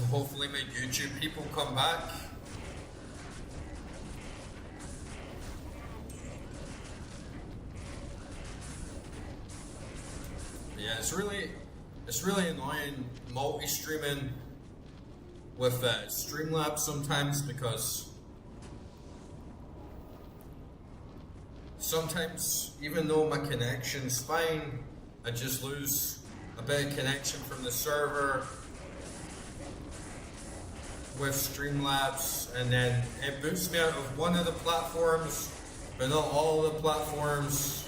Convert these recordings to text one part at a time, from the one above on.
Hopefully my YouTube people come back. Yeah, it's really annoying multi-streaming with Streamlabs sometimes, because sometimes even though my connection's fine, I just lose a bit of connection from the server with Streamlabs, and then it boots me out of one of the platforms, but not all of the platforms.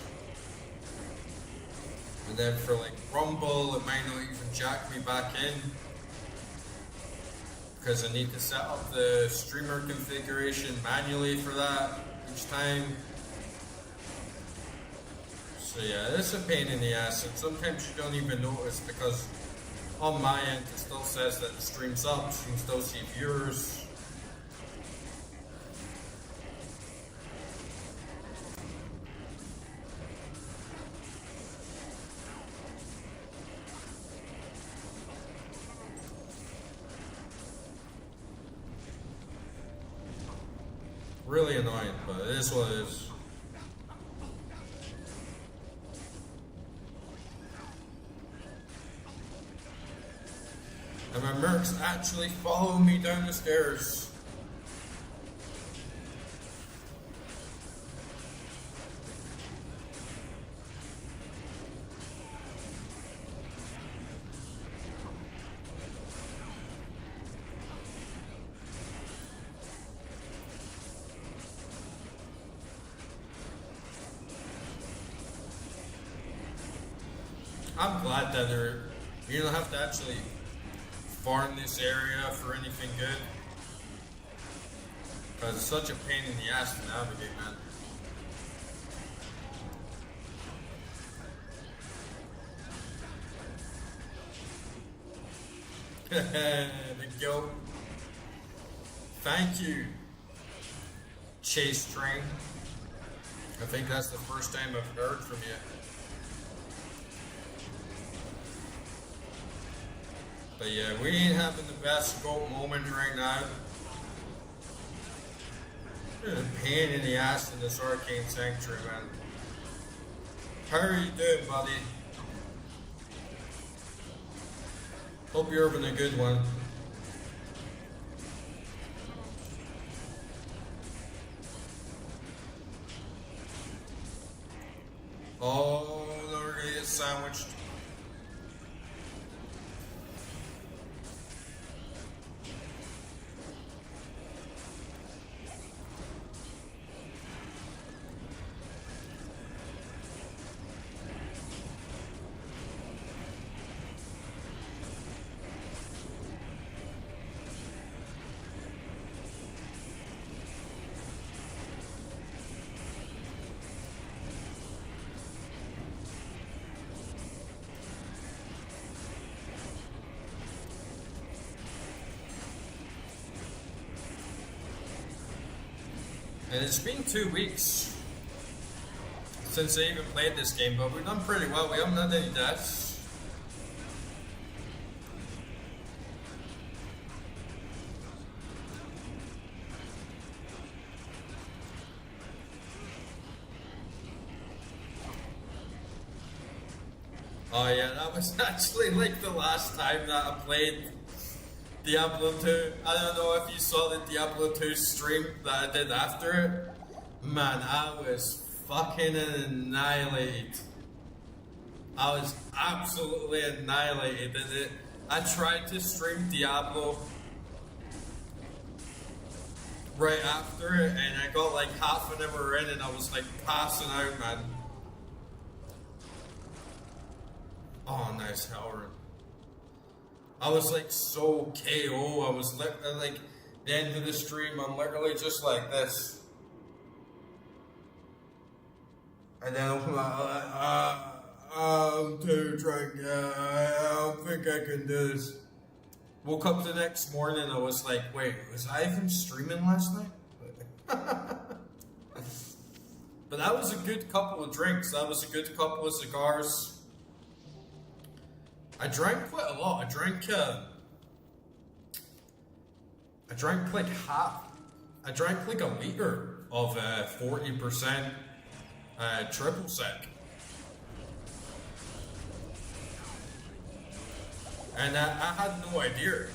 And then for like Rumble, it might not even jack me back in, because I need to set up the streamer configuration manually for that each time. So yeah, it's a pain in the ass, and sometimes you don't even notice, because on my end it still says that the stream's up, so you can still see viewers. Really annoying, but it is what it is. And my mercs actually follow me down the stairs. I'm glad that you don't have to actually farm this area for anything good, because it's such a pain in the ass to navigate, man. The goat. Thank you, Chase Train. I think that's the first time I've heard from you. But yeah, we ain't having the best goat moment right now. There's a pain in the ass in this arcane sanctuary, man. How are you doing, buddy? Hope you're having a good one. Oh, we're gonna get sandwiched. And it's been 2 weeks since I even played this game, but we've done pretty well. We haven't had any deaths. Oh yeah, that was actually like the last time that I played Diablo 2. I don't know if you saw the Diablo 2 stream that I did after it. Man, I was fucking annihilated. I was absolutely annihilated in it. I tried to stream Diablo right after it, and I got like half an hour in and I was like passing out, man. Oh, nice, Howard. I was like so KO. I was like the end of the stream. I'm literally just like this, and then I'm like, I'm too drunk. I don't think I can do this. Woke up the next morning. I was like, wait, was I even streaming last night? But that was a good couple of drinks. That was a good couple of cigars. I drank quite a lot. I drank I drank like a liter of 40% triple sec. And I had no idea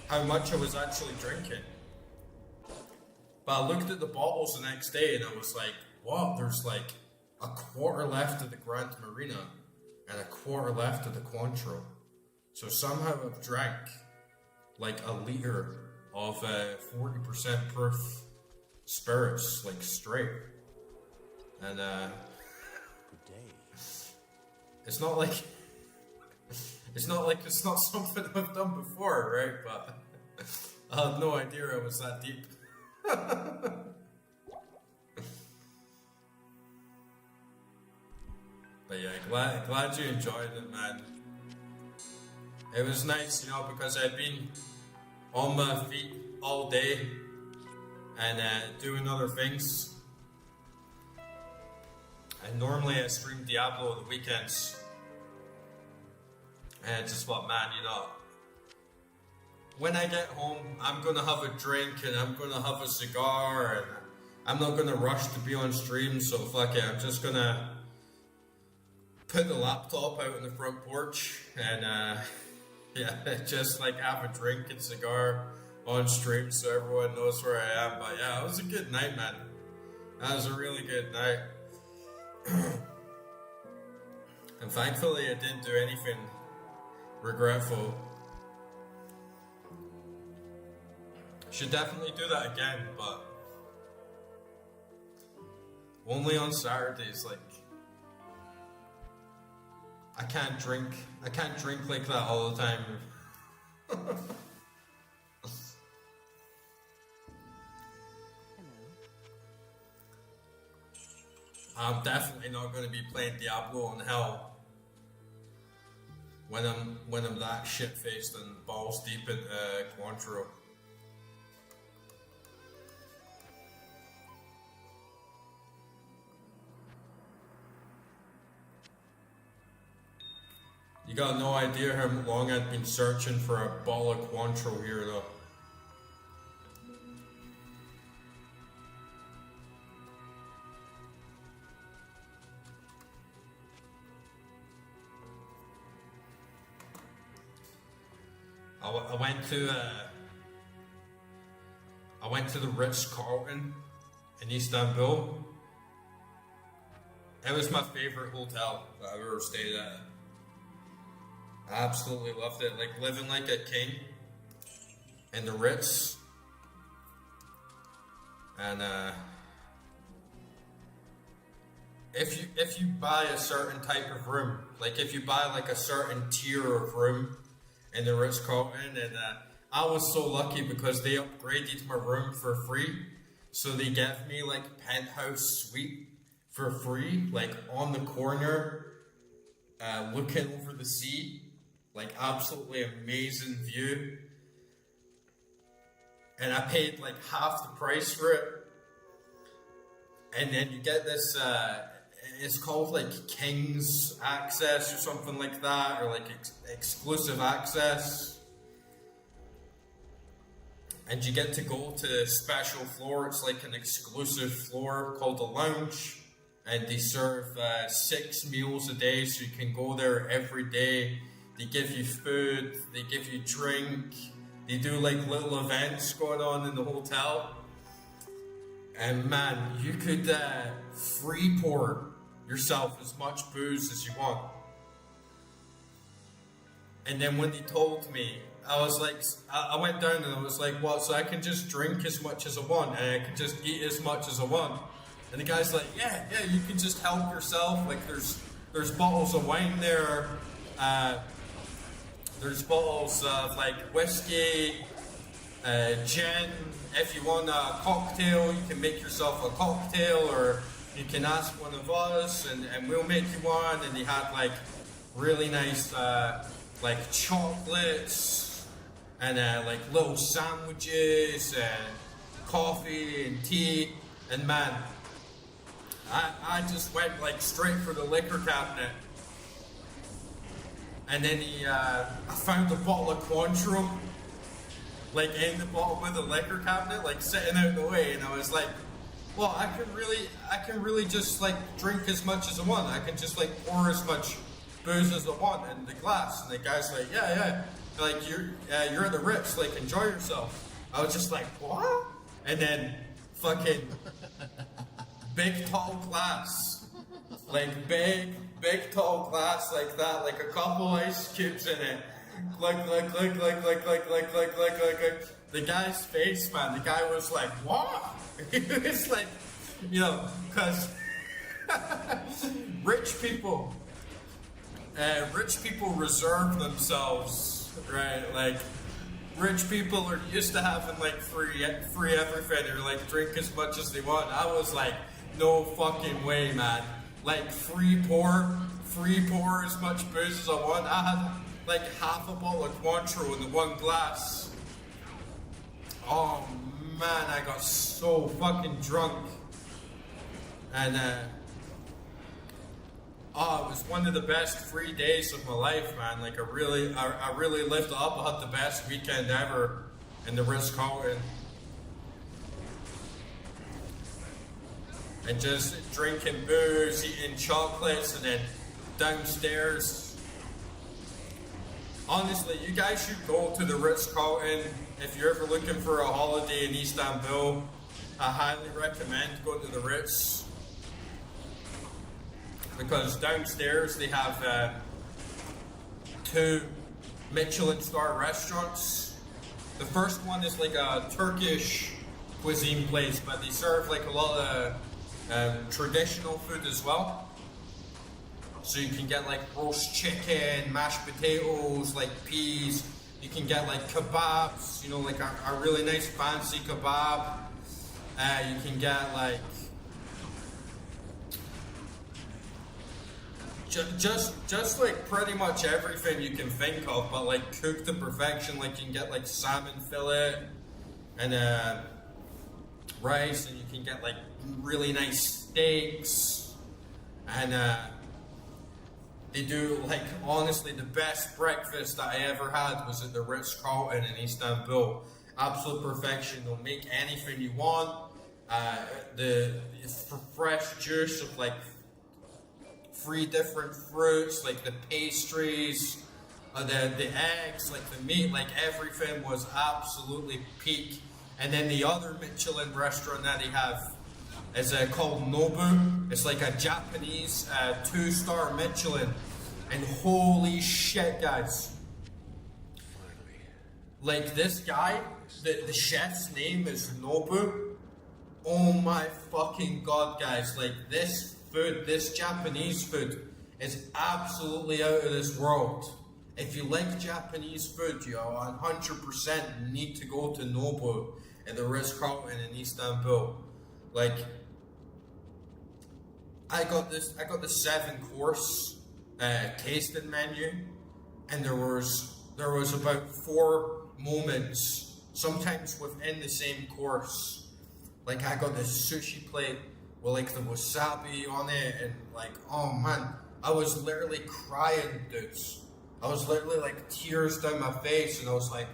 how much I was actually drinking. But I looked at the bottles the next day and I was like, what? There's like a quarter left of the Grand Marina and a quarter left of the Cointreau. So somehow I've drank like a liter of 40% proof spirits, like straight. And it's not like it's not something I've done before, right? But I had no idea I was that deep. But yeah, glad you enjoyed it, man. It was nice, you know, because I'd been on my feet all day and doing other things. And normally I stream Diablo on the weekends. And I just thought, man, you know, when I get home, I'm gonna have a drink and I'm gonna have a cigar and I'm not gonna rush to be on stream, so fuck it, I'm just gonna put the laptop out on the front porch and yeah, just like have a drink and cigar on stream so everyone knows where I am. But yeah, it was a good night, man. That was a really good night. And thankfully I didn't do anything regretful. Should definitely do that again, but only on Saturdays. Like I can't drink like that all the time. I'm definitely not going to be playing Diablo on Hell when I'm that shit faced and balls deep in Cointreau. You got no idea how long I'd been searching for a bottle of Cointreau here though. I went to the Ritz-Carlton in Istanbul. It was my favorite hotel that I've ever stayed at. I absolutely loved it, like living like a king in the Ritz. And if you buy a certain type of room, like if you buy like a certain tier of room in the Ritz-Carlton, and I was so lucky because they upgraded my room for free, so they gave me like penthouse suite for free, like on the corner, looking over the sea. Like absolutely amazing view. And I paid like half the price for it. And then you get this, it's called like King's Access or something like that, or like exclusive access. And you get to go to a special floor. It's like an exclusive floor called the lounge. And they serve 6 meals a day, so you can go there every day. They give you food, they give you drink, they do like little events going on in the hotel. And man, you could free pour yourself as much booze as you want. And then when they told me, I was like, I went down and I was like, what, so I can just drink as much as I want and I can just eat as much as I want? And the guy's like, yeah, you can just help yourself. Like there's bottles of wine there. There's bottles of like whiskey, gin. If you want a cocktail, you can make yourself a cocktail, or you can ask one of us and we'll make you one. And they had like really nice like chocolates and like little sandwiches and coffee and tea. And man, I just went like straight for the liquor cabinet. And then I found a bottle of Cointreau, like in the bottom of the liquor cabinet, like sitting out the way, and I was like, well, I can really just like drink as much as I want. I can just like pour as much booze as I want in the glass. And the guy's like, yeah, like you're at the Ritz, like enjoy yourself. I was just like, what? And then fucking big tall glass, like big tall glass like that, like a couple ice cubes in it. Like. The guy's face, man. The guy was like, what? He was like, you know, because rich people reserve themselves, right? Like, rich people are used to having like free everything, or like drink as much as they want. I was like, no fucking way, man. Like free pour as much booze as I want. I had like half a bottle of Cointreau in the one glass. Oh man, I got so fucking drunk. And it was one of the best 3 days of my life, man. Like I really lived up. I had the best weekend ever in the Ritz-Carlton. And just drinking booze, eating chocolates, and then downstairs. Honestly, you guys should go to the Ritz-Carlton if you're ever looking for a holiday in Istanbul. I highly recommend going to the Ritz, because downstairs they have 2 Michelin star restaurants. The first one is like a Turkish cuisine place, but they serve like a lot of traditional food as well. So you can get like roast chicken, mashed potatoes, like peas. You can get like kebabs, you know, like a really nice fancy kebab. You can get like just like pretty much everything you can think of, but like cooked to perfection. Like you can get like salmon fillet and rice, and you can get like really nice steaks, and they do, like, honestly, the best breakfast that I ever had was at the Ritz-Carlton in Istanbul. Absolute perfection. They'll make anything you want. The fresh juice of like 3 different fruits, like the pastries, the eggs, like the meat, like everything was absolutely peak. And then the other Michelin restaurant that they have is called Nobu. It's like a Japanese 2-star Michelin. And holy shit, guys. Like this guy, the chef's name is Nobu. Oh my fucking god, guys. Like this food, this Japanese food is absolutely out of this world. If you like Japanese food, you 100% need to go to Nobu at the Ritz-Carlton in Istanbul. Like, I got the 7-course tasting menu, and there was about 4 moments, sometimes within the same course. Like I got this sushi plate with like the wasabi on it, and like, oh man, I was literally crying, dudes. I was literally like tears down my face, and I was like,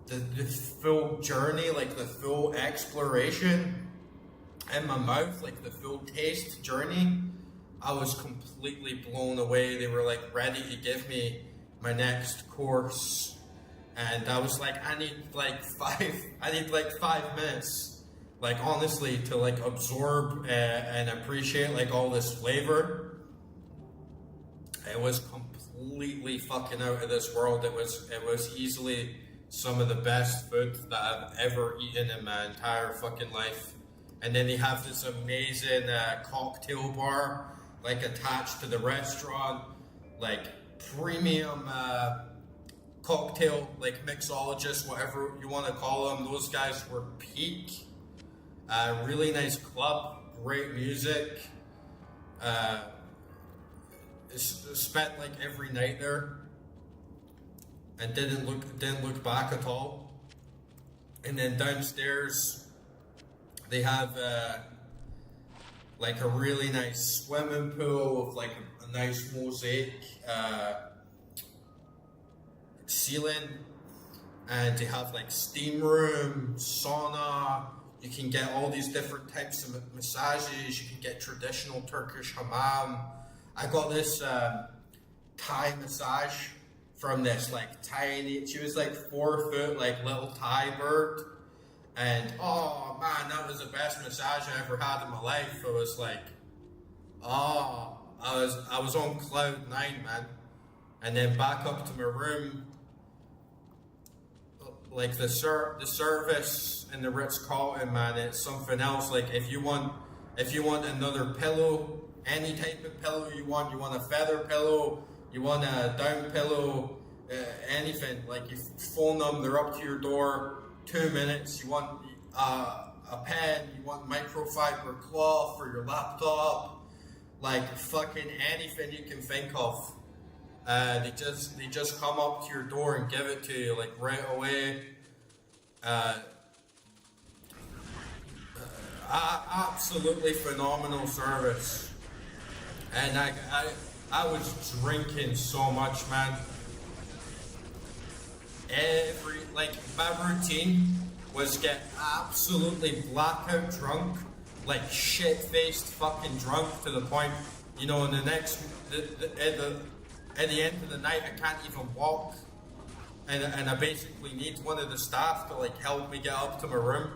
the full journey, like the full exploration in my mouth, like the full taste journey, I was completely blown away. They were like ready to give me my next course, and I was like, I need like 5 minutes, like honestly, to like absorb and appreciate like all this flavor. It was completely fucking out of this world. It was easily some of the best food that I've ever eaten in my entire fucking life. And then they have this amazing cocktail bar, like attached to the restaurant, like premium cocktail, like mixologists, whatever you want to call them. Those guys were peak. Really nice club, great music. Spent like every night there, and didn't look back at all. And then downstairs, they have like a really nice swimming pool with like a nice mosaic ceiling, and they have like steam room, sauna. You can get all these different types of massages. You can get traditional Turkish hammam. I got this Thai massage from this like tiny. She was like 4 foot, like little Thai bird, and oh man, that was the best massage I ever had in my life. It was like, oh, I was on cloud nine, man. And then back up to my room, like the service in the Ritz-Carlton, man, it's something else. Like if you want another pillow, any type of pillow you want a feather pillow, you want a down pillow, anything. Like you phone them, they're up to your door. 2 minutes. You want a pen, you want microfiber cloth for your laptop, like fucking anything you can think of. They just come up to your door and give it to you like right away. Absolutely phenomenal service. And I was drinking so much, man. My routine was get absolutely blackout drunk, like shit-faced fucking drunk to the point, in the next, at the end of the night, I can't even walk, and I basically need one of the staff to like help me get up to my room,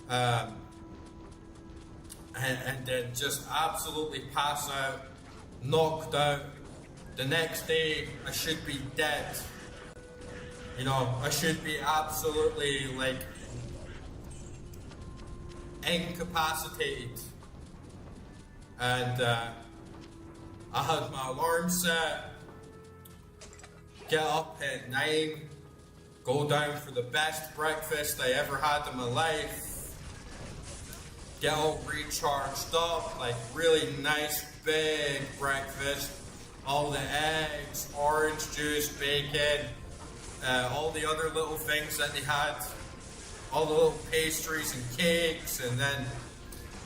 and then just absolutely pass out, knocked out. The next day, I should be dead. I should be absolutely like incapacitated, and I had my alarm set, get up at 9, go down for the best breakfast I ever had in my life, get all recharged up, like really nice big breakfast, all the eggs, orange juice, bacon, all the other little things that they had, all the little pastries and cakes, and then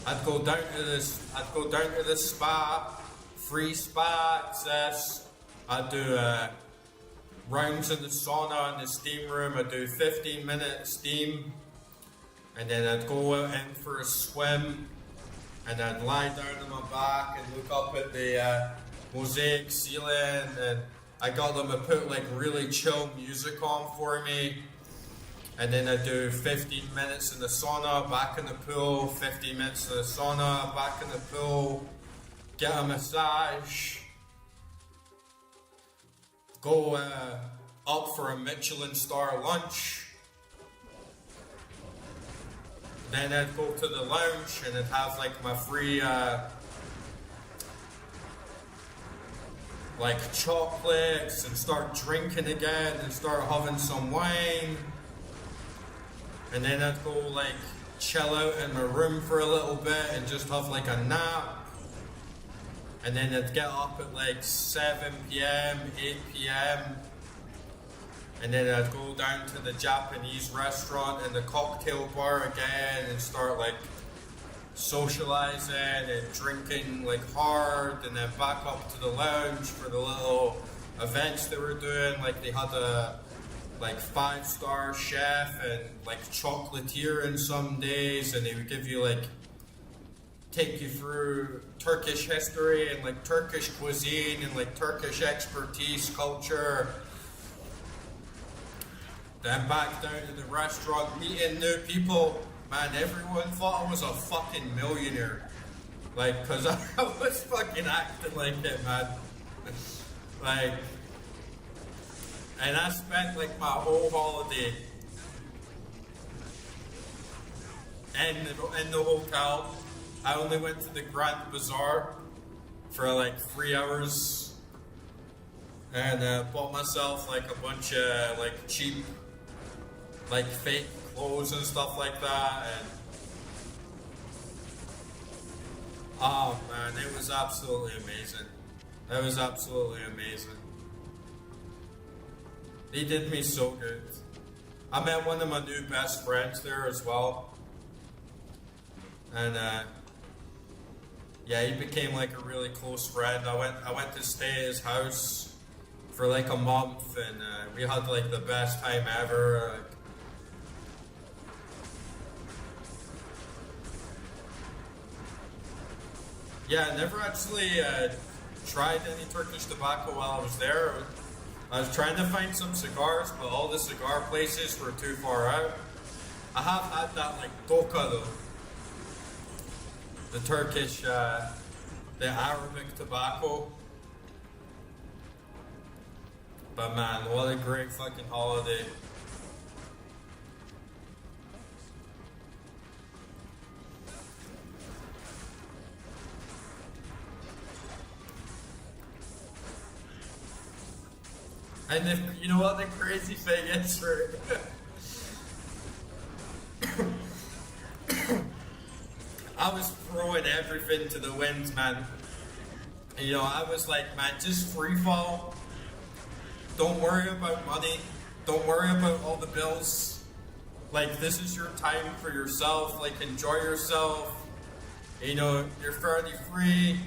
I'd go down to this spa. Free spa access. I do rounds in the sauna in the steam room. I do 15-minute steam, and then I'd go out in for a swim, and I'd lie down on my back and look up at the mosaic ceiling, and I got them to put like really chill music on for me, and then I do 15 minutes in the sauna, back in the pool, 15 minutes in the sauna, back in the pool. Get a massage, go up for a Michelin star lunch, then I'd go to the lounge and I'd have like my free like chocolates and start drinking again and start having some wine, and then I'd go like chill out in my room for a little bit and just have like a nap. And then I'd get up at like 7 p.m., 8 p.m. And then I'd go down to the Japanese restaurant and the cocktail bar again and start like socializing and drinking like hard, and then back up to the lounge for the little events they were doing. Like they had a like 5-star chef and like chocolatier in some days, and they would give you like take you through Turkish history and like Turkish cuisine and like Turkish expertise, culture. Then back down to the restaurant, meeting new people. Man, everyone thought I was a fucking millionaire. Like, cause I was fucking acting like it, man. Like, and I spent like my whole holiday in the hotel. I only went to the Grand Bazaar for like 3 hours and bought myself like a bunch of like cheap, like fake clothes and stuff like that. And oh man, it was absolutely amazing. It was absolutely amazing. They did me so good. I met one of my new best friends there as well. And yeah, he became like a really close friend. I went to stay at his house for like a month, and we had like the best time ever. Yeah, I never actually tried any Turkish tobacco while I was there. I was trying to find some cigars, but all the cigar places were too far out. I have had that like doka though, the Turkish, the Arabic tobacco. But man, what a great fucking holiday. And if, you know what the crazy thing is, right? I was throwing everything to the winds, man. And, you know, I was like, man, just free fall. Don't worry about money. Don't worry about all the bills. Like, this is your time for yourself. Like, enjoy yourself. You know, you're fairly free.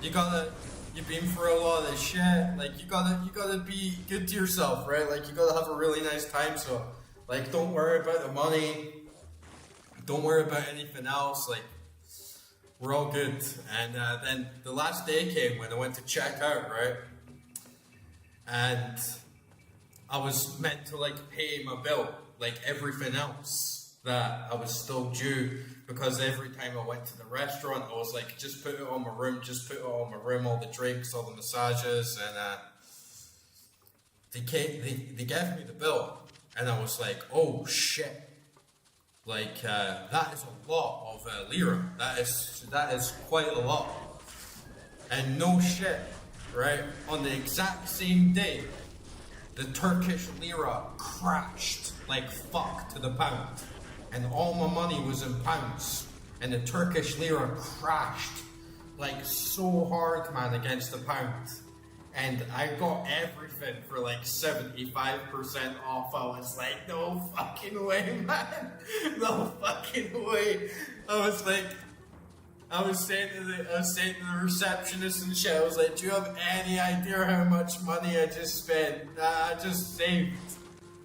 You've been through a lot of shit. Like, you gotta be good to yourself, right? Like, you gotta have a really nice time. So, like, don't worry about the money. Don't worry about anything else. Like, we're all good. And then the last day came when I went to check out, right? And I was meant to like pay my bill, like everything else that I was still due, because every time I went to the restaurant, I was like, just put it on my room, just put it on my room, all the drinks, all the massages, and they gave me the bill, and I was like, oh shit, like that is a lot of lira, that is quite a lot, and no shit. Right? On the exact same day, the Turkish lira crashed like fuck to the pound. And all my money was in pounds. And the Turkish lira crashed like so hard, man, against the pound. And I got everything for like 75% off. I was like, no fucking way, man. No fucking way. I was saying to the receptionist and shit, I was like, do you have any idea how much money I just spent? Nah, I just saved.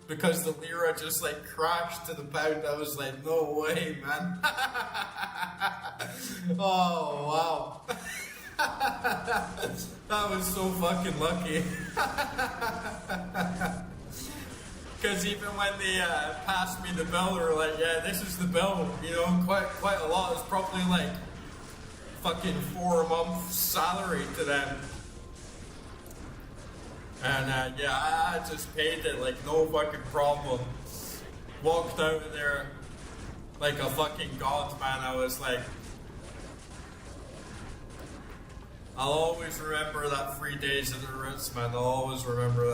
Because the lira just like crashed to the pound. I was like, no way, man. Oh, wow. That was so fucking lucky. Because even when they passed me the bill, they were like, yeah, this is the bill. You know, quite a lot. It's probably like fucking 4 months salary to them. And yeah, I just paid it like no fucking problem. Walked out of there like a fucking god, man. I was like, I'll always remember that 3 days in the Ritz, man. I'll always remember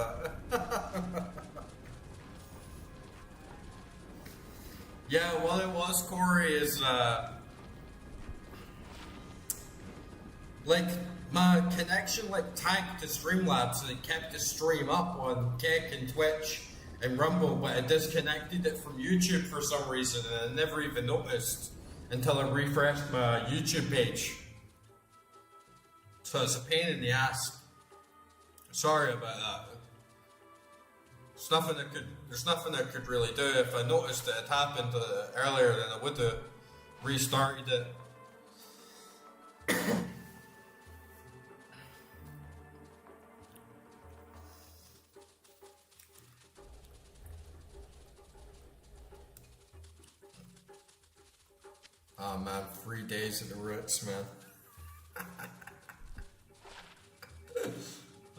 that. Yeah, what it was, Corey, is like my connection like tanked to Streamlabs, and it kept the stream up on Kick and Twitch and Rumble, but it disconnected it from YouTube for some reason, and I never even noticed until I refreshed my YouTube page. So it's a pain in the ass. Sorry about that. There's nothing I could really do. If I noticed that it happened earlier, then I would have restarted it. Oh man, 3 days at the Ritz, man.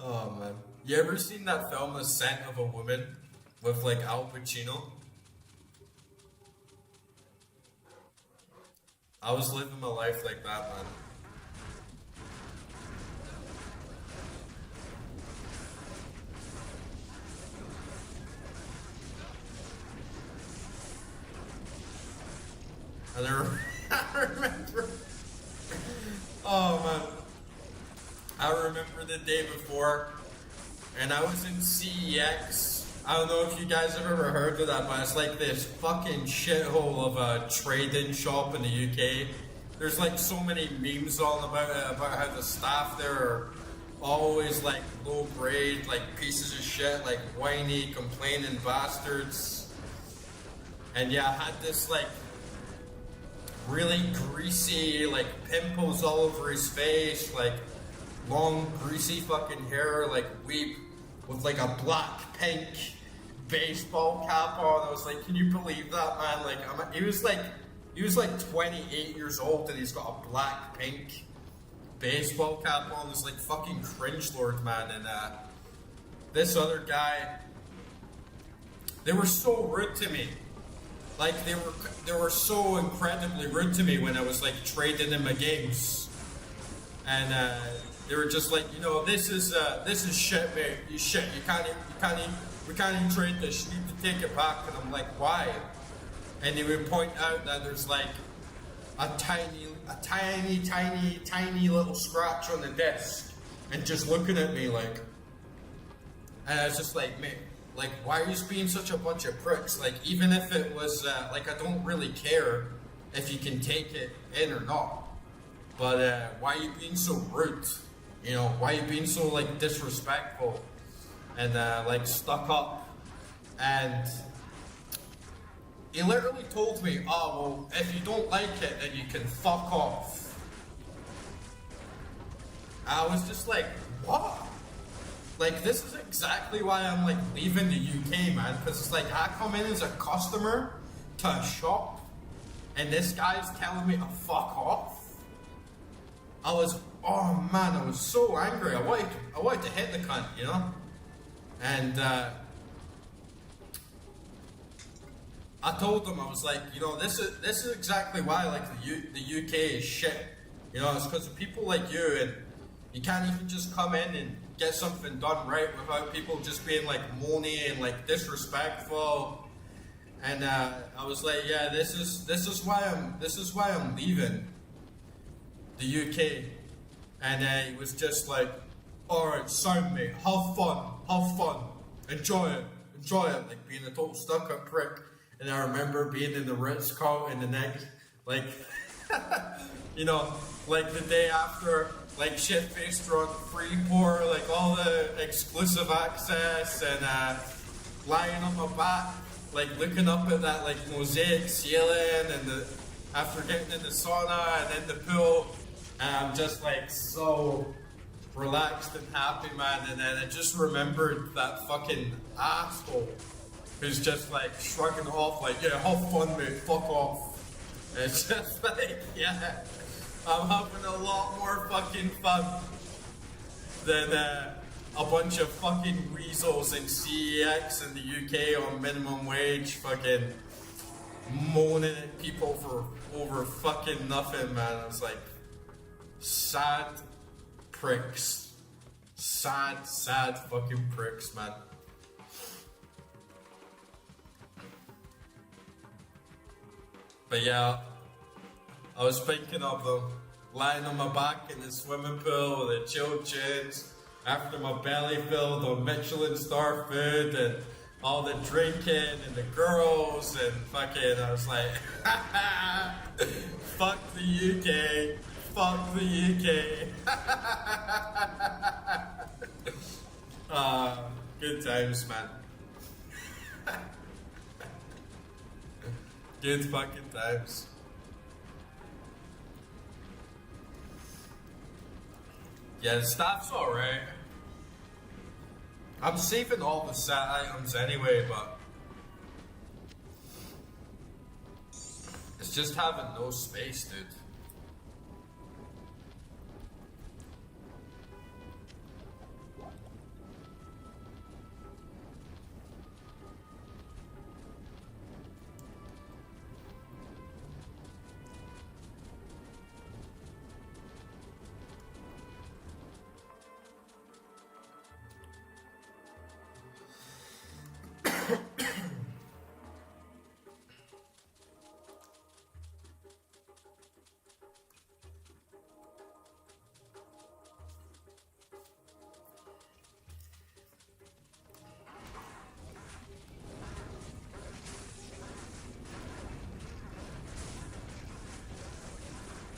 Oh man. You ever seen that film, The Scent of a Woman, with like Al Pacino? I was living my life like that, man. And I remember, oh man, I remember the day before, and I was in CEX. I don't know if you guys have ever heard of that, but it's like this fucking shithole of a trade-in shop in the UK. There's like so many memes all about it, about how the staff there are always like low grade, like pieces of shit, like whiny, complaining bastards. And yeah, I had this like really greasy, like pimples all over his face, like long, greasy fucking hair, like weep with like a black, pink baseball cap on. I was like, can you believe that, man? Like, he was like 28 years old and he's got a black, pink baseball cap on. It's like fucking cringe lord, man. And this other guy, they were so rude to me. Like they were so incredibly rude to me when I was like trading in my games, and they were just like, you know, this is shit, mate. You shit. We can't even trade this. You need to take it back. And I'm like, why? And they would point out that there's like a tiny little scratch on the disc, and just looking at me like, and I was just like, mate. Like, why are you being such a bunch of pricks? Like, even if it was, like, I don't really care if you can take it in or not. But, why are you being so rude? You know, why are you being so, like, disrespectful and, like, stuck up? And he literally told me, oh, well, if you don't like it, then you can fuck off. I was just like, what? Like, this is exactly why I'm, like, leaving the UK, man. Because it's like, I come in as a customer to a shop, and this guy's telling me to fuck off. Oh, man, I was so angry. I wanted to hit the cunt, you know? And, I told him, I was like, you know, this is exactly why, like, the UK is shit. You know, it's because of people like you, and you can't even just come in and get something done right without people just being like moany and like disrespectful. And I was like, yeah, this is why I'm leaving the UK. And he was just like, all right, sound mate, have fun, enjoy it, like being a total stuck-up prick. And I remember being in the Ritz-Carlton the next, like, you know, like the day after, like shit-faced drunk, Freeport, like all the exclusive access, and lying on my back, like looking up at that like mosaic ceiling, and after getting in the sauna and in the pool, and I'm just like so relaxed and happy, man. And then I just remembered that fucking asshole who's just like shrugging off, like, yeah, have fun, mate, fuck off. And it's just like, yeah. I'm having a lot more fucking fun than a bunch of fucking weasels in CEX in the UK on minimum wage, fucking moaning at people for over fucking nothing, man. I was like, sad pricks. Sad fucking pricks, man. But yeah, I was thinking of them lying on my back in the swimming pool with the chilled chins after my belly filled on Michelin star food and all the drinking and the girls and fucking, I was like, fuck the UK, fuck the UK. Good times, man. Good fucking times. Yeah, the staff's alright. I'm saving all the set items anyway, but it's just having no space, dude.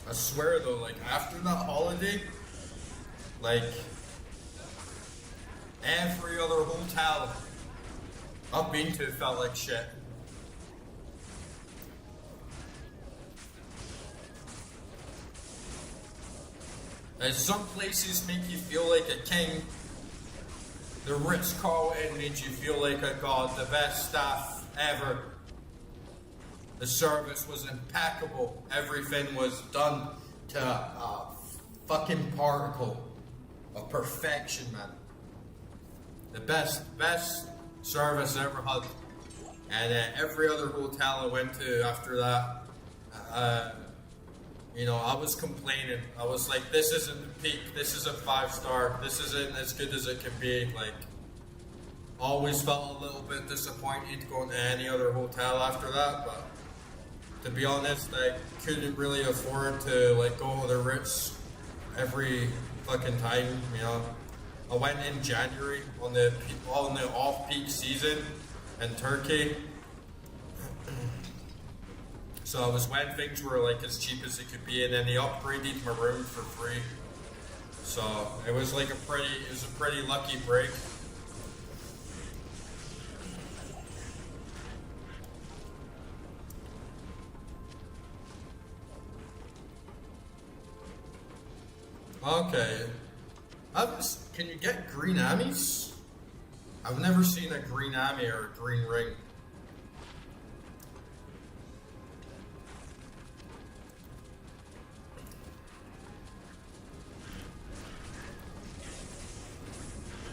I swear though, like after that holiday, like Every other hotel I've been to felt like shit. Some places make you feel like a king. The Ritz-Carlton made you feel like a god. The best staff ever. The service was impeccable. Everything was done to a fucking particle of perfection, man. The best service I ever had. And every other hotel I went to after that, I was complaining. I was like, this isn't the peak. This isn't 5-star. This isn't as good as it can be. Like, always felt a little bit disappointed going to any other hotel after that. But to be honest, I couldn't really afford to like go to the Ritz every fucking time. I went in January on the off-peak season in Turkey. So it was when things were like as cheap as it could be, and then they upgraded my room for free. So it was like a pretty lucky break. Okay. Can you get green ammies? I've never seen a green ammy or a green ring.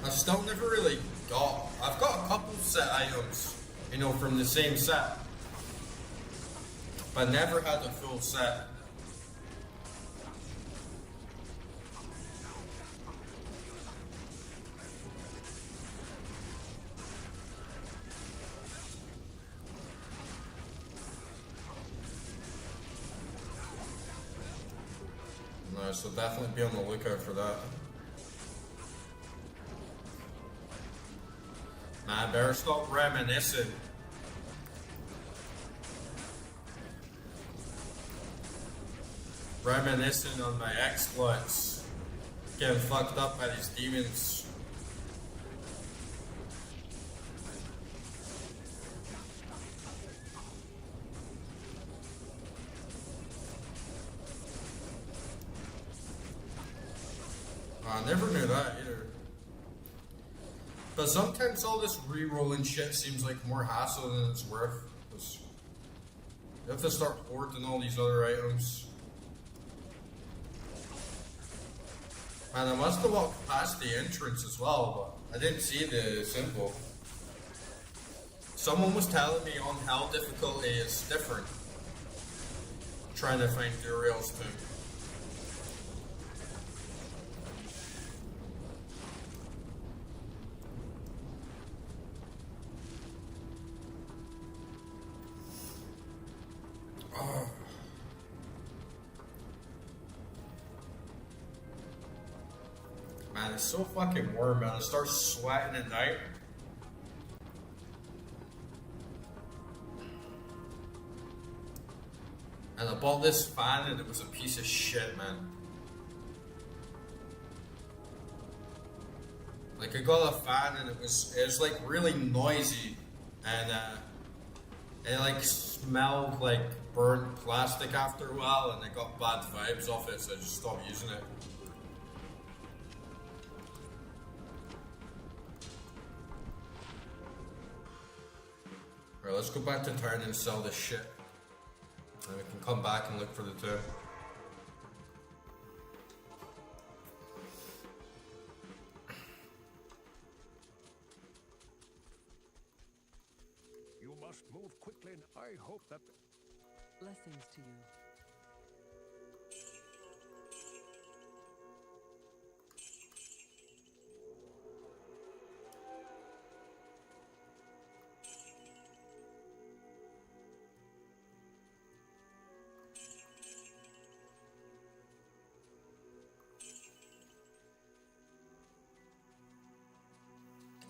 I still never really got. I've got a couple set items, from the same set, but never had a full set. No, so definitely be on the lookout for that. Man, better stop reminiscing. Reminiscing on my exploits. Getting fucked up by these demons. I never knew that either. But sometimes all this re-rolling shit seems like more hassle than it's worth. You have to start hoarding all these other items. Man, I must have walked past the entrance as well, but I didn't see the symbol. Someone was telling me on hell difficulty is different. Trying to find Duriel's tomb. Man, it's so fucking warm, man. I start sweating at night. And I bought this fan and it was a piece of shit, man. Like, I got a fan and it was like really noisy. And it like smelled like burnt plastic after a while, and I got bad vibes off it, so I just stopped using it. Alright, let's go back to town and sell this shit. And we can come back and look for the two. You must move quickly. I hope that... Blessings to you.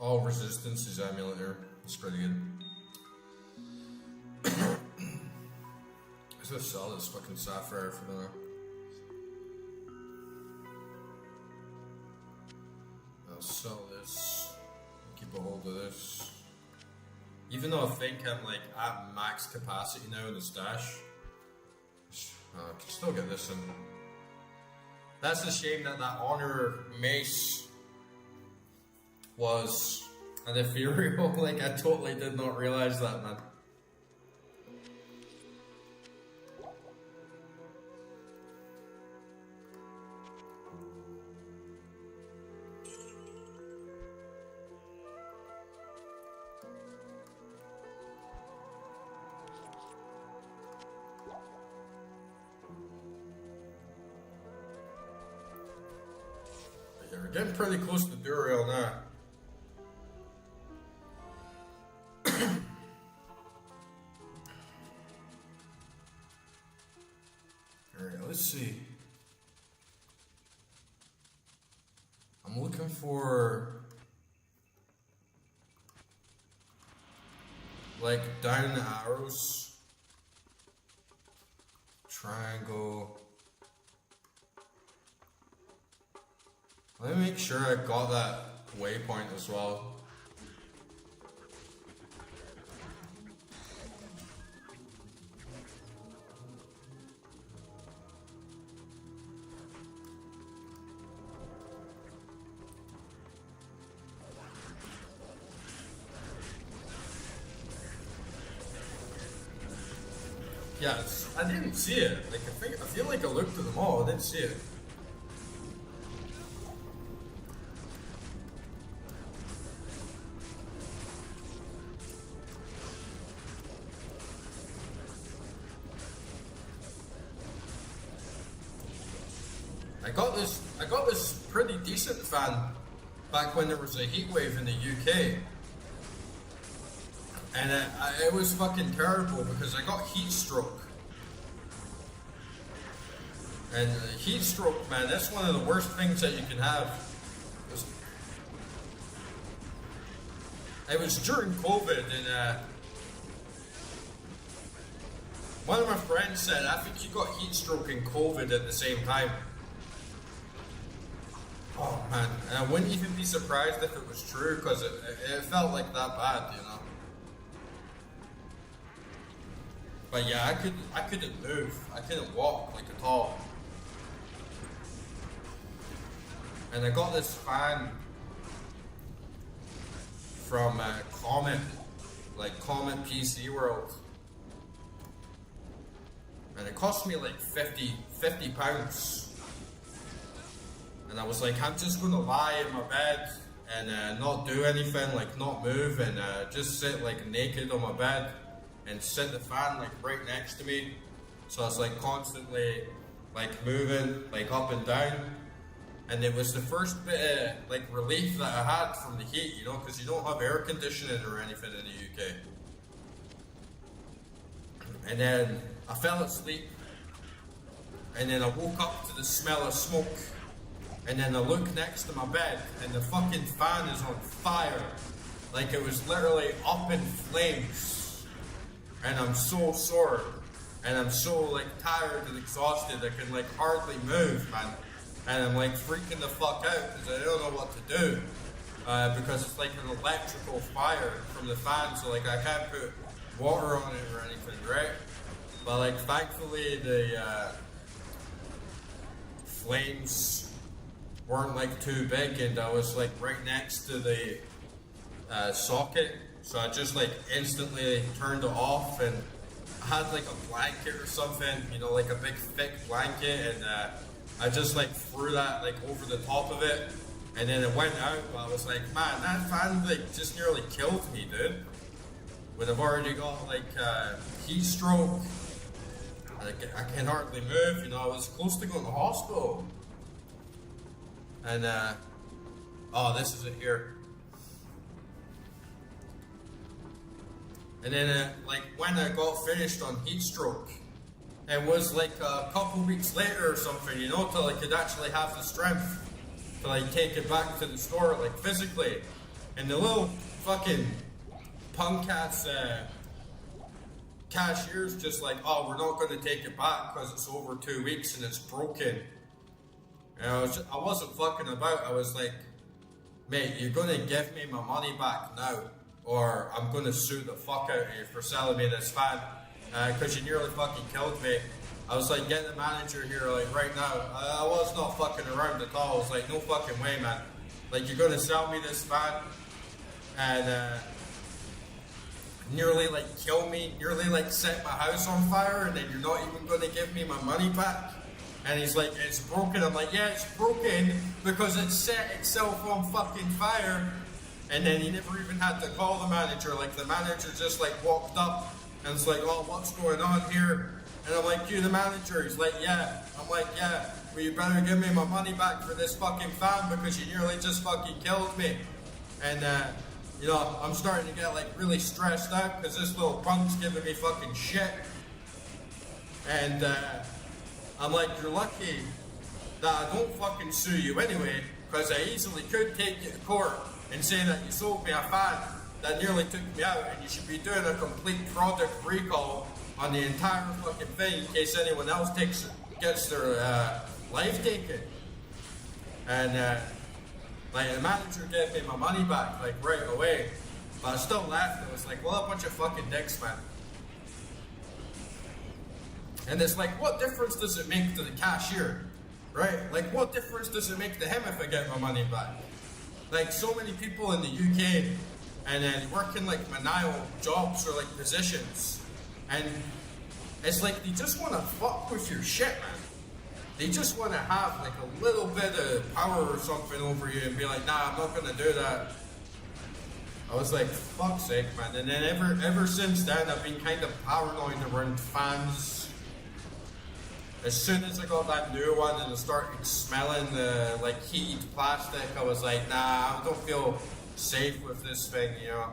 Oh, resistance is amulet here. It's pretty good. I'm gonna sell this fucking sapphire for now. I'll sell this. keep a hold of this. Even though I think I'm like at max capacity now in the stash, I can still get this in. That's a shame that honor mace was an ethereal. Like, I totally did not realize that, man. Yeah, we're getting pretty close to Duriel now. Alright, let's see. I'm looking for like down arrows, triangle. Let me make sure I got that waypoint as well. Yeah, I didn't see it. Like, I feel like I looked at them all. I didn't see it. I got this pretty decent fan back when there was a heat wave in the UK. And it was fucking terrible because I got heat stroke. And heat stroke, man, that's one of the worst things that you can have. It was during COVID, and one of my friends said, I think you got heat stroke and COVID at the same time. Oh man, and I wouldn't even be surprised if it was true because it felt like that bad, you know. But yeah, I couldn't move. I couldn't walk like at all. And I got this fan from Comet, like Comet PC World. And it cost me like 50 pounds. And I was like, I'm just gonna lie in my bed and not do anything, like not move, and just sit like naked on my bed and set the fan like right next to me. So I was like constantly like moving like up and down. And it was the first bit of like relief that I had from the heat, you know, because you don't have air conditioning or anything in the UK. And then I fell asleep. And then I woke up to the smell of smoke. And then I look next to my bed and the fucking fan is on fire. Like it was literally up in flames. And I'm so sore. And I'm so like tired and exhausted I can like hardly move, man. And I'm like freaking the fuck out because I don't know what to do. Because it's like an electrical fire from the fan, so like I can't put water on it or anything, right? But like thankfully the flames weren't like too big and I was like right next to the socket, so I just like instantly turned it off, and I had like a blanket or something, you know, like a big thick blanket, and I just like threw that like over the top of it, and then it went out. But I was like, man, that fan like just nearly killed me, dude. When I've already got like heat stroke, I can hardly move, you know. I was close to going to the hospital. And oh, this is it here. And then like when I got finished on heat stroke, it was like a couple weeks later or something, you know, till I could actually have the strength to like take it back to the store, like physically. And the little fucking punk ass cashier's just like, oh, we're not going to take it back because it's over 2 weeks and it's broken. And I wasn't fucking about. I was like, mate, you're gonna give me my money back now, or I'm gonna sue the fuck out of you for selling me this fan, because you nearly fucking killed me. I was like, get the manager here, like, right now. I was not fucking around at all. I was like, no fucking way, man. Like, you're gonna sell me this fan, and, nearly, like, kill me, nearly, like, set my house on fire, and then you're not even gonna give me my money back? And he's like, it's broken. I'm like, yeah, it's broken because it set itself on fucking fire. And then he never even had to call the manager. Like, the manager just, like, walked up and was like, oh, what's going on here? And I'm like, you the manager? He's like, yeah. I'm like, yeah, well, you better give me my money back for this fucking fan because you nearly just fucking killed me. And, you know, I'm starting to get, like, really stressed out because this little punk's giving me fucking shit. And, I'm like, you're lucky that I don't fucking sue you anyway, because I easily could take you to court and say that you sold me a fan that nearly took me out, and you should be doing a complete product recall on the entire fucking thing in case anyone else gets their life taken. And like, the manager gave me my money back, like, right away, but I still laughed. I was like, well, a bunch of fucking dicks, man. And it's like, what difference does it make to the cashier, right? Like, what difference does it make to him if I get my money back? Like, so many people in the UK, and then work in, like, menial jobs or, like, positions, and it's like, they just want to fuck with your shit, man. They just want to have, like, a little bit of power or something over you and be like, nah, I'm not going to do that. I was like, fuck's sake, man. And then ever since then, I've been kind of paranoid around fans. As soon as I got that new one and I started smelling the, like, heated plastic, I was like, nah, I don't feel safe with this thing, you know.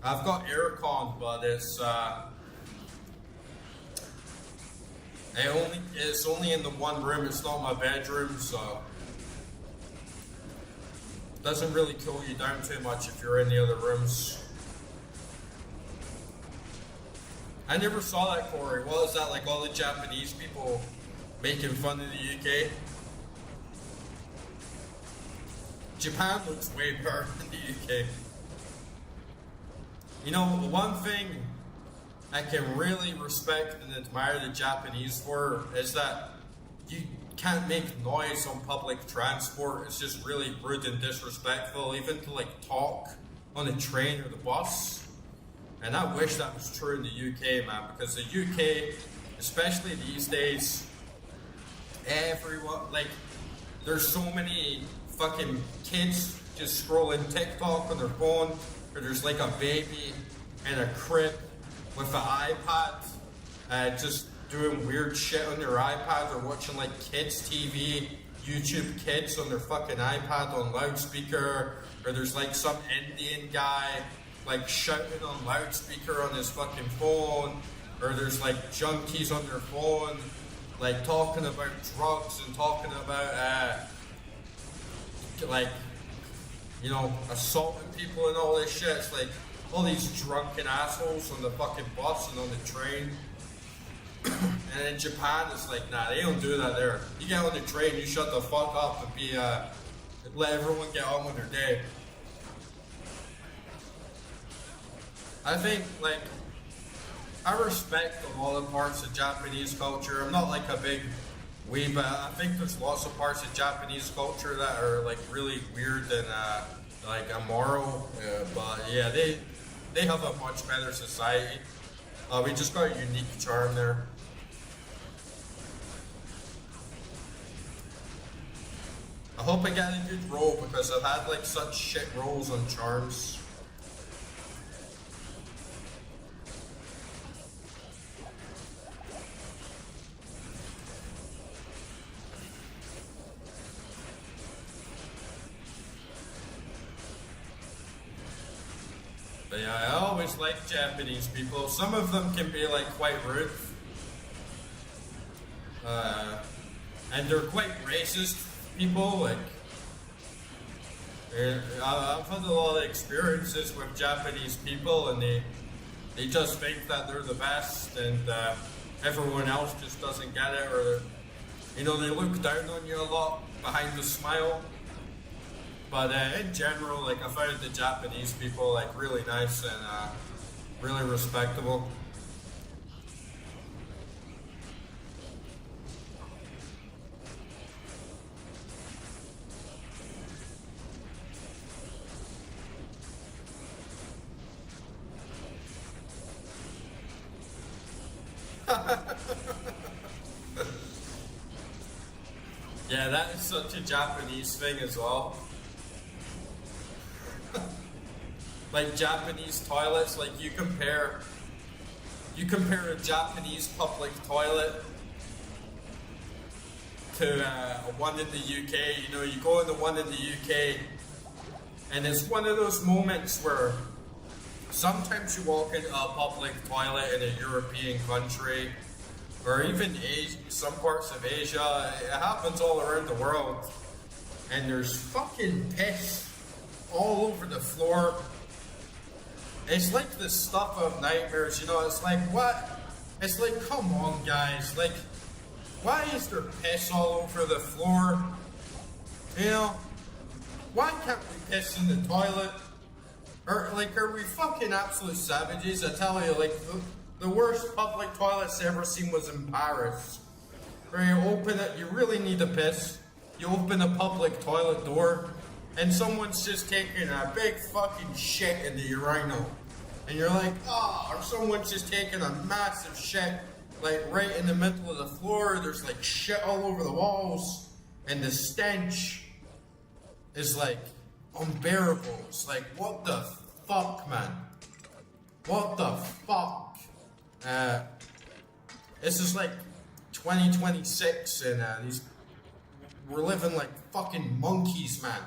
I've got aircon, but it's only in the one room. It's not my bedroom, so it doesn't really cool you down too much if you're in the other rooms. I never saw that, Corey. What is that, like, all the Japanese people making fun of the UK? Japan looks way better than the UK. You know, the one thing I can really respect and admire the Japanese for is that you can't make noise on public transport. It's just really rude and disrespectful, even to, like, talk on the train or the bus. And I wish that was true in the UK, man, because the UK, especially these days, everyone, like, there's so many fucking kids just scrolling TikTok on their phone, or there's like a baby in a crib with an iPad, just doing weird shit on their iPad, or watching, like, kids TV, YouTube Kids on their fucking iPad on loudspeaker, or there's, like, some Indian guy, like, shouting on loudspeaker on his fucking phone, or there's, like, junkies on their phone, like, talking about drugs and talking about, like, you know, assaulting people and all this shit. It's like all these drunken assholes on the fucking bus and on the train. And in Japan, it's like, nah, they don't do that there. You get on the train, you shut the fuck up and be, let everyone get on with their day. I think, like, I respect a lot of parts of Japanese culture. I'm not, like, a big weeb, but I think there's lots of parts of Japanese culture that are, like, really weird and, like, immoral. But, yeah, they have a much better society. We just got a unique charm there. I hope I get a good roll, because I've had, like, such shit rolls on charms. But yeah, I always like Japanese people. Some of them can be, like, quite rude. And they're quite racist people. Like, I've had a lot of experiences with Japanese people, and they just think that they're the best, and everyone else just doesn't get it, or You know, they look down on you a lot behind the smile. But in general, like I found the Japanese people like really nice and really respectable. Yeah, that is such a Japanese thing as well. Like Japanese toilets, like you compare a Japanese public toilet to one in the UK. You know, you go in the one in the UK, and it's one of those moments where sometimes you walk into a public toilet in a European country, or even some parts of Asia. It happens all around the world, and there's fucking piss all over the floor. It's like the stuff of nightmares, you know. It's like, what? It's like, come on, guys. Like, why is there piss all over the floor? You know, why can't we piss in the toilet? Or like, are we fucking absolute savages? I tell you, like, the worst public toilets I ever seen was in Paris, where you open it, you really need to piss. You open a public toilet door, and someone's just taking a big fucking shit in the urinal. And you're like, oh, or someone's just taking a massive shit, like right in the middle of the floor. There's like shit all over the walls, and the stench is like unbearable. It's like, what the fuck, man? What the fuck? This is like 2026, and we're living like fucking monkeys, man.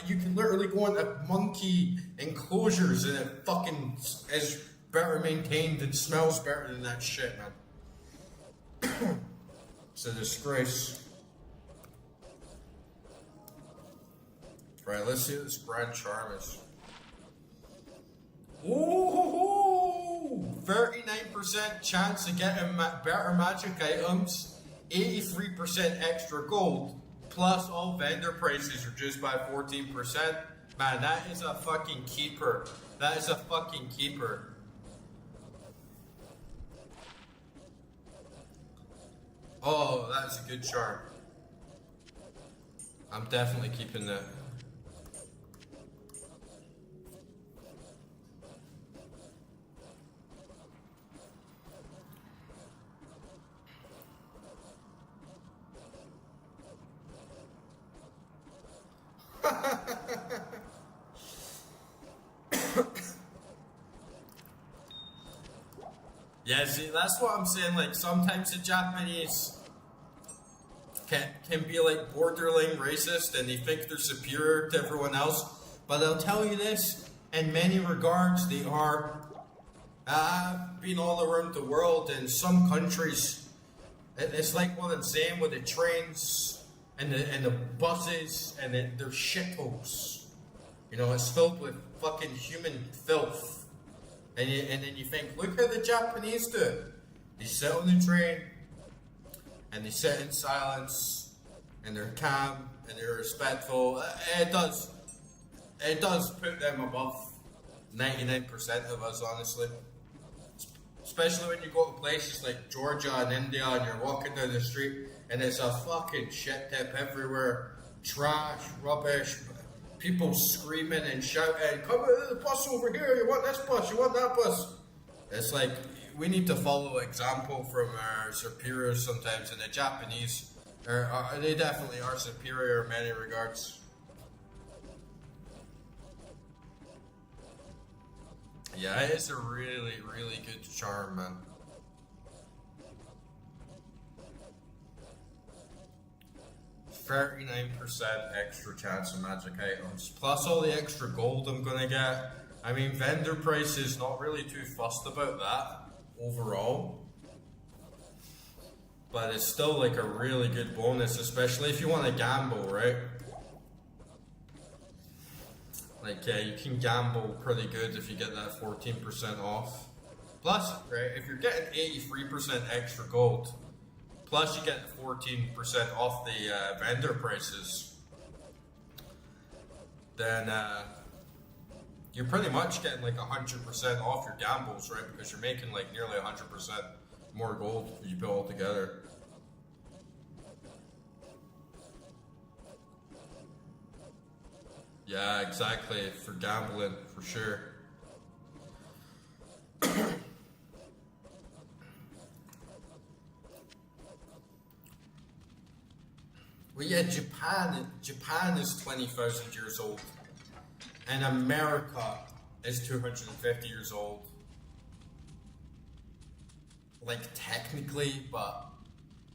You can literally go into monkey enclosures and it fucking is better maintained and smells better than that shit, man. It's a disgrace. Right, let's see what this Grand Charm is. Ooh, 39% chance of getting better magic items, 83% extra gold. Plus, all vendor prices reduced by 14%. Man, that is a fucking keeper. That is a fucking keeper. Oh, that is a good charm. I'm definitely keeping that. Yeah, see, that's what I'm saying. Like, sometimes the Japanese can be like borderline racist and they think they're superior to everyone else. But I'll tell you this, in many regards, they are. I've been all around the world, in some countries, it's like what I'm saying with the trains and the buses, and they're shitholes. You know, it's filled with fucking human filth. And then you think, look how the Japanese do it. They sit on the train, and they sit in silence, and they're calm, and they're respectful. It does put them above 99% of us, honestly. Especially when you go to places like Georgia and India, and you're walking down the street, and it's a fucking shit tip everywhere. Trash, rubbish, people screaming and shouting, come on, the bus over here, you want this bus, you want that bus. It's like, we need to follow example from our superiors sometimes, and the Japanese, they definitely are superior in many regards. Yeah, it is a really, really good charm, man. %39% extra chance of magic items, plus all the extra gold I'm gonna get. I mean, vendor price is not really too fussed about that overall, but it's still like a really good bonus, especially if you want to gamble, right? Like, yeah, you can gamble pretty good if you get that 14% off. Plus, right, if you're getting 83% extra gold, Plus, you get 14% off the vendor prices. Then you're pretty much getting like 100% off your gambles, right? Because you're making like nearly 100% more gold if you put it all together. Yeah, exactly. For gambling, for sure. Well, yeah, Japan is 20,000 years old, and America is 250 years old. Like technically, but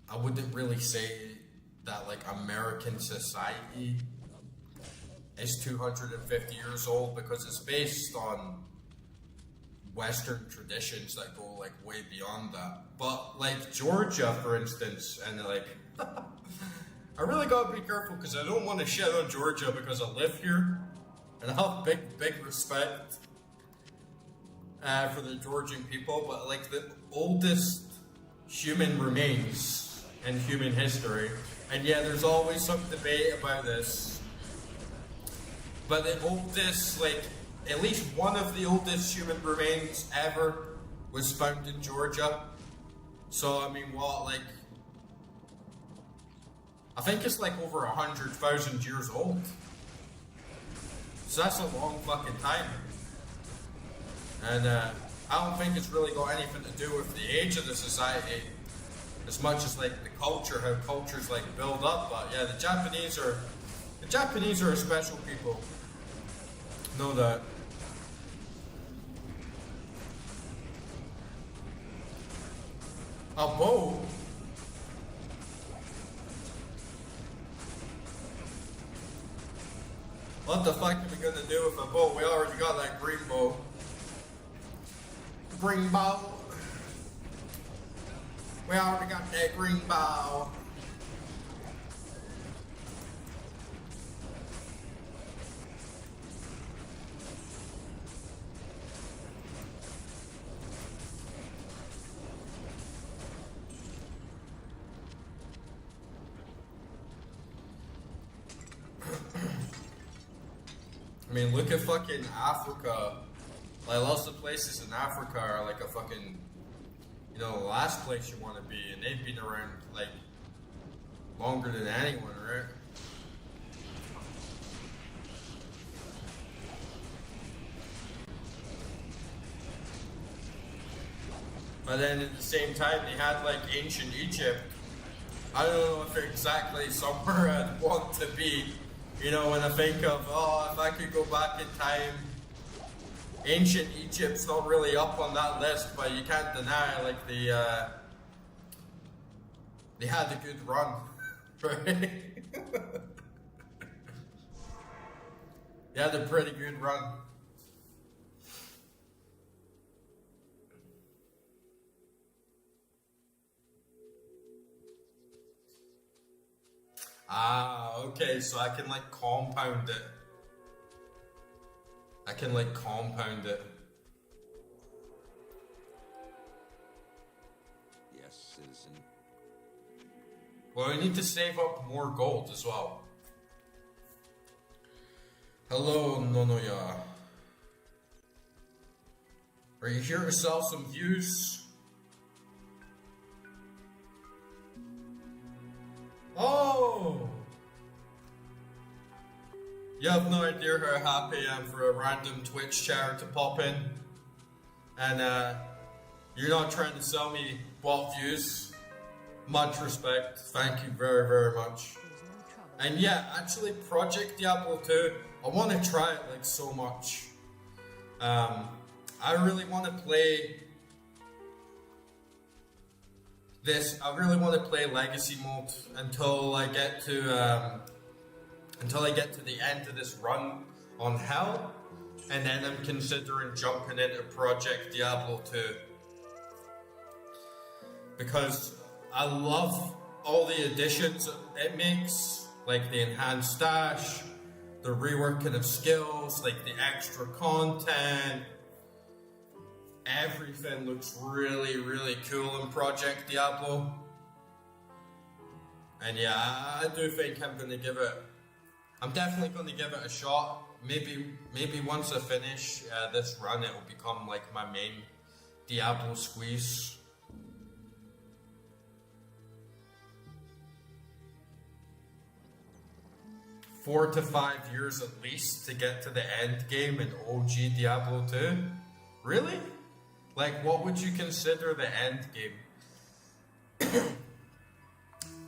I wouldn't really say that like American society is 250 years old because it's based on Western traditions that go like way beyond that. But like Georgia, for instance, and like I really gotta be careful because I don't want to shit on Georgia because I live here and I have big respect for the Georgian people. But like the oldest human remains in human history, and yeah, there's always some debate about this. But the oldest, like, at least one of the oldest human remains ever was found in Georgia. So, I mean, what, like, I think it's like over 100,000 years old. So that's a long fucking time. And I don't think it's really got anything to do with the age of the society as much as like the culture, how cultures like build up. But yeah, the Japanese are a special people. Know that. A bow? What the fuck are we gonna do with a bow? We already got that green bow. Green bow. We already got that green bow. I mean, look at fucking Africa. Like, lots of places in Africa are like a fucking, you know, the last place you want to be, and they've been around like longer than anyone, right? But then at the same time, they had like ancient Egypt. I don't know if exactly somewhere I'd want to be. You know, when I think of, oh, if I could go back in time, ancient Egypt's not really up on that list, but you can't deny, like, they had a good run, right? They had a pretty good run. Ah, okay, so I can like compound it. Yes, citizen. Well, we need to save up more gold as well. Hello, Nonoya. Are you here to sell some views? Oh! You have no idea how happy I am for a random Twitch chatter to pop in. And you're not trying to sell me bot views. Much respect. Thank you very, very much. And yeah, actually Project Diablo 2, I want to try it like so much. I really want to play this. I really want to play Legacy mode until I get to the end of this run on Hell, and then I'm considering jumping into Project Diablo 2 because I love all the additions it makes, like the enhanced stash, the reworking of skills, like the extra content. Everything looks really, really cool in Project Diablo. And yeah, I do think I'm gonna give it. I'm definitely gonna give it a shot. Maybe once I finish this run, it will become like my main Diablo squeeze. Four to 5 years at least to get to the end game in OG Diablo 2. Really? Like, what would you consider the end game?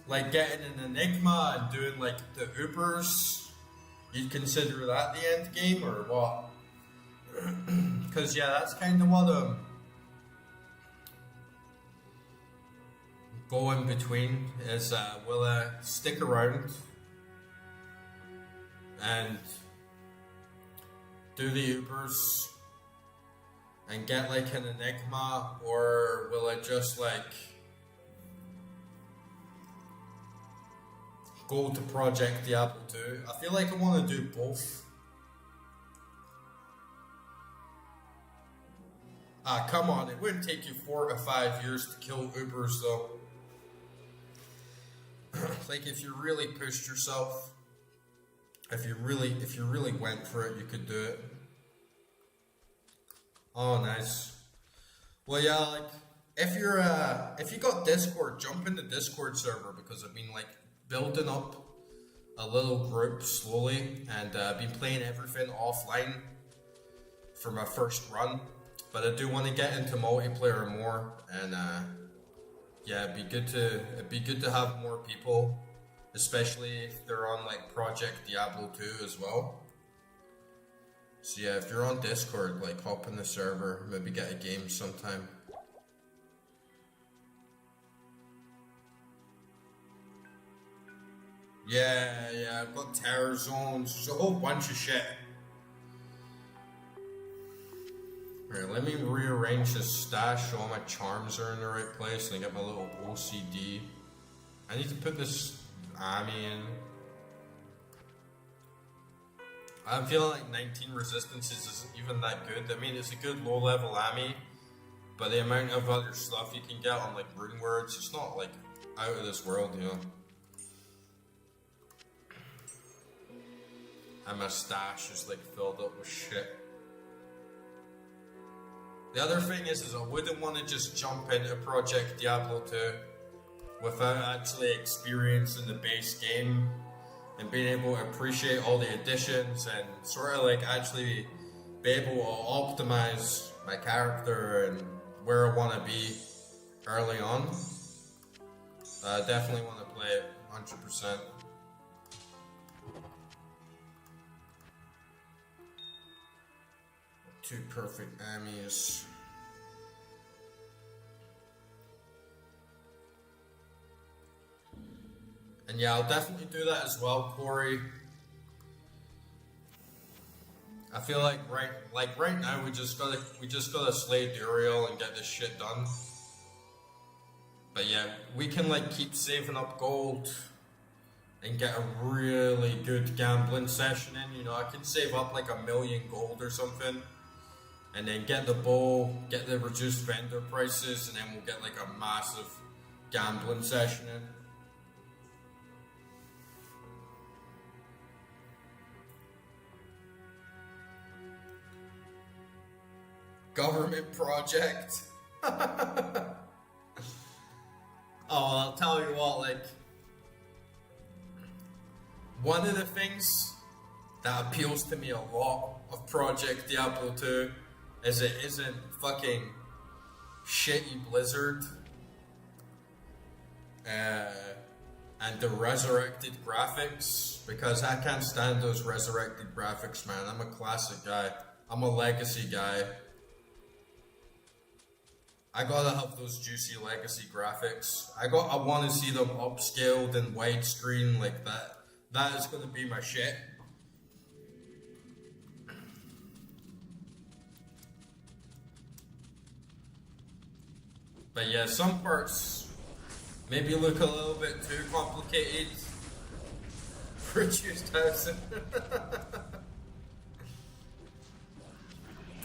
Like getting an Enigma and doing like the Ubers? You'd consider that the end game or what? Because yeah, that's kind of what going between is will I stick around and do the Ubers and get like an Enigma, or will I just like go to Project Diablo 2? I feel like I want to do both. Ah, come on, it wouldn't take you 4 to 5 years to kill Ubers though. Like if you really pushed yourself, if you really went for it, you could do it. Oh, nice. Well, yeah, like if you got Discord, jump in the Discord server, because I've been like building up a little group slowly, and I've been playing everything offline for my first run. But I do want to get into multiplayer more, and yeah, it'd be good to have more people, especially if they're on like Project Diablo 2 as well. So yeah, if you're on Discord, like hop in the server, maybe get a game sometime. Yeah, I've got terror zones, there's a whole bunch of shit. Alright, let me rearrange this stash so all my charms are in the right place and I get my little OCD. I need to put this army in. I'm feeling like 19 resistances isn't even that good. I mean, it's a good low level army, but the amount of other stuff you can get on like rune words, it's not like out of this world, you know. And my stash is like filled up with shit. The other thing is I wouldn't want to just jump into Project Diablo 2 without actually experiencing the base game and being able to appreciate all the additions and sort of like actually be able to optimize my character and where I want to be early on. I definitely want to play it 100%. Two perfect armies. And yeah, I'll definitely do that as well, Corey. I feel like right now we just gotta slay Duriel and get this shit done. But yeah, we can like keep saving up gold and get a really good gambling session in. You know, I can save up like 1,000,000 gold or something, and then get the bow, get the reduced vendor prices, and then we'll get like a massive gambling session in. Government project. Oh, well, I'll tell you what, like, one of the things that appeals to me a lot of Project Diablo 2 is it isn't fucking shitty Blizzard and the resurrected graphics, because I can't stand those resurrected graphics, man. I'm a classic guy. I'm a legacy guy. I gotta have those juicy legacy graphics. I want to see them upscaled and widescreen like that. That is gonna be my shit. But yeah, some parts maybe look a little bit too complicated for 2000.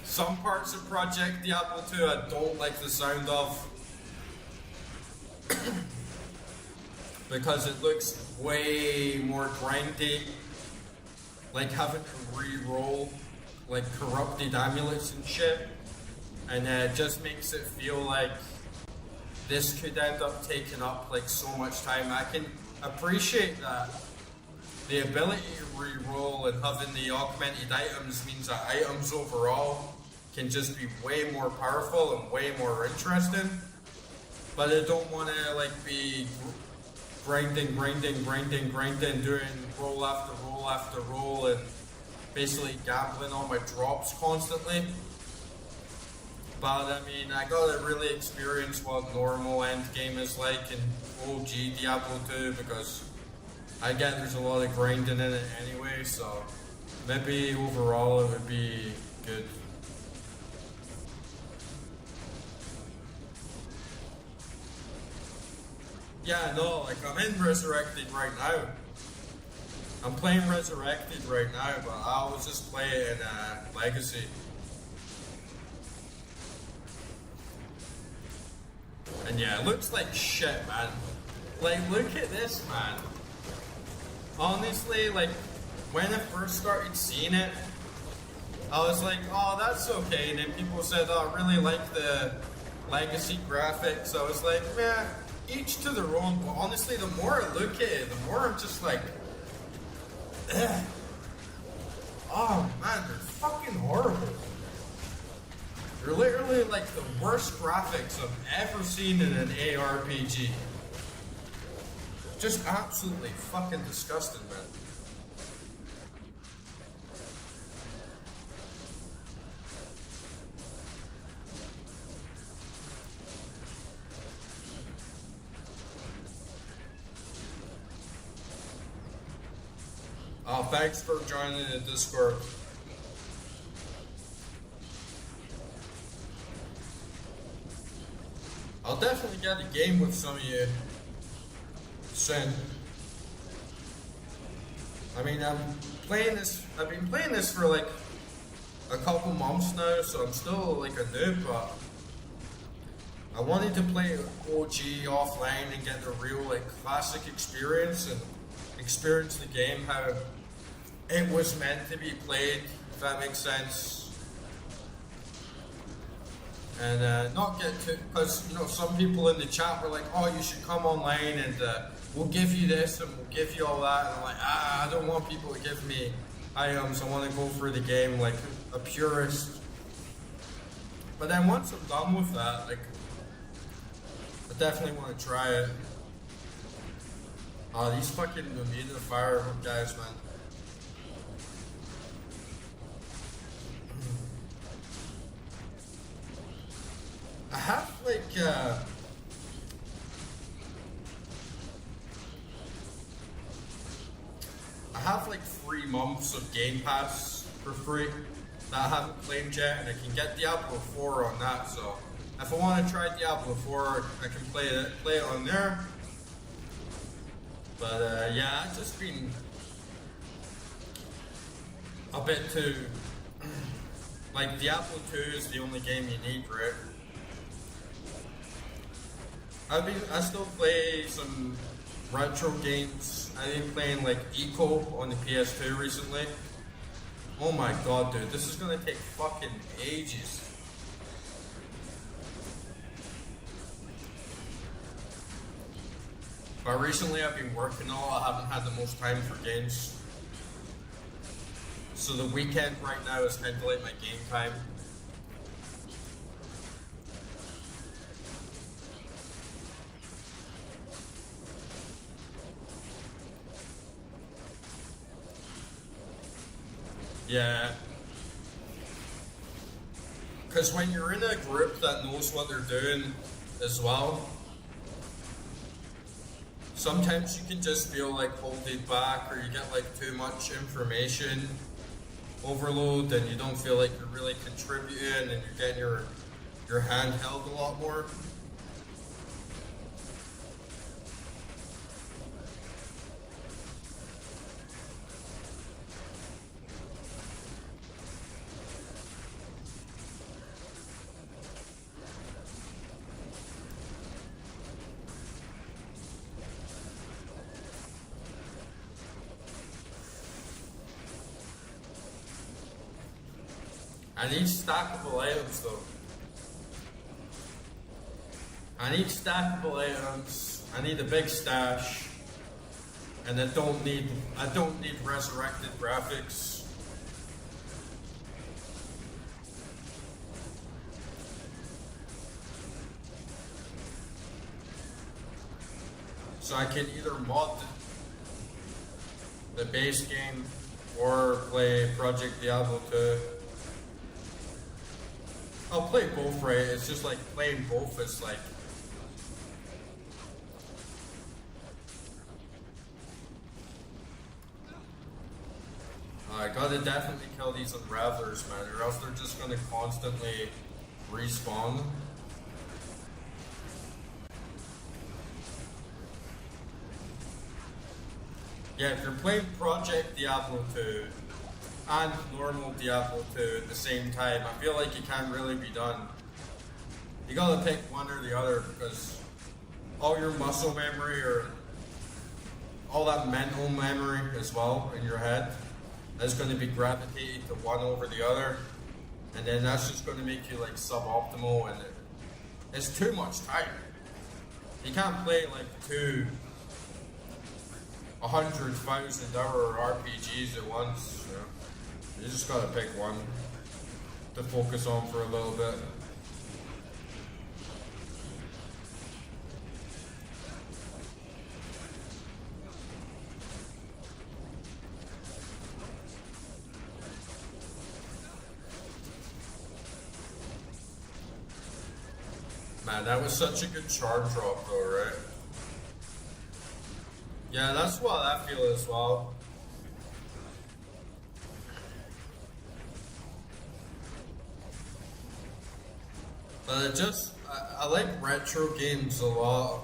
Some parts of Project Diablo 2 I don't like the sound of. because it looks way more grindy, like having to re-roll like corrupted amulets and shit, and it just makes it feel like this could end up taking up like so much time. I can appreciate that the ability to re-roll and having the augmented items means that items overall can just be way more powerful and way more interesting, but I don't want to like be grinding, doing roll after roll after roll and basically gambling on my drops constantly. But I mean, I gotta really experience what normal end game is like in OG Diablo 2 because I get there's a lot of grinding in it anyway, so maybe overall it would be good. Yeah, no, like I'm in Resurrected right now. I'm playing Resurrected right now, but I was just playing Legacy. And yeah, it looks like shit, man. Like, look at this, man. Honestly, like, when I first started seeing it, I was like, oh, that's okay. And then people said, oh, I really like the Legacy graphics. I was like, man, each to their own. But honestly, the more I look at it, the more I'm just like, ugh. Oh, man, they're fucking horrible. They're literally like the worst graphics I've ever seen in an ARPG. Just absolutely fucking disgusting, man. Thanks for joining the Discord. I'll definitely get a game with some of you soon. I mean, I've been playing this for like a couple months now, so I'm still like a noob, but I wanted to play OG offline and get the real like classic experience and experience the game how it was meant to be played, if that makes sense. And not get to, because you know some people in the chat were like, oh, you should come online and we'll give you this and we'll give you all that, and I'm like, I don't want people to give me items, I want to go for the game like a purist. But then once I'm done with that, like, I definitely want to try it. Oh, these fucking Bermuda Fire guys, man. I have like I have like 3 months of Game Pass for free that I haven't claimed yet, and I can get Diablo 4 on that. So if I want to try Diablo 4, I can play it on there. But yeah, I've just been a bit too like Diablo 2 is the only game you need, right? I still play some retro games. I've been playing like Eco on the PS2 recently. Oh my god, dude, this is gonna take fucking ages. But recently I've been working all, I haven't had the most time for games. So the weekend right now is kind of like my game time. Yeah. Because when you're in a group that knows what they're doing as well, sometimes you can just feel like holding back, or you get like too much information overload and you don't feel like you're really contributing and you're getting your hand held a lot more. I need stackable items though. I need stackable items. I need a big stash. And I don't need resurrected graphics. So I can either mod the base game or play Project Diablo 2. I'll play both, right? It's just like playing both is like I gotta definitely kill these Unravelers, man, or else they're just gonna constantly respawn. Yeah, if you're playing Project Diablo 2 and normal Diablo 2 at the same time, I feel like you can't really be done. You gotta pick one or the other because all your muscle memory or all that mental memory as well in your head is going to be gravitated to one over the other, and then that's just going to make you like suboptimal, and it's too much time. You can't play like two 100,000-hour RPGs at once. You know? You just gotta pick one to focus on for a little bit. Man, that was such a good charm drop though, right? Yeah, that's what I feel as well. But I like retro games a lot.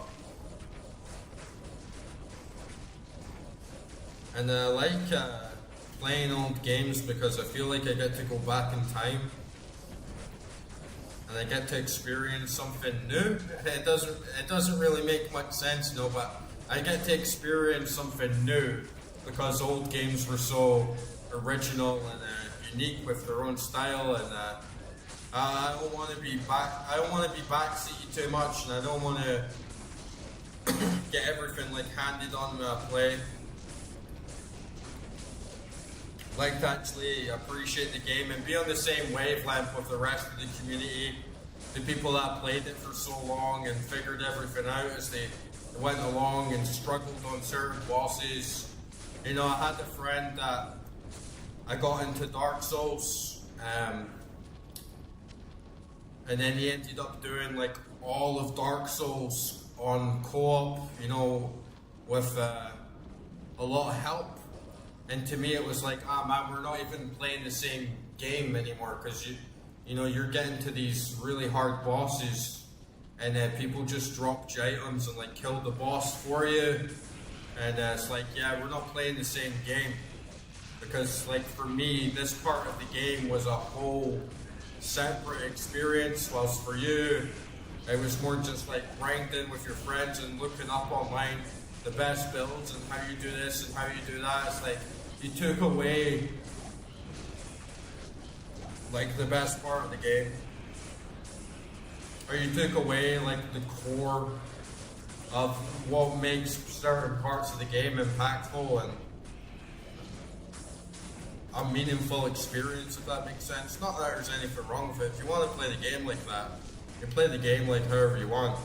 And I like playing old games because I feel like I get to go back in time. And I get to experience something new. It doesn't really make much sense, no, but I get to experience something new because old games were so original and unique with their own style, and I don't want to be backseated too much, and I don't want to get everything like handed on me. I play. Like to actually appreciate the game and be on the same wavelength with the rest of the community, the people that played it for so long and figured everything out as they went along and struggled on certain bosses. You know, I had a friend that I got into Dark Souls, and then he ended up doing like all of Dark Souls on co-op, you know, with a lot of help. And to me, it was like, man, we're not even playing the same game anymore because you know, you're getting to these really hard bosses, and people just drop you items and like kill the boss for you, and it's like, yeah, we're not playing the same game because, like, for me, this part of the game was a whole separate experience, whilst for you, it was more just like grinding with your friends and looking up online the best builds and how you do this and how you do that. It's like you took away like the best part of the game, or you took away like the core of what makes certain parts of the game impactful and a meaningful experience, if that makes sense. Not that there's anything wrong with it. If you want to play the game like that, you play the game like however you want.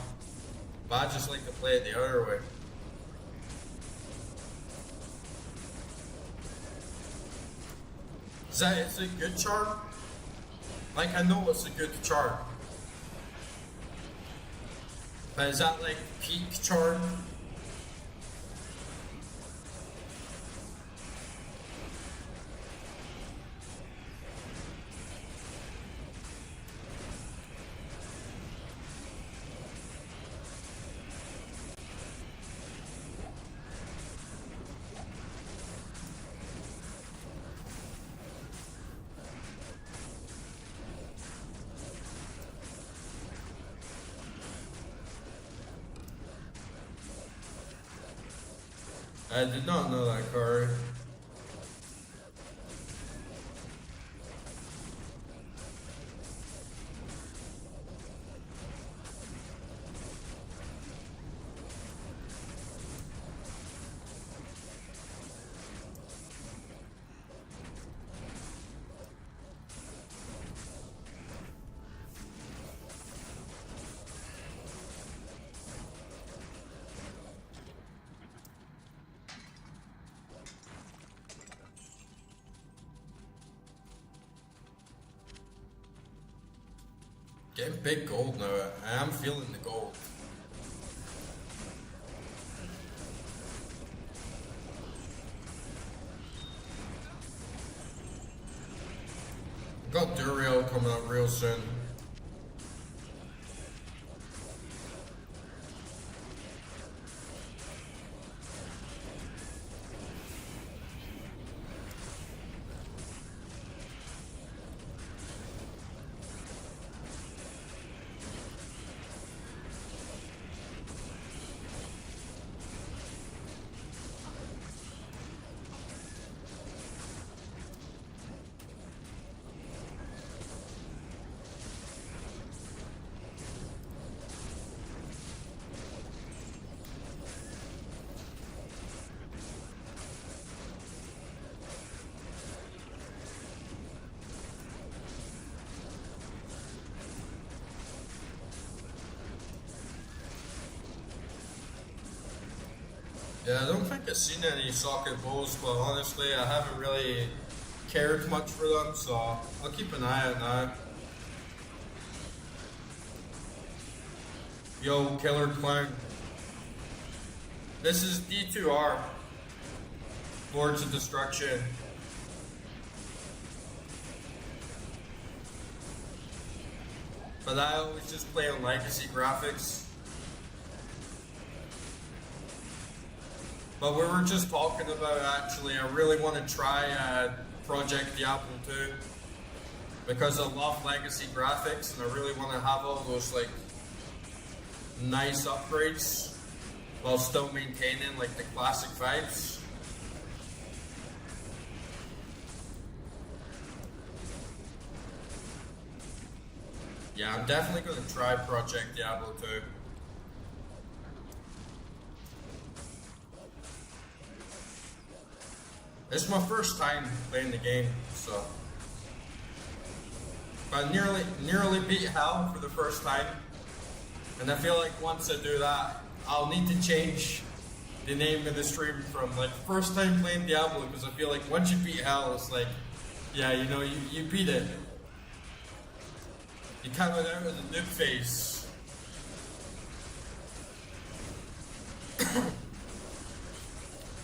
But I just like to play it the other way. It's a good charm. Like, I know it's a good charm. But is that like peak charm? I did not know that card. Getting big gold now. I am feeling the gold. Got Duriel coming up real soon. Yeah, I don't think I've seen any socket bows, but honestly, I haven't really cared much for them, so I'll keep an eye out now. Yo, Killer Clown. This is D2R. Lords of Destruction. But I always just play on legacy graphics. But we were just talking about, actually, I really want to try Project Diablo 2 because I love legacy graphics and I really want to have all those like nice upgrades while still maintaining like the classic vibes. Yeah, I'm definitely going to try Project Diablo 2. It's my first time playing the game, so I nearly beat hell for the first time, and I feel like once I do that, I'll need to change the name of the stream from like first time playing Diablo, because I feel like once you beat hell, it's like, yeah, you know, you beat it. You come out of the noob phase.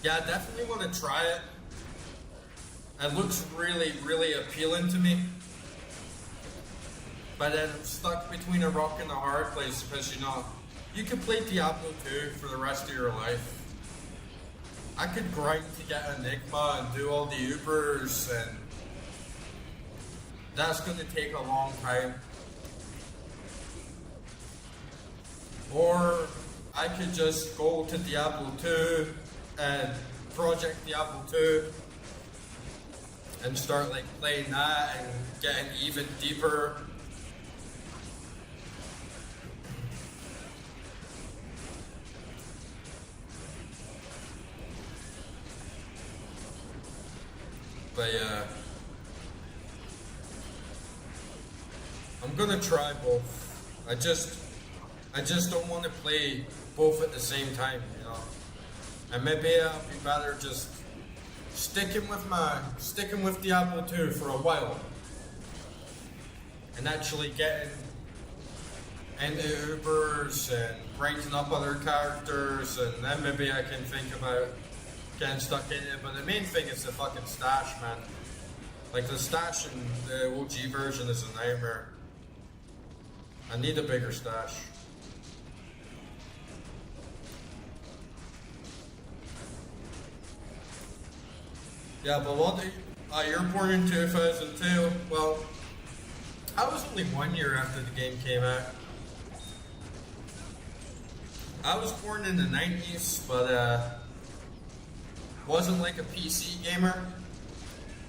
Yeah, I definitely want to try it. It looks really, really appealing to me. But then I'm stuck between a rock and a hard place because, you know, you could play Diablo 2 for the rest of your life. I could grind to get Enigma and do all the Ubers, and that's going to take a long time. Or I could just go to Diablo 2 and Project Diablo 2 and start like playing that and getting even deeper. But yeah, I'm gonna try both. I just don't want to play both at the same time, you know. And maybe I'll be better just sticking with Diablo 2 for a while and actually getting into Ubers and breaking up other characters, and then maybe I can think about getting stuck in it. But the main thing is the fucking stash, man. Like the stash in the OG version is a nightmare. I need a bigger stash. Yeah, but what you're born in 2002. Well, I was only 1 year after the game came out. I was born in the 90s, but wasn't like a PC gamer.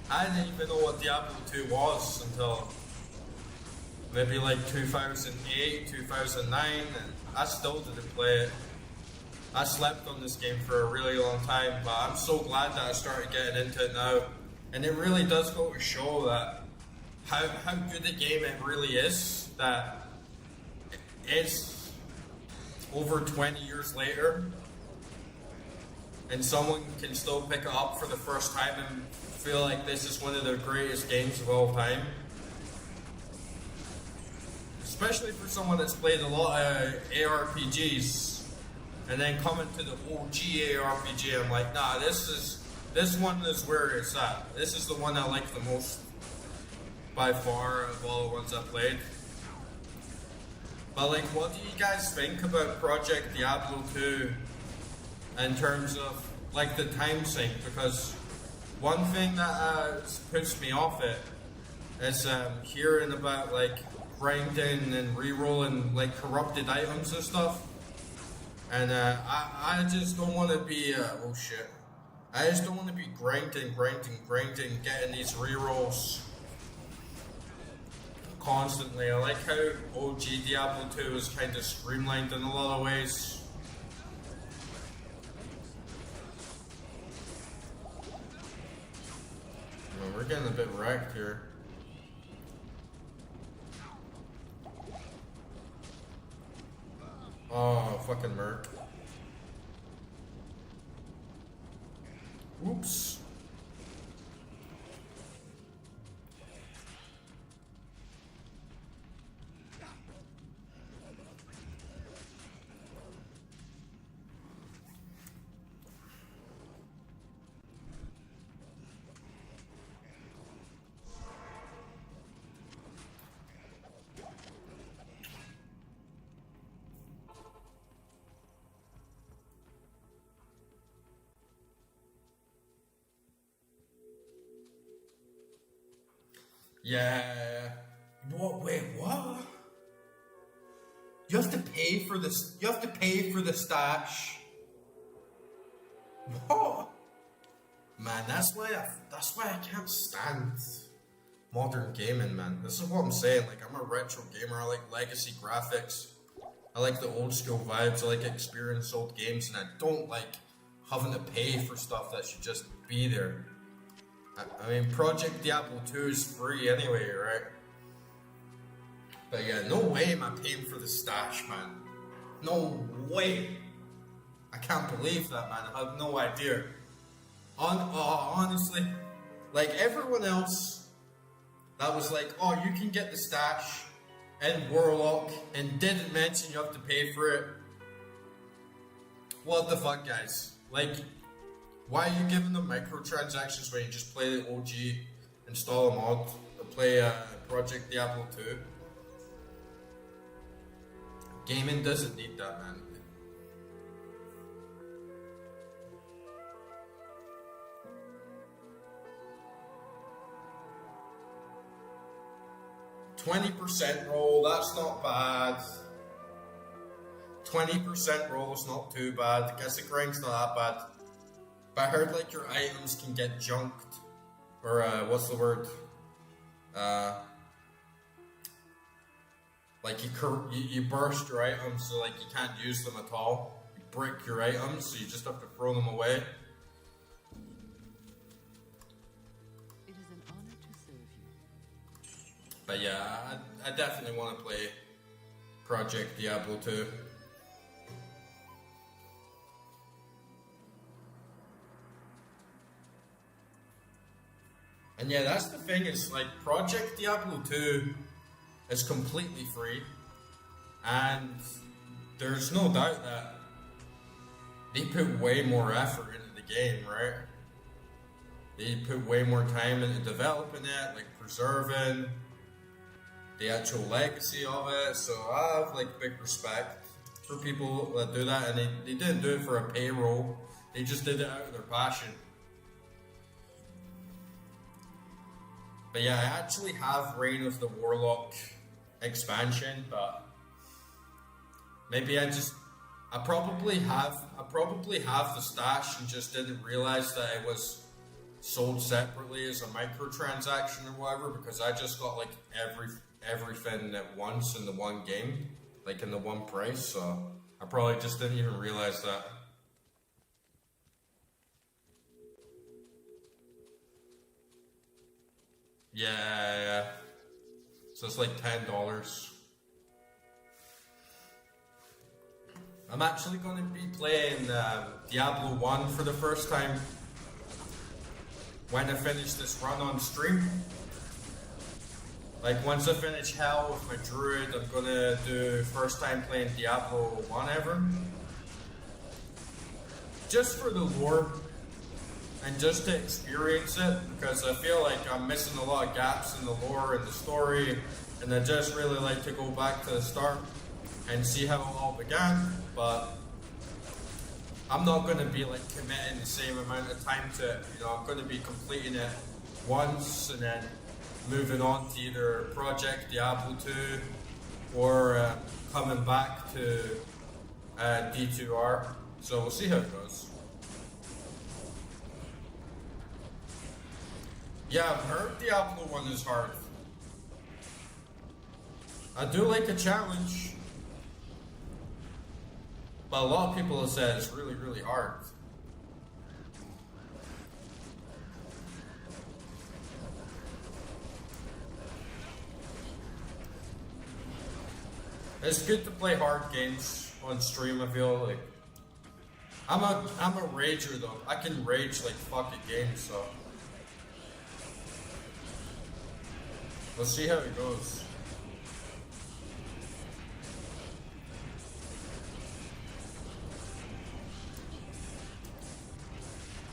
I didn't even know what Diablo 2 was until maybe like 2008, 2009, and I still didn't play it. I slept on this game for a really long time, but I'm so glad that I started getting into it now. And it really does go to show that how good a game it really is, that it's over 20 years later and someone can still pick it up for the first time and feel like this is one of the greatest games of all time. It's especially for someone that's played a lot of ARPGs, and then coming to the OG ARPG, I'm like, nah, this one is where it's at. This is the one I like the most by far of all the ones I played. But like, what do you guys think about Project Diablo 2 in terms of like the time sink? Because one thing that puts me off it is hearing about like grinding and re-rolling like corrupted items and stuff. And I just don't want to be, oh shit. I just don't want to be grinding, getting these re-rolls constantly. I like how OG Diablo 2 is kind of streamlined in a lot of ways. Well, we're getting a bit wrecked here. Oh, fucking merc. Oops. Yeah. What? Wait, what? You have to pay for this. You have to pay for the stash. What? Man, that's why I can't stand modern gaming, man. This is what I'm saying. Like, I'm a retro gamer. I like legacy graphics. I like the old school vibes. I like experience old games, and I don't like having to pay for stuff that should just be there. I mean, Project Diablo 2 is free anyway, right? But yeah, no way am I paying for the stash, man. No way. I can't believe that, man. I have no idea. Honestly, like everyone else that was like, oh, you can get the stash in Warlock and didn't mention you have to pay for it. What the fuck, guys? Like, why are you giving them microtransactions when you just play the OG, install a mod, or play Project Diablo 2? Gaming doesn't need that, man. %20 roll, that's not bad. 20% roll is not too bad. I guess the grind's not that bad. But I heard like your items can get junked, or what's the word? Like you burst your items, so like you can't use them at all. You break your items, so you just have to throw them away. It is an honor to serve you. But yeah, I definitely want to play Project Diablo 2. And yeah, that's the thing, is like Project Diablo 2 is completely free, and there's no doubt that they put way more effort into the game, right? They put way more time into developing it, like preserving the actual legacy of it, so I have like big respect for people that do that, and they didn't do it for a payroll, they just did it out of their passion. But yeah, I actually have Reign of the Warlock expansion, but maybe I probably have the stash and just didn't realize that it was sold separately as a microtransaction or whatever, because I just got like everything at once in the one game, like in the one price, so I probably just didn't even realize that. Yeah. So it's like $10. I'm actually going to be playing Diablo 1 for the first time when I finish this run on stream. Like once I finish Hell with my Druid, I'm gonna do first time playing Diablo 1 ever. Just for the lore and just to experience it, because I feel like I'm missing a lot of gaps in the lore and the story, and I just really like to go back to the start and see how it all began. But I'm not gonna be like committing the same amount of time to it. You know, I'm gonna be completing it once and then moving on to either Project Diablo 2 or coming back to D2R. So we'll see how it goes. Yeah, I've heard Diablo 1 is hard. I do like a challenge, but a lot of people have said it's really, really hard. It's good to play hard games on stream, I feel like. I'm a rager though. I can rage like fucking games, so let's see how it goes.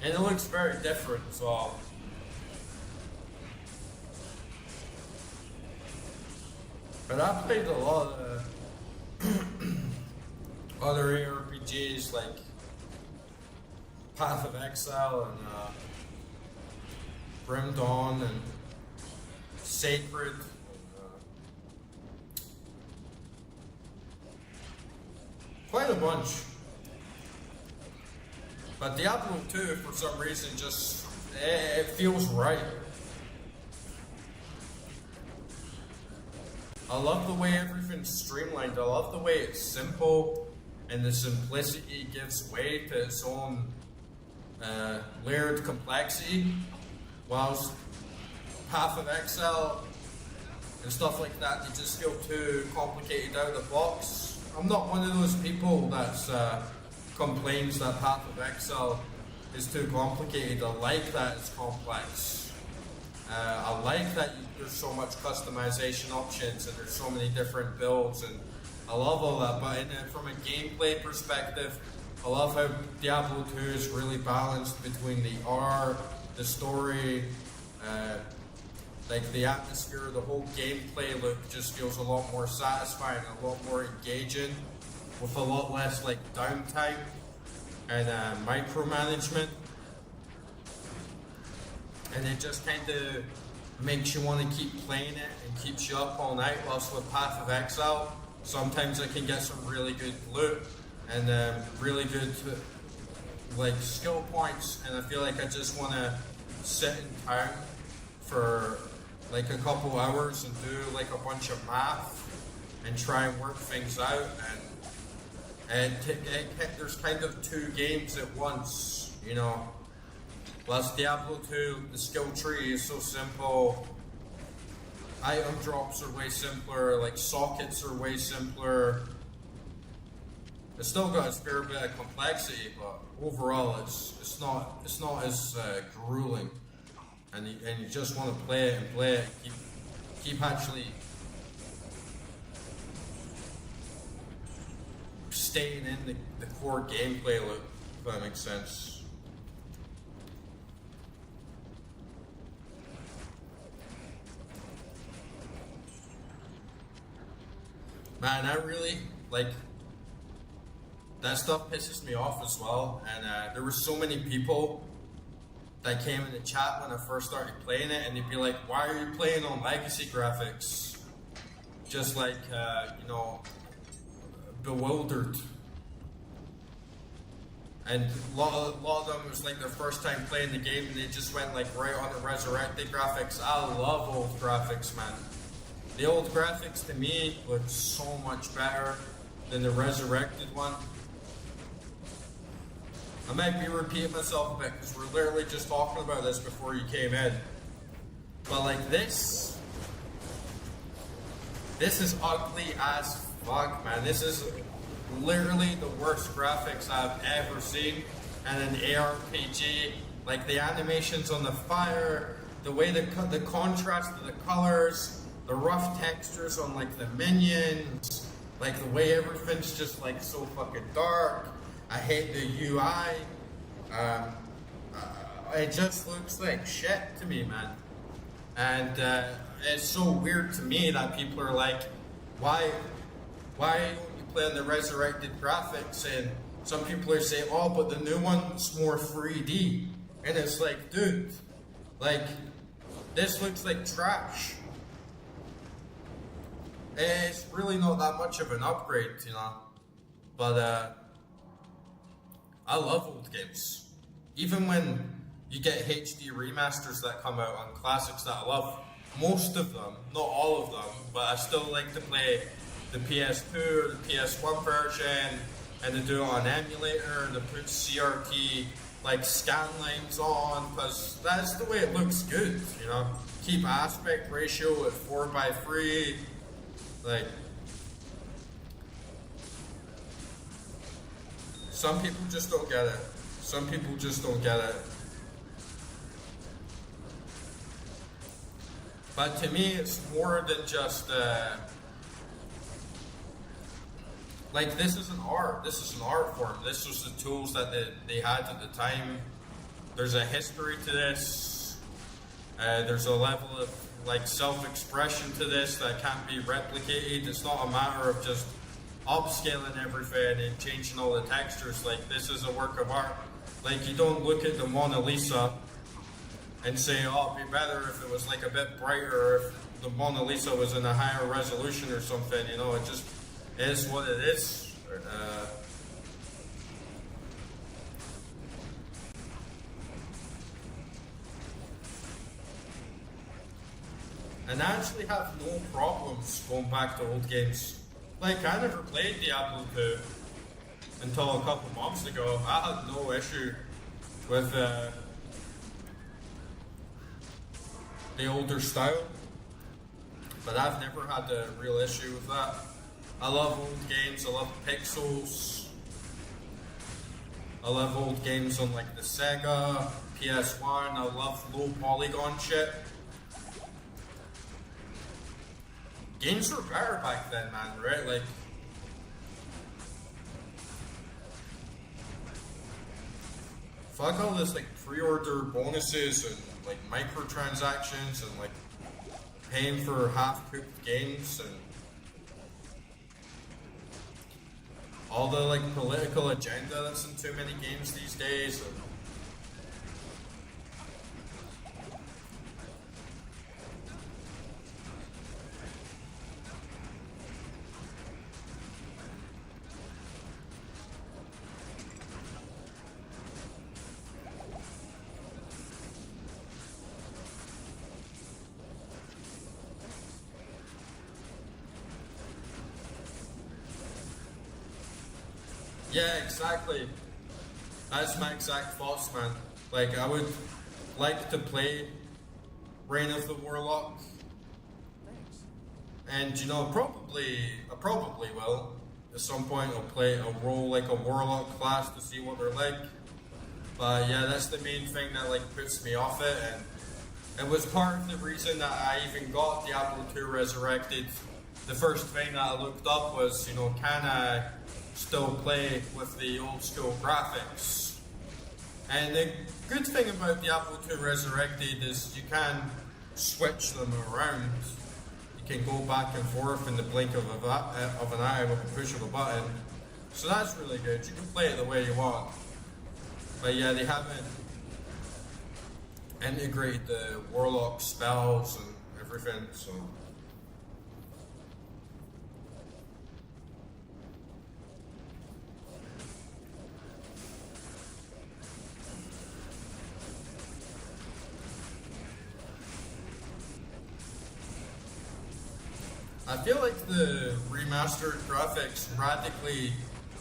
And it looks very different as well. But I played a lot of other ARPGs like Path of Exile and Grim Dawn and Sacred. Quite a bunch. But Diablo 2, for some reason, just it feels right. I love the way everything's streamlined. I love the way it's simple, and the simplicity gives way to its own layered complexity. Whilst Path of Exile and stuff like that, they just feel too complicated out of the box. I'm not one of those people that's complains that Path of Exile is too complicated. I like that it's complex. I like that there's so much customization options and there's so many different builds, and I love all that. But from a gameplay perspective, I love how Diablo 2 is really balanced between the art, the story, like the atmosphere. The whole gameplay look just feels a lot more satisfying, a lot more engaging, with a lot less like downtime and micromanagement. And it just kind of makes you want to keep playing it and keeps you up all night. Whilst with Path of Exile, sometimes I can get some really good loot and really good like skill points, and I feel like I just want to sit in town for like a couple hours and do like a bunch of math and try and work things out. And there's kind of two games at once, you know. Whilst Diablo 2, the skill tree is so simple, item drops are way simpler, like sockets are way simpler. It's still got a fair bit of complexity, but overall it's not as grueling, and you just want to play it and play it, and keep actually staying in the core gameplay loop, if that makes sense. Man, I really, like, that stuff pisses me off as well, and there were so many people that came in the chat when I first started playing it, and they'd be like, why are you playing on legacy graphics? Just like, you know, bewildered. And a lot of them was like their first time playing the game, and they just went like right on the resurrected graphics. I love old graphics, man. The old graphics to me look so much better than the resurrected one. I might be repeating myself a bit because we're literally just talking about this before you came in. But like this is ugly as fuck, man. This is literally the worst graphics I've ever seen in an ARPG. Like the animations on the fire, the way the contrast of the colors, the rough textures on like the minions, like the way everything's just like so fucking dark. I hate the UI. It just looks like shit to me, man. And it's so weird to me that people are like, why don't you play on the resurrected graphics? And some people are saying, oh, but the new one's more 3D. And it's like, dude, like, this looks like trash. It's really not that much of an upgrade, you know. But I love old games. Even when you get HD remasters that come out on classics that I love, most of them, not all of them, but I still like to play the PS2 or the PS1 version, and to do it on emulator, to put CRT like scan lines on, because that's the way it looks good, you know. Keep aspect ratio at 4:3, like. Some people just don't get it. Some people just don't get it. But to me, it's more than just like, this is an art. This is an art form. This was the tools that they had at the time. There's a history to this. There's a level of like self-expression to this that can't be replicated. It's not a matter of just upscaling everything and changing all the textures. Like, this is a work of art. Like, you don't look at the Mona Lisa and say, oh, it'd be better if it was like a bit brighter, or if the Mona Lisa was in a higher resolution or something, you know. It just is what it is. And I actually have no problems going back to old games. Like, I never played Diablo 2 until a couple months ago. I had no issue with the older style, but I've never had a real issue with that. I love old games. I love pixels. I love old games on like the Sega, PS1. I love low polygon shit. Games were better back then, man, right? Like, fuck all this like pre-order bonuses and like microtransactions and like paying for half-cooked games and all the like political agenda that's in too many games these days. And yeah, exactly. That's my exact thoughts, man. Like, I would like to play Reign of the Warlock. And, you know, I probably will. At some point, I'll play a role like a Warlock class to see what they're like. But yeah, that's the main thing that, like, puts me off it. And it was part of the reason that I even got Diablo 2 Resurrected. The first thing that I looked up was, you know, can I still play with the old school graphics? And the good thing about Diablo 2 Resurrected is you can switch them around. You can go back and forth in the blink of an eye with a push of a button. So that's really good. You can play it the way you want. But yeah, they haven't integrated the Warlock spells and everything, so. I feel like the remastered graphics radically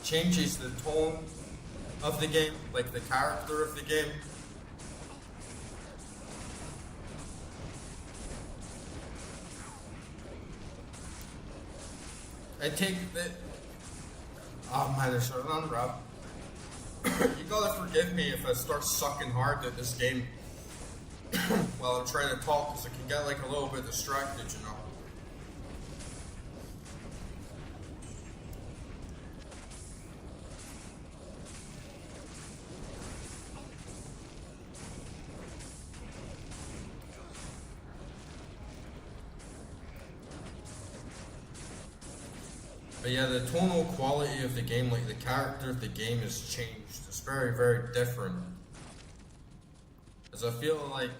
changes the tone of the game, like the character of the game. I take the... Oh man, there's an unwrap. You gotta forgive me if I start sucking hard at this game while I'm trying to talk, because I can get like a little bit distracted, you know. But yeah, the tonal quality of the game, like the character of the game has changed. It's very, very different. As I feel like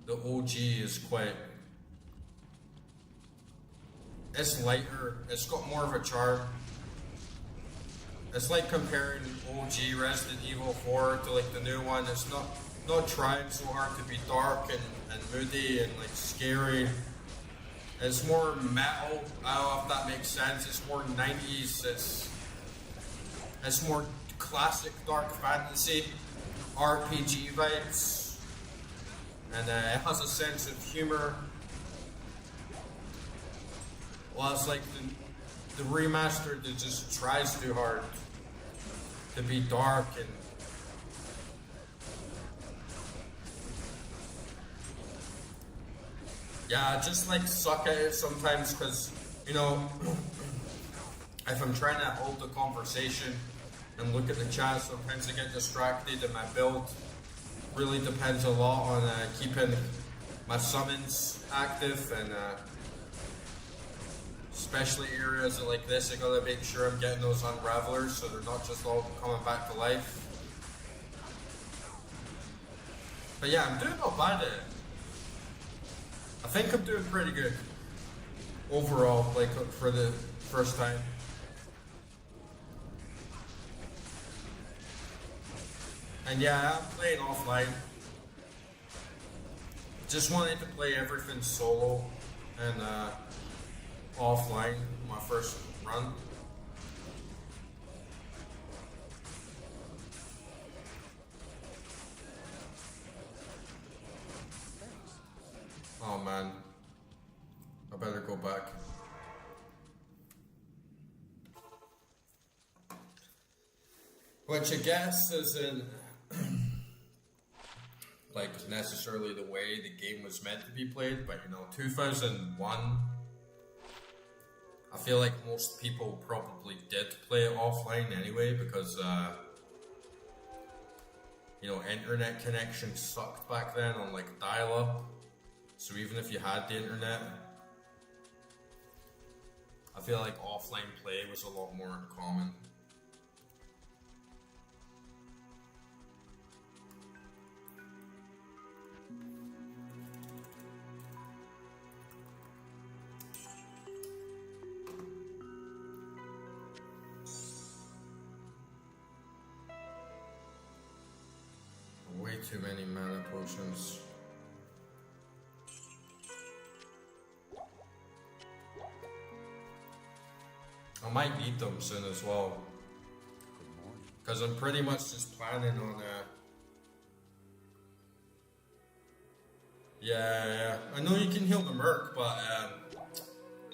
the OG is quite... It's lighter, it's got more of a charm. It's like comparing OG Resident Evil 4 to like the new one. It's not trying so hard to be dark and moody and like scary. It's more metal. I don't know if that makes sense. It's more 90s. It's more classic dark fantasy, RPG vibes, and it has a sense of humor. Well, it's like the remaster that just tries too hard to be dark and yeah, I just like suck at it sometimes because, you know, if I'm trying to hold the conversation and look at the chat, sometimes I get distracted and my build really depends a lot on keeping my summons active and especially areas like this, I gotta make sure I'm getting those unravelers so they're not just all coming back to life. But yeah, I'm doing not bad at it. I think I'm doing pretty good overall, like for the first time. And yeah, I'm playing offline. Just wanted to play everything solo and offline my first run. Oh man, I better go back. Which I guess isn't like necessarily the way the game was meant to be played, but you know, 2001, I feel like most people probably did play it offline anyway because you know, internet connection sucked back then on like dial-up. So even if you had the internet, I feel like offline play was a lot more common. Way too many mana potions. I might need them soon as well. Because I'm pretty much just planning on yeah, I know you can heal the merc, but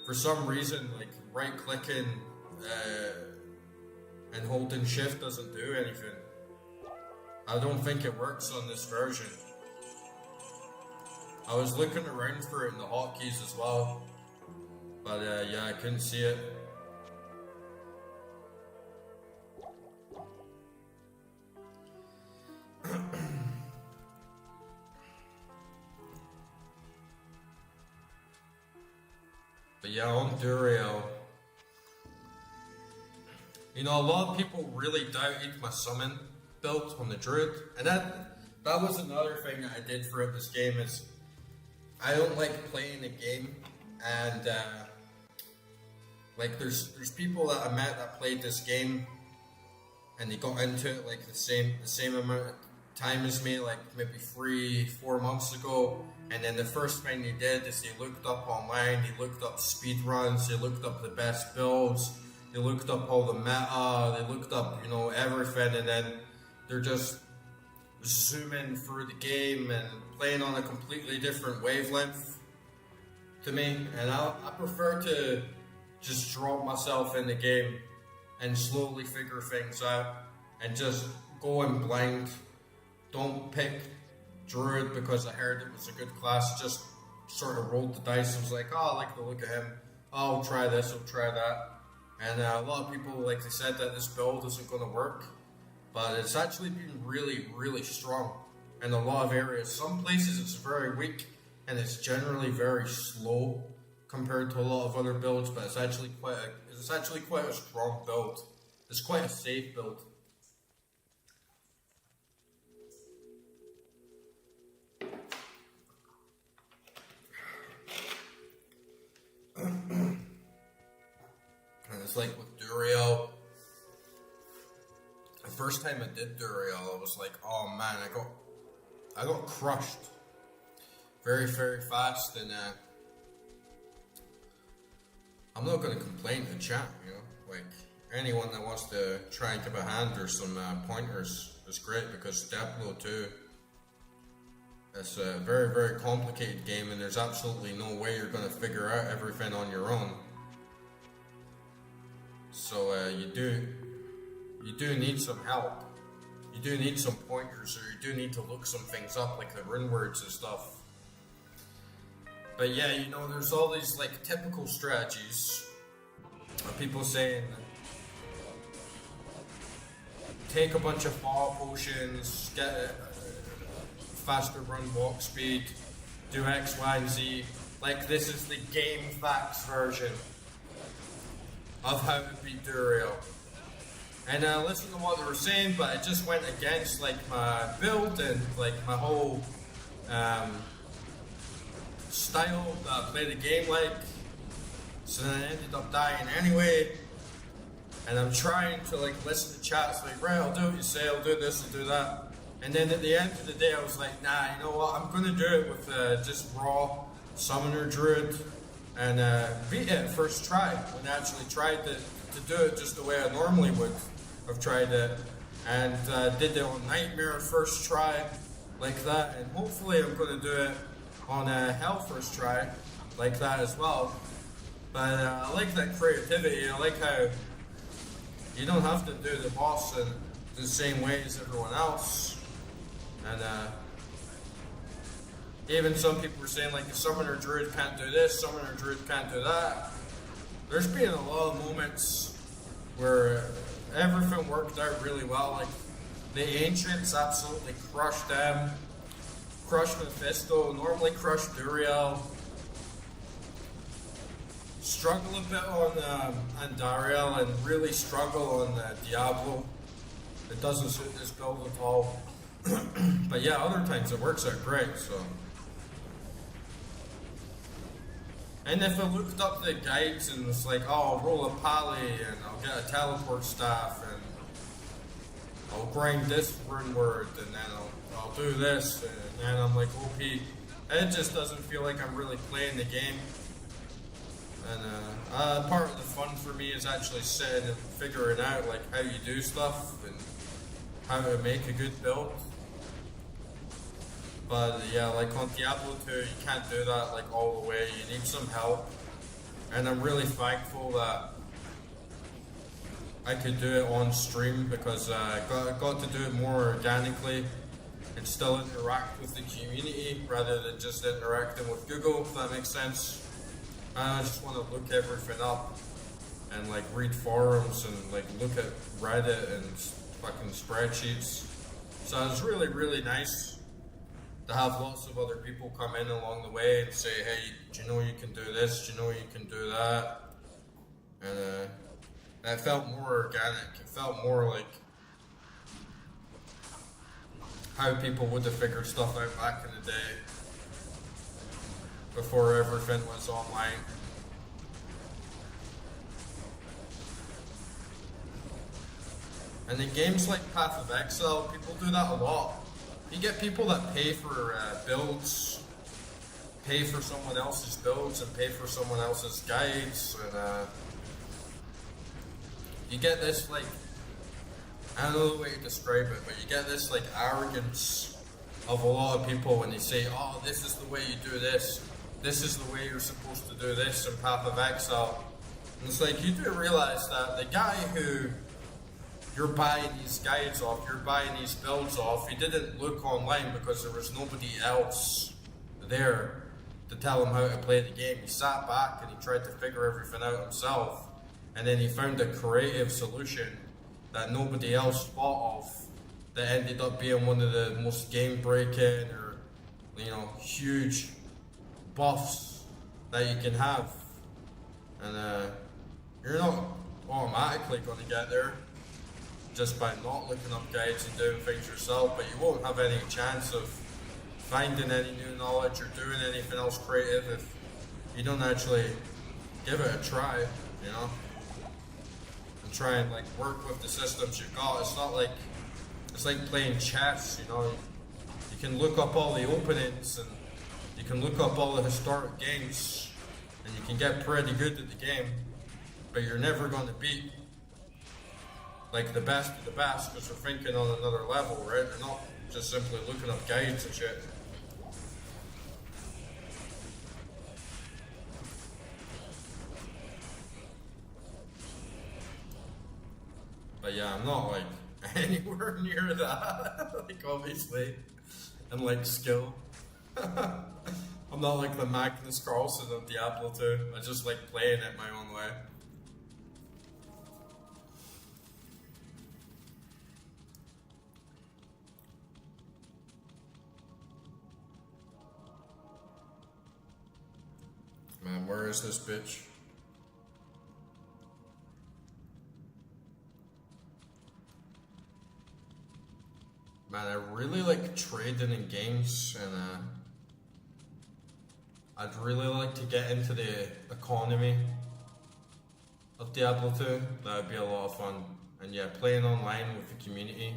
for some reason, like right clicking and holding shift doesn't do anything. I don't think it works on this version. I was looking around for it in the hotkeys as well, but yeah, I couldn't see it. But yeah, on Duriel, you know, a lot of people really doubted my summon build on the druid, and that was another thing that I did throughout this game. Is I don't like playing a game and like there's people that I met that played this game and they got into it like the same amount of time as me, like maybe 3-4 months ago, and then the first thing they did is they looked up online, they looked up speed runs, they looked up the best builds, they looked up all the meta, they looked up, you know, everything, and then they're just zooming through the game and playing on a completely different wavelength to me, and I prefer to just drop myself in the game and slowly figure things out and just go in blind. Don't pick druid because I heard it was a good class, just sort of rolled the dice and was like, oh, I like the look of him, oh, I'll try this, I'll try that. And a lot of people, like they said, that this build isn't going to work, but it's actually been really, really strong in a lot of areas. Some places it's very weak and it's generally very slow compared to a lot of other builds, but it's actually quite a strong build. It's quite a safe build. And it's like with Duriel. The first time I did Duriel, I was like, oh man, I got crushed very, very fast, and I'm not gonna complain to chat, you know, like anyone that wants to try and give a hand or some pointers is great, because Diablo 2 is a very, very complicated game, and there's absolutely no way you're gonna figure out everything on your own. So you do need some help. You do need some pointers, or you do need to look some things up, like the rune words and stuff. But yeah, you know, there's all these like typical strategies of people saying, take a bunch of fall potions, get a faster run walk speed, do X, Y, and Z. Like, this is the game facts version of how to beat Duriel. And listen to what they were saying, but it just went against like my build and like my whole style that I play the game like. So then I ended up dying anyway. And I'm trying to like listen to chats like, right, I'll do what you say, I'll do this, I'll do that. And then at the end of the day, I was like, nah, you know what, I'm gonna do it with just raw Summoner Druid and beat it first try. When I actually tried to do it just the way I normally would have tried it, and did it on Nightmare first try, like that, and hopefully I'm going to do it on Hell first try, like that as well. But I like that creativity. I like how you don't have to do the boss in the same way as everyone else, and even some people were saying like the Summoner Druid can't do this, Summoner Druid can't do that. There's been a lot of moments where everything worked out really well. Like the Ancients absolutely crushed them, crushed Mephisto, normally crushed Duriel. Struggle a bit on Duriel, and really struggle on Diablo. It doesn't suit this build at all. But yeah, other times it works out great. So. And if I looked up the guides and it's like, oh, I'll roll a pally and I'll get a teleport staff and I'll grind this rune word and then I'll do this and then I'm like OP. It just doesn't feel like I'm really playing the game. And part of the fun for me is actually sitting and figuring out like how you do stuff and how to make a good build. But yeah, like on Diablo 2, you can't do that like all the way. You need some help. And I'm really thankful that I could do it on stream, because I got to do it more organically and still interact with the community rather than just interacting with Google, if that makes sense. I just want to look everything up and like read forums and like look at Reddit and fucking spreadsheets. So it's really, really nice to have lots of other people come in along the way and say, hey, do you know you can do this? Do you know you can do that? And it felt more organic. It felt more like how people would have figured stuff out back in the day before everything was online. And in games like Path of Exile, people do that a lot. You get people that pay for builds, pay for someone else's builds, and pay for someone else's guides, and you get this like, I don't know the way to describe it, but you get this like arrogance of a lot of people when they say, oh, this is the way you do this is the way you're supposed to do this in Path of Exile. And it's like, you do realize that the guy who you're buying these guides off, you're buying these builds off, he didn't look online because there was nobody else there to tell him how to play the game. He sat back and he tried to figure everything out himself, and then he found a creative solution that nobody else thought of that ended up being one of the most game-breaking or, you know, huge buffs that you can have and you're not automatically going to get there just by not looking up guides and doing things yourself, but you won't have any chance of finding any new knowledge or doing anything else creative if you don't actually give it a try, you know, and try and like work with the systems you've got. It's like playing chess, you know. You can look up all the openings and you can look up all the historic games and you can get pretty good at the game, but you're never going to beat like the best of the best because they're thinking on another level, right? They're not just simply looking up guides and shit. But yeah, I'm not like anywhere near that. Like obviously, and like skill. I'm not like the Magnus Carlsen of Diablo 2. I just like playing it my own way. Man, where is this bitch? Man, I really like trading in games, and I'd really like to get into the economy of Diablo 2. That would be a lot of fun. And yeah, playing online with the community.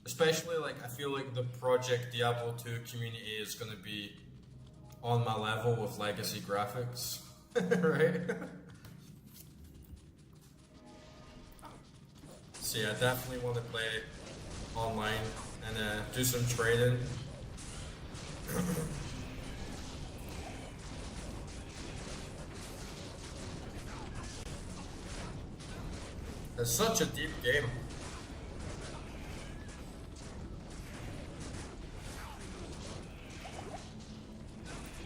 Especially like, I feel like the Project Diablo 2 community is going to be on my level with legacy graphics. Right? So yeah, I definitely want to play online and do some trading. It's such a deep game.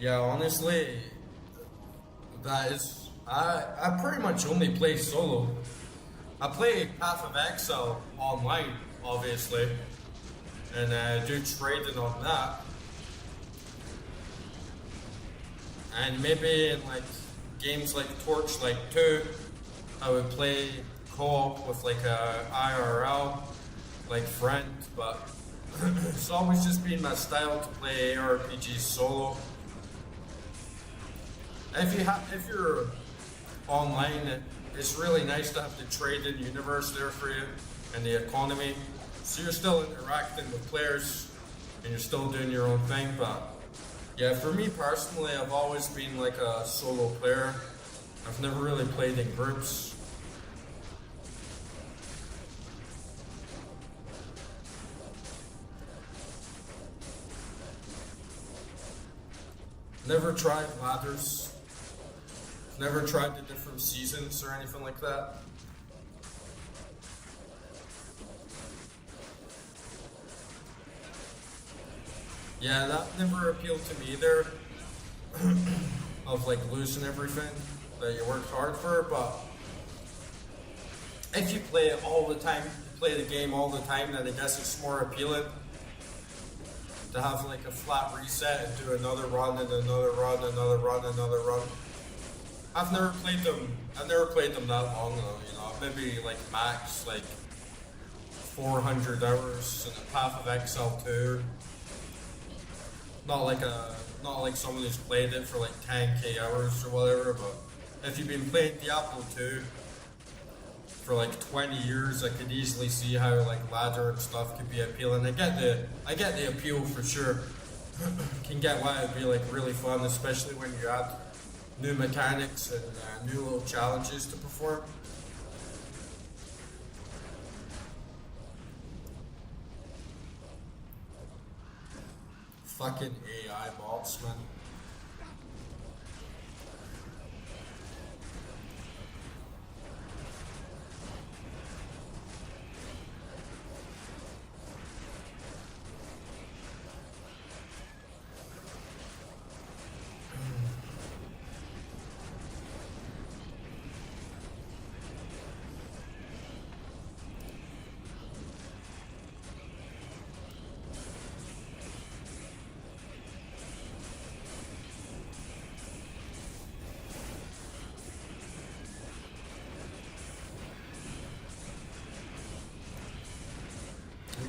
Yeah, honestly, that is, I pretty much only play solo. I play Path of Exile online, obviously, and do trading on that. And maybe in like games like Torchlight 2, I would play co-op with like a IRL, like friend, but it's always just been my style to play ARPGs solo. If you're online, it's really nice to have the trading universe there for you and the economy. So you're still interacting with players and you're still doing your own thing. But yeah, for me personally, I've always been like a solo player. I've never really played in groups. Never tried ladders. Never tried the different seasons or anything like that. Yeah, that never appealed to me either. Of like losing everything that you worked hard for, but if you play it all the time, play the game all the time, then I guess it's more appealing to have like a flat reset and do another run and another run, another run, another run. I've never played them that long though, you know, maybe like max like 400 hours in the Path of Exile 2. Not like someone who's played it for like 10k hours or whatever, but if you've been playing Diablo 2 for like 20 years, I could easily see how like ladder and stuff could be appealing. I get the appeal for sure. Can get why it'd be like really fun, especially when you add new mechanics and new little challenges to perform. Fucking AI bots, man.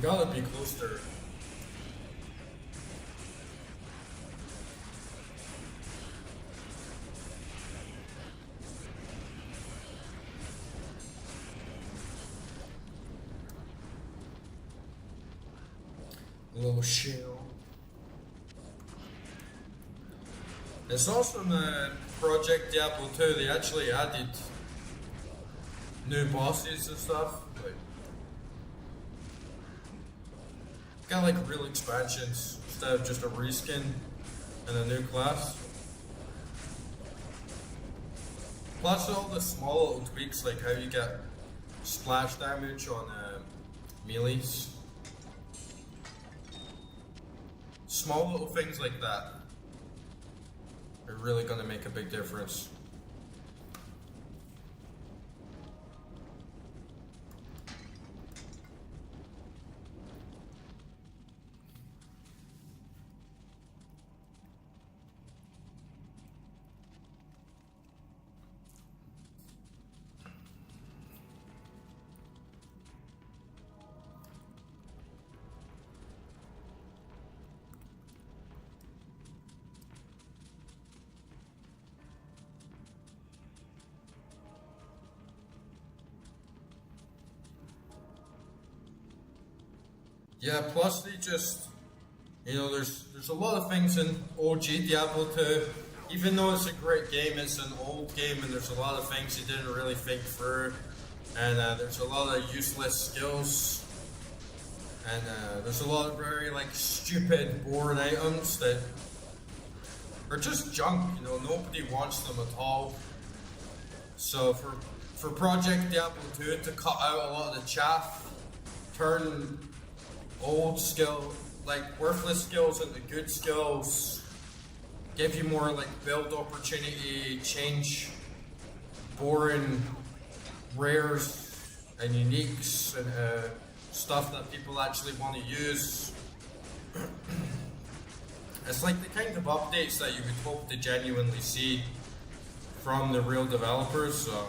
gotta be close to her. A little shell. It's also in the Project Diablo 2, they actually added new bosses and stuff. Like, got like real expansions instead of just a reskin and a new class. Plus all the small little tweaks like how you get splash damage on melees. Small little things like that are really going to make a big difference. Yeah, plus they just, there's a lot of things in OG Diablo 2. Even though it's a great game, it's an old game, and there's a lot of things you didn't really think through. And there's a lot of useless skills. And there's a lot of very, stupid, boring items that are just junk, nobody wants them at all. So for Project Diablo 2 to cut out a lot of the chaff, turn old skill, worthless skills into good skills, give you more build opportunity, change boring rares and uniques and stuff that people actually want to use. It's like the kind of updates that you would hope to genuinely see from the real developers. So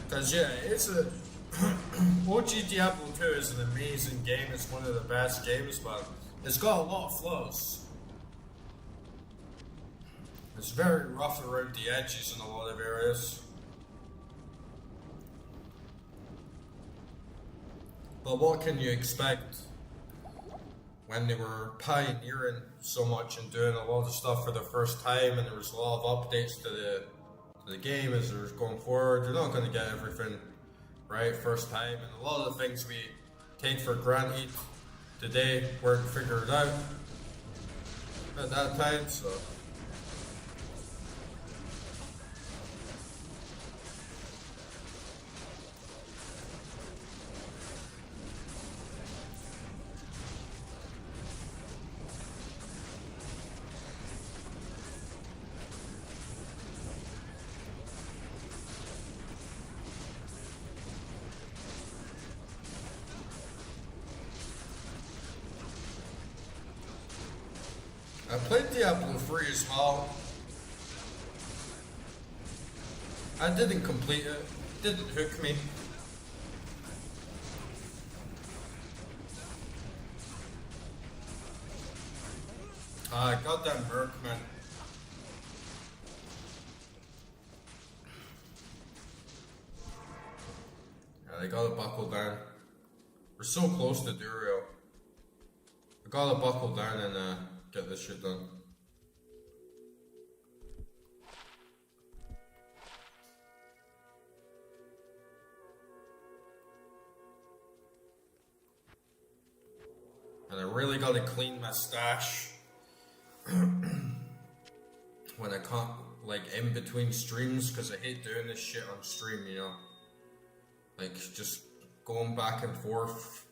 because yeah, it's a OG Diablo 2 is an amazing game. It's one of the best games, but it's got a lot of flaws. It's very rough around the edges in a lot of areas. But what can you expect when they were pioneering so much and doing a lot of stuff for the first time, and there was a lot of updates to the game as they're going forward? You're not going to get everything right first time, and a lot of the things we take for granted today weren't figured out at that time. So I played Diablo 3 as well. I didn't complete it. Didn't hook me. Goddamn Merc, man. Yeah, they gotta buckle down. We're so close to Duriel. We gotta buckle down and get this shit done. And I really gotta clean my stash when I can't, in between streams, because I hate doing this shit on stream, just going back and forth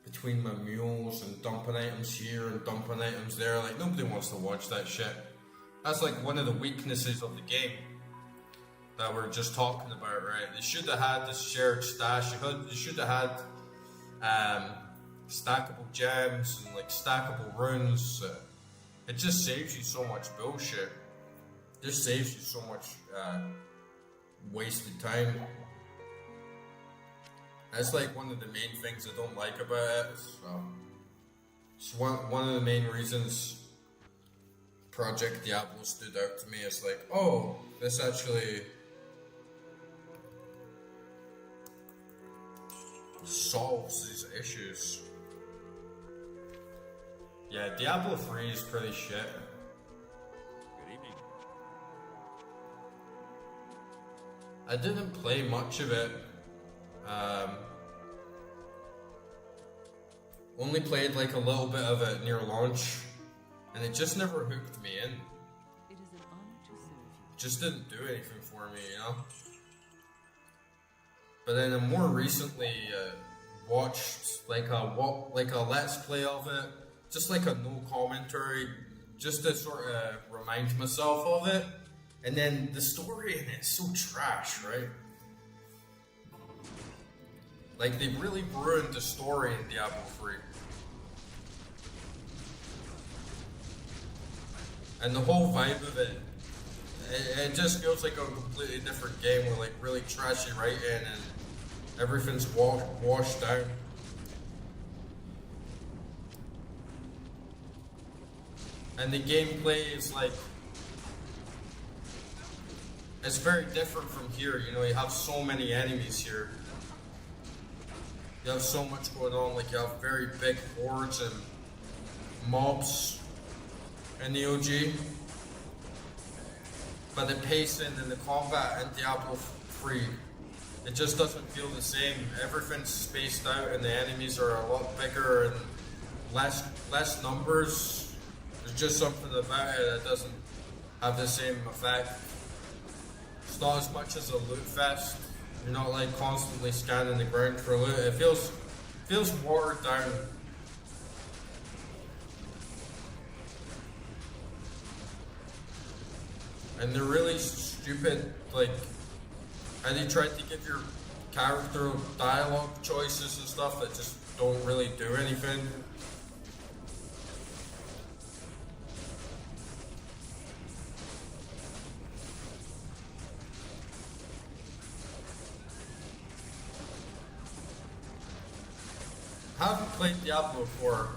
between my mules and dumping items here and dumping items there. Nobody wants to watch that shit. That's one of the weaknesses of the game. that we're just talking about, right? They should have had this shared stash. They should have had stackable gems and like stackable runes. It just saves you so much bullshit. It just saves you so much wasted time. That's like one of the main things I don't like about it. So it's one of the main reasons Project Diablo stood out to me. Is like, oh, this actually solves these issues. Yeah, Diablo 3 is pretty shit. Good evening. I didn't play much of it. Only played like a little bit of it near launch, and it just never hooked me in. It is an honor to serve you. Just didn't do anything for me, you know? But then I more recently watched like a let's play of it, just like a no commentary, just to sort of remind myself of it. And then the story in it is so trash, right? Like, they really ruined the story in Diablo 3. And the whole vibe of it, it just feels like a completely different game with like really trashy writing and everything's washed down. And the gameplay is like, it's very different from here. You know, you have so many enemies here. You have so much going on. Like, you have very big hordes and mobs in the OG. But the pacing and the combat in Diablo 3, it just doesn't feel the same. Everything's spaced out and the enemies are a lot bigger and less numbers. There's just something about it that doesn't have the same effect. It's not as much as a loot fest. You're not like constantly scanning the ground for loot. It feels watered down. And they're really stupid, like, and they tried to give your character dialogue choices and stuff that just don't really do anything. I haven't played Diablo 4,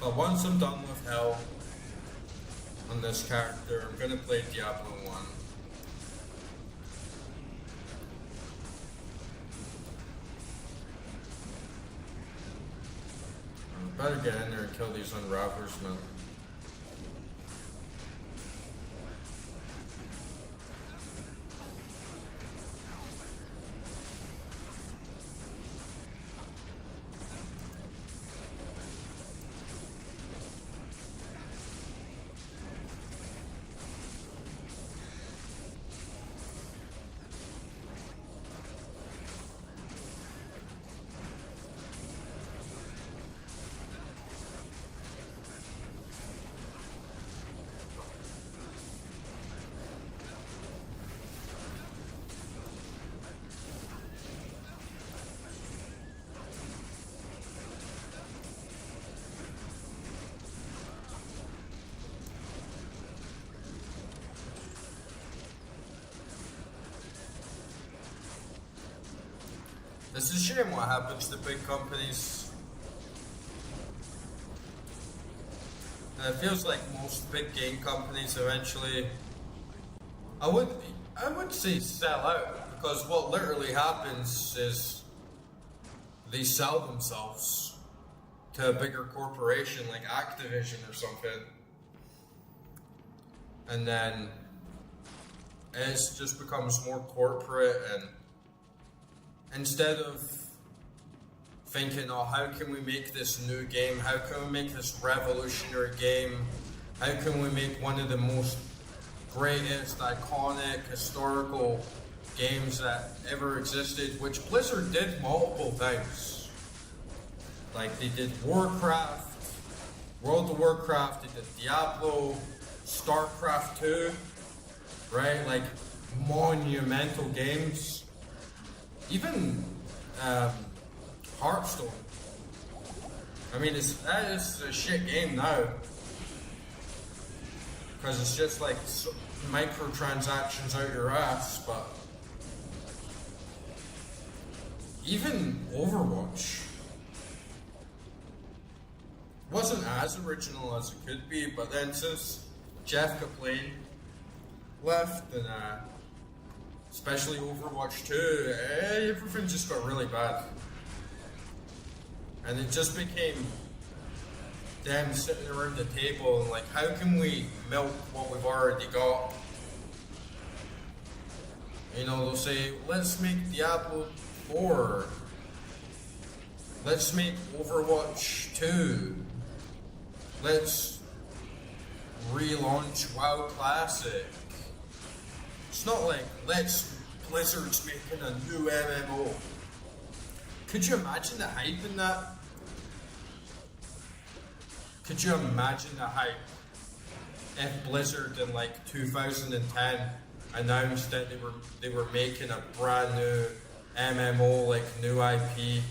but once I'm done with Hell on this character, I'm gonna play Diablo 1. I better get in there and kill these unravelers, man. It's a shame what happens to big companies. And it feels like most big game companies eventually, I would say sell out, because what literally happens is they sell themselves to a bigger corporation like Activision or something. And then it just becomes more corporate, and instead of thinking, oh, how can we make this new game? How can we make this revolutionary game? How can we make one of the most greatest, iconic, historical games that ever existed? Which Blizzard did multiple times. Like, they did Warcraft, World of Warcraft, they did Diablo, StarCraft 2, right? Like monumental games. Even Hearthstone. I mean, that is a shit game now. Because it's just like microtransactions out your ass, but even Overwatch wasn't as original as it could be, but then since Jeff Kaplan left, and especially Overwatch 2, everything just got really bad. And it just became them sitting around the table and like, how can we milk what we've already got? You know, they'll say, let's make Diablo 4. Let's make Overwatch 2. Let's relaunch WoW Classic. It's not like, Blizzard's making a new MMO. Could you imagine the hype in that? Could you imagine the hype if Blizzard in like 2010 announced that they were making a brand new MMO, like new IP?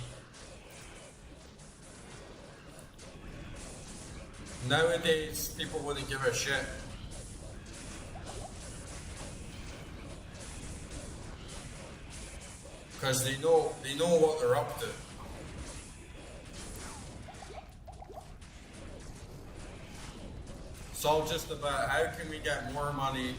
Nowadays, people wouldn't give a shit. Because they know what they're up to. It's all just about how can we get more money.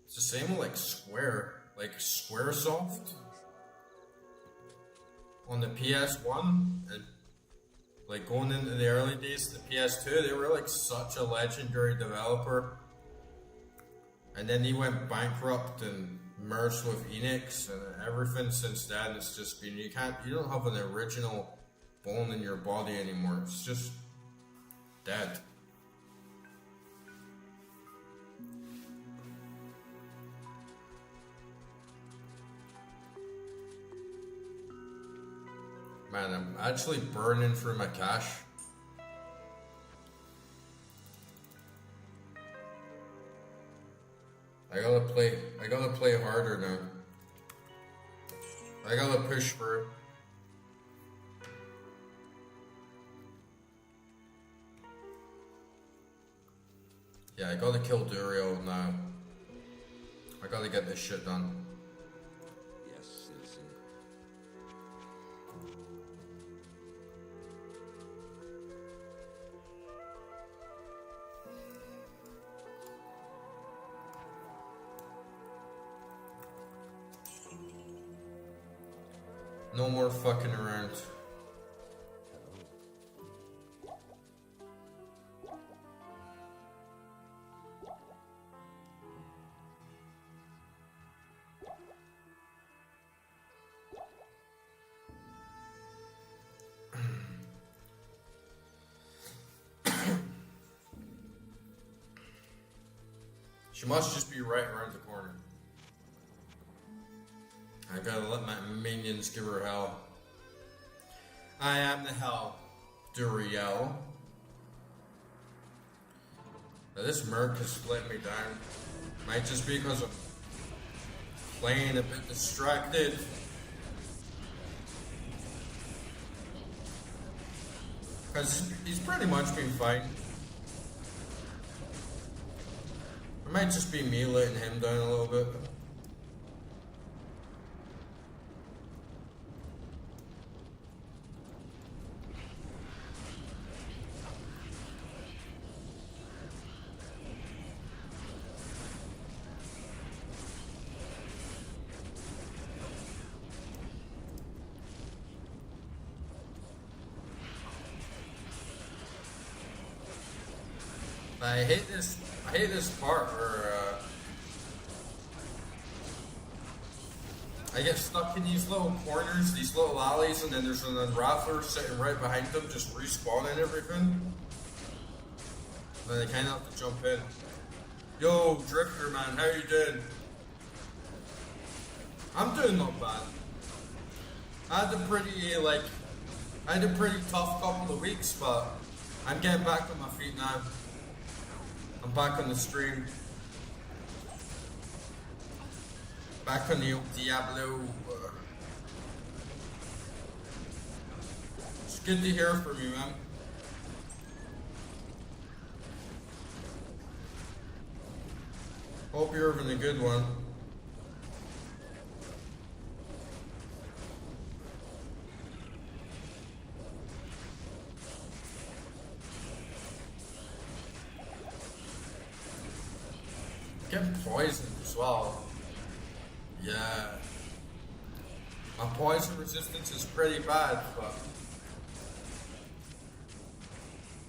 It's the same with like Squaresoft on the PS1, and like going into the early days of the PS2, they were like such a legendary developer, and then he went bankrupt and merged with Enix, and everything since then it's just been you don't have an original bone in your body anymore. It's just dead. Man, I'm actually burning through my cash. I gotta play harder now. I gotta push for it. Yeah, I gotta kill Duriel now. I gotta get this shit done. Yes, citizen. No more fucking around. She must just be right around the corner. I gotta let my minions give her hell. I am the hell, Duriel. Now this Merc has let me down. Might just be because I'm playing a bit distracted. Because he's pretty much been fine. It might just be me letting him down a little bit. I hate this part where I get stuck in these little corners, these little alleys, and then there's an unraveler sitting right behind them, just respawning everything. And then I kind of have to jump in. Yo, Drifter man, how you doing? I'm doing not bad. I had a pretty tough couple of weeks, but I'm getting back on my feet now. I'm back on the stream. Back on the old Diablo. It's good to hear from you, man. Hope you're having a good one. Getting poisoned as well. Yeah. My poison resistance is pretty bad, but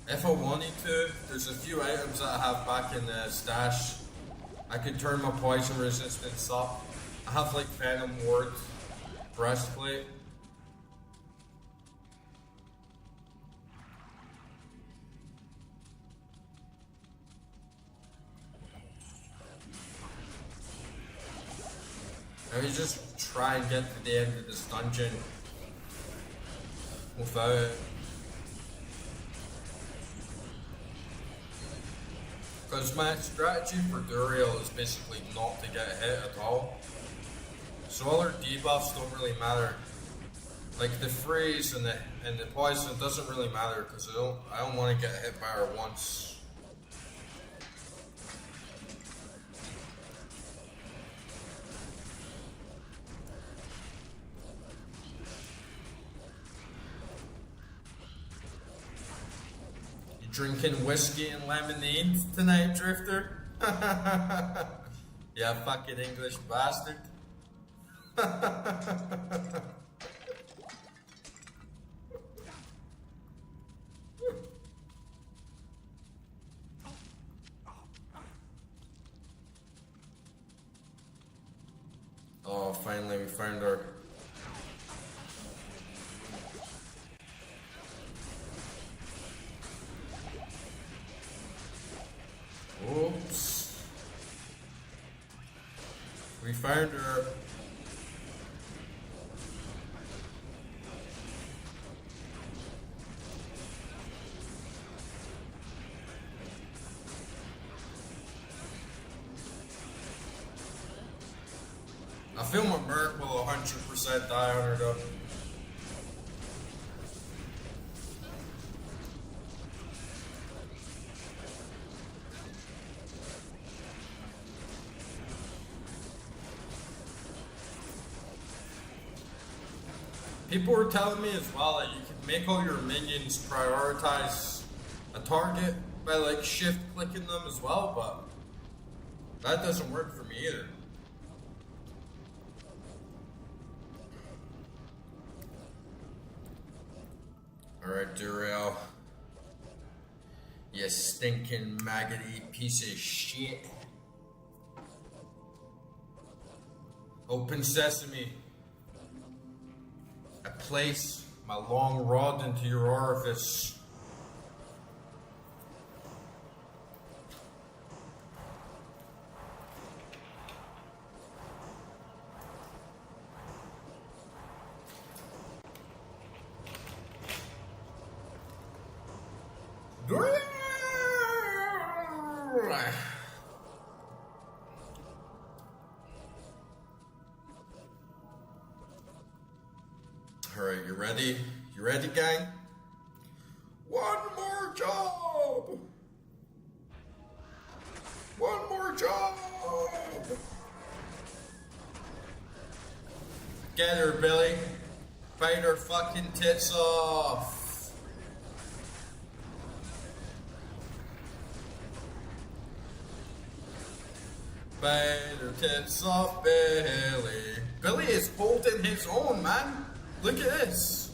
if I wanted to, there's a few items that I have back in the stash. I could turn my poison resistance up. I have like Venom Ward breastplate. Let me just try and get to the end of this dungeon without it. Because my strategy for Duriel is basically not to get hit at all. So other debuffs don't really matter. Like the freeze and the poison doesn't really matter because I don't want to get hit by her once. Drinking whiskey and lemonade tonight, Drifter? Yeah, fucking English bastard. Oh, finally we found her. Oops. We found her. I feel my Merc will 100% die on her though. People were telling me as well that you can make all your minions prioritize a target by like shift clicking them as well, but that doesn't work for me either. Alright, Duriel. You stinking maggoty piece of shit. Open sesame. I place my long rod into your orifice. Alright, you ready? You ready, gang? One more job! One more job! Get her, Billy. Bite her fucking tits off. Bite her tits off, Billy. Billy is holding his own, man. Look at this.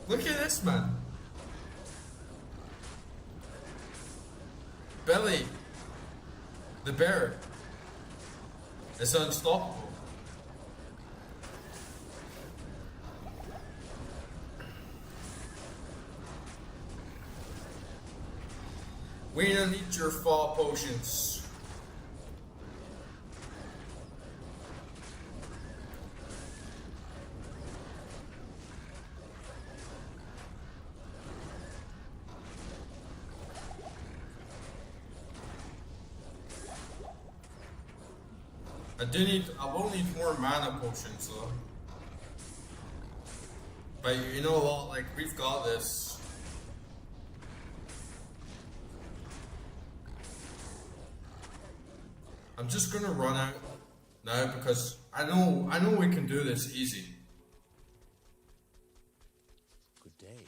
Look at this, man. Billy, the bear, is unstoppable. We don't need your fall potions. I will need more mana potions though. But you know what, like, we've got this. I'm just gonna run out now because I know we can do this easy. Good day.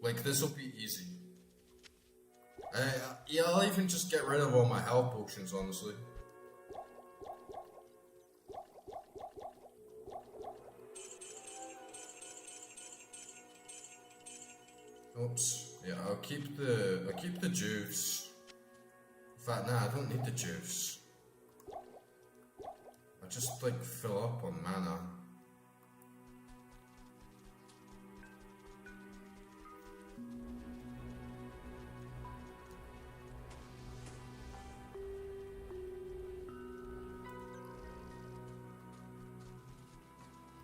Like, this will be easy. Yeah, I'll even just get rid of all my health potions, honestly. Oops. Yeah, I'll keep the juice. In fact, nah, I don't need the juice. I just like fill up on mana.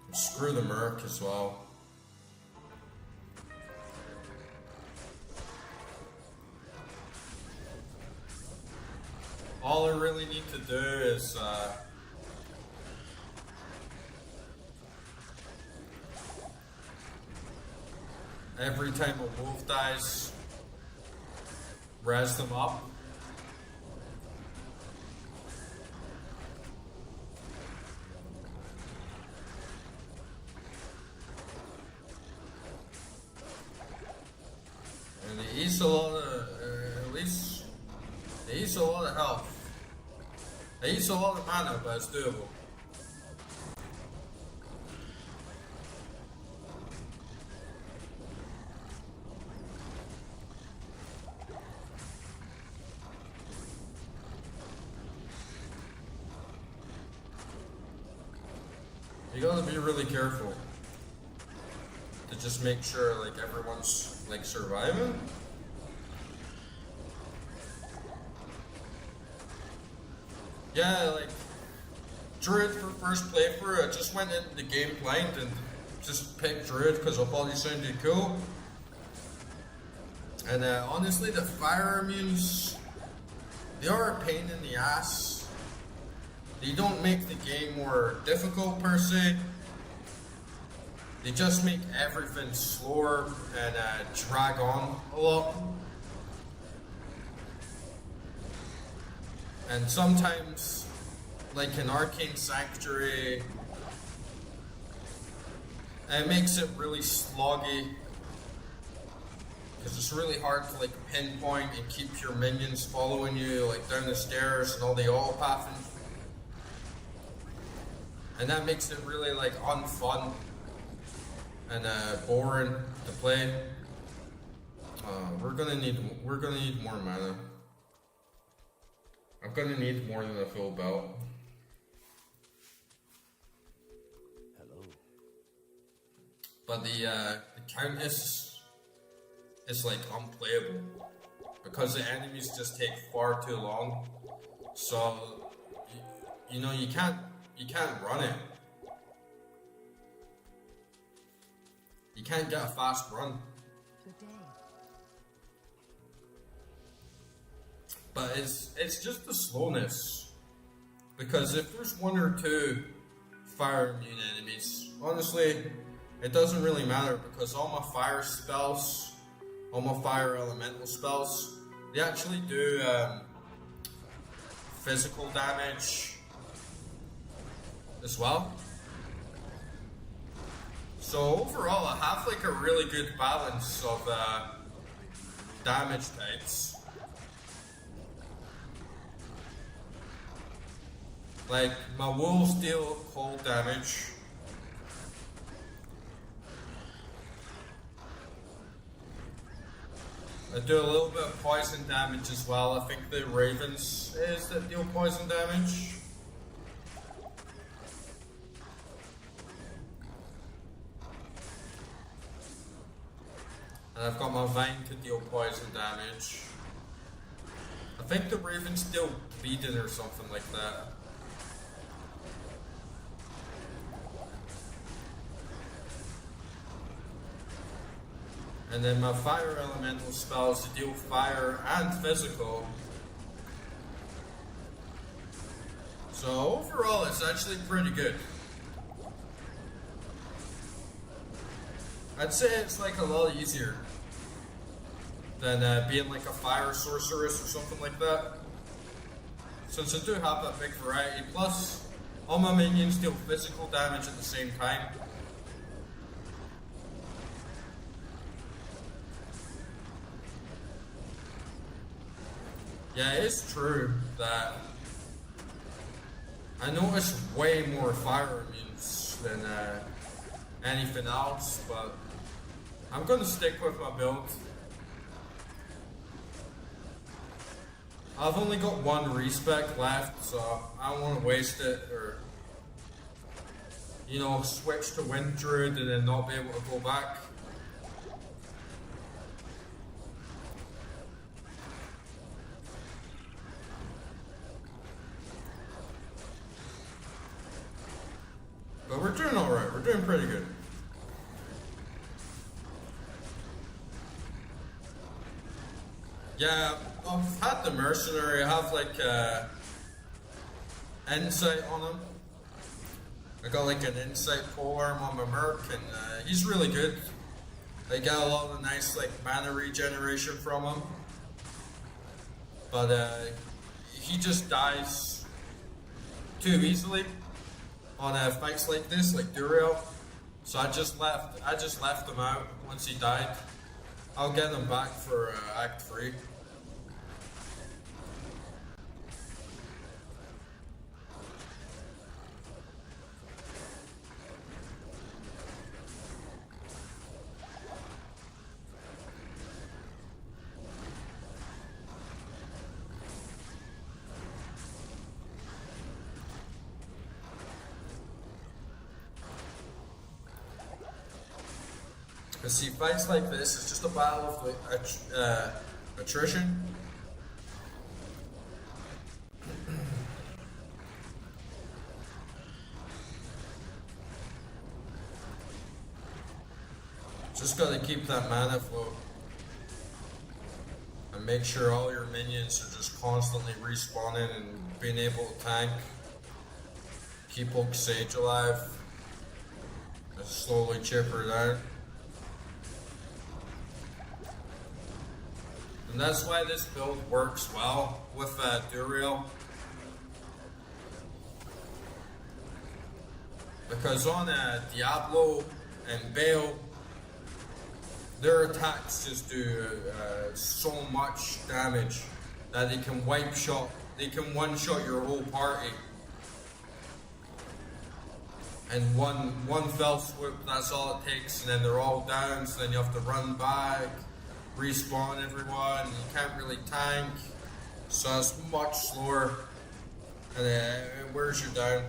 And screw the merc as well. All I really need to do is every time a wolf dies, res them up. And they eat a lot of, at least, they eat a lot of health. They eat a lot of mana, but it's doable. You gotta be really careful to just make sure like everyone's like surviving. Yeah, like Druid for first playthrough, I just went into the game blind and just picked Druid because I thought he sounded cool. And honestly, the fire immunes, they are a pain in the ass. They don't make the game more difficult per se. They just make everything slower and drag on a lot. And sometimes, like in Arcane Sanctuary, it makes it really sloggy. Because it's really hard to like pinpoint and keep your minions following you like down the stairs and all the auto pathing. And that makes it really like unfun and boring to play. We're gonna need more mana. I'm gonna need more than a full belt. Hello. But the Countess is like unplayable because the enemies just take far too long. So you know you can't run it. You can't get a fast run. Good day. But it's just the slowness. Because if there's one or two fire immune enemies, honestly, it doesn't really matter because all my fire spells, all my fire elemental spells, they actually do physical damage as well. So overall, I have like a really good balance of damage types. Like my wolves deal cold damage. I do a little bit of poison damage as well. I think the ravens is that deal poison damage. And I've got my vine to deal poison damage. I think the ravens deal bleeding or something like that. And then my fire elemental spells to deal fire and physical. So overall, it's actually pretty good. I'd say it's like a lot easier than being like a fire sorceress or something like that. Since I do have that big variety, plus all my minions deal physical damage at the same time. Yeah, it is true that I notice way more fire immunes than anything else, but I'm gonna stick with my build. I've only got one respec left, so I don't want to waste it or, you know, switch to Wind Druid and then not be able to go back. But we're doing alright, we're doing pretty good. Yeah, I've had the mercenary, I have like insight on him. I got like an insight polearm on my merc and he's really good. I get a lot of nice like mana regeneration from him. But he just dies too easily on fights like this, like Duriel. So I just left him out once he died. I'll get him back for Act 3. Because see, fights like this is just a battle of like, attrition. Just gotta keep that mana flow. And make sure all your minions are just constantly respawning and being able to tank. Keep Oak Sage alive. And slowly chip her down. And that's why this build works well with Duriel. Because on Diablo and Bale, their attacks just do so much damage that they can one-shot your whole party. And one fell swoop, that's all it takes, and then they're all down, so then you have to run back, respawn everyone, you can't really tank, so it's much slower, and it wears you down.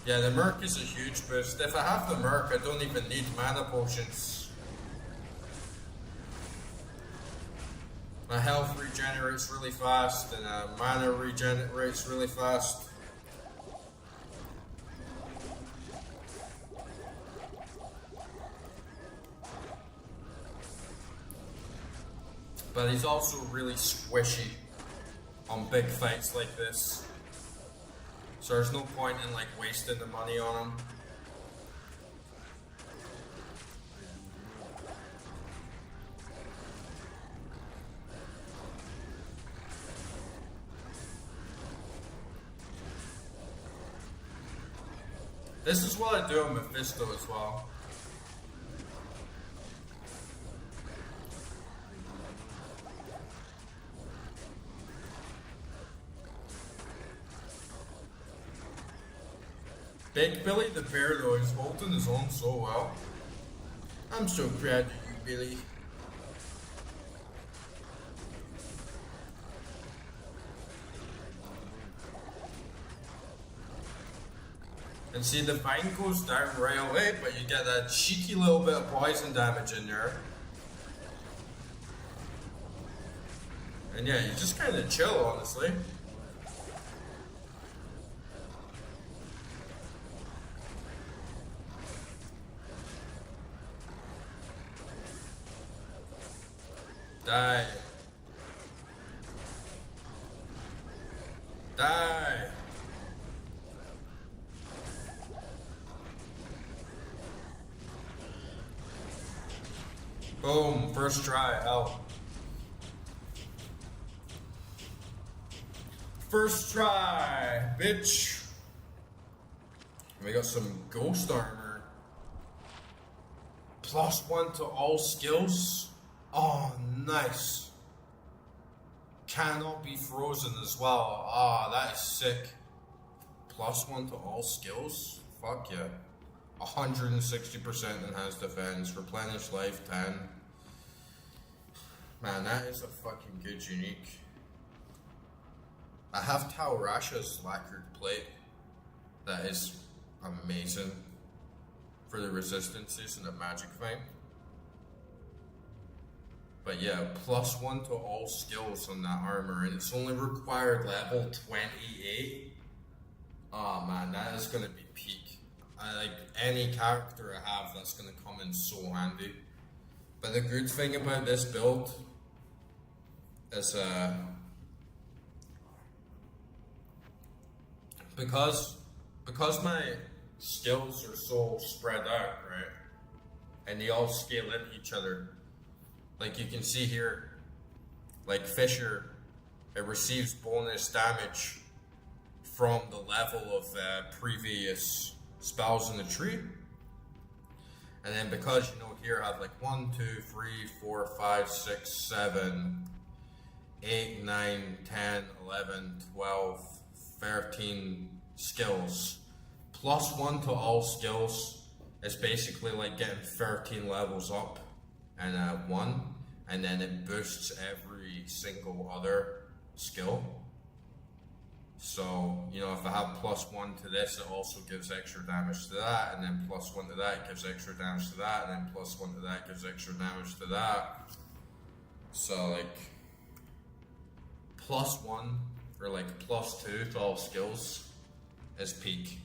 Yeah, the Merc is a huge boost. If I have the Merc, I don't even need mana potions. My health regenerates really fast, and mana regenerates really fast. But he's also really squishy on big fights like this. So there's no point in like wasting the money on him. This is what I do on Mephisto as well. Big Billy the Bear though is holding his own so well. I'm so proud of you, Billy. And see, the vine goes down right away, but you get that cheeky little bit of poison damage in there. And yeah, you just kind of chill, honestly. Die. Die. Boom, first try, out. First try, bitch. We got some ghost armor. +1 to all skills. Oh, nice. Cannot be frozen as well. Ah, that is sick. +1 to all skills? Fuck yeah. 160% enhanced defense. Replenish life 10. Man, that is a fucking good unique. I have Taurasha's lacquered plate. That is amazing for the resistances and the magic thing. But yeah, +1 to all skills on that armor, and it's only required level 28. Oh man, that is gonna be peak. Like any character I have, that's gonna come in so handy. But the good thing about this build is because my skills are so spread out, right? And they all scale into each other. Like you can see here, like Fisher, it receives bonus damage from the level of previous spells in the tree. And then because, you know, here I have like 1, 2, 3, 4, 5, 6, 7, 8, 9, 10, 11, 12, 13 skills. +1 to all skills is basically like getting 13 levels up and 1, and then it boosts every single other skill. So, you know, if I have +1 to this, it also gives extra damage to that, and then +1 to that gives extra damage to that, and then +1 to that gives extra damage to that. So like +1 or like +2 to all skills is peak.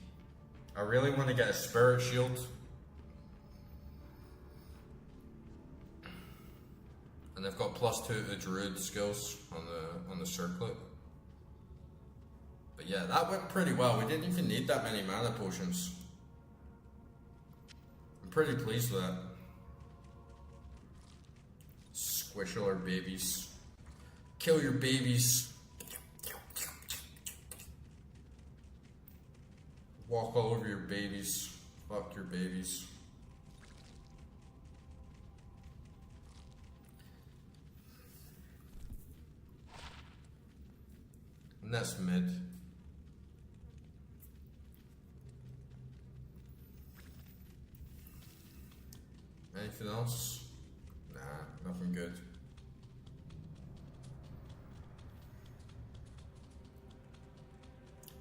I really want to get a spirit shield. And they've got +2 to the druid skills on the circlet. But yeah, that went pretty well. We didn't even need that many mana potions. I'm pretty pleased with that. Squish all our babies. Kill your babies. Walk all over your babies. Fuck your babies. And that's mid. Anything else? Nah, nothing good.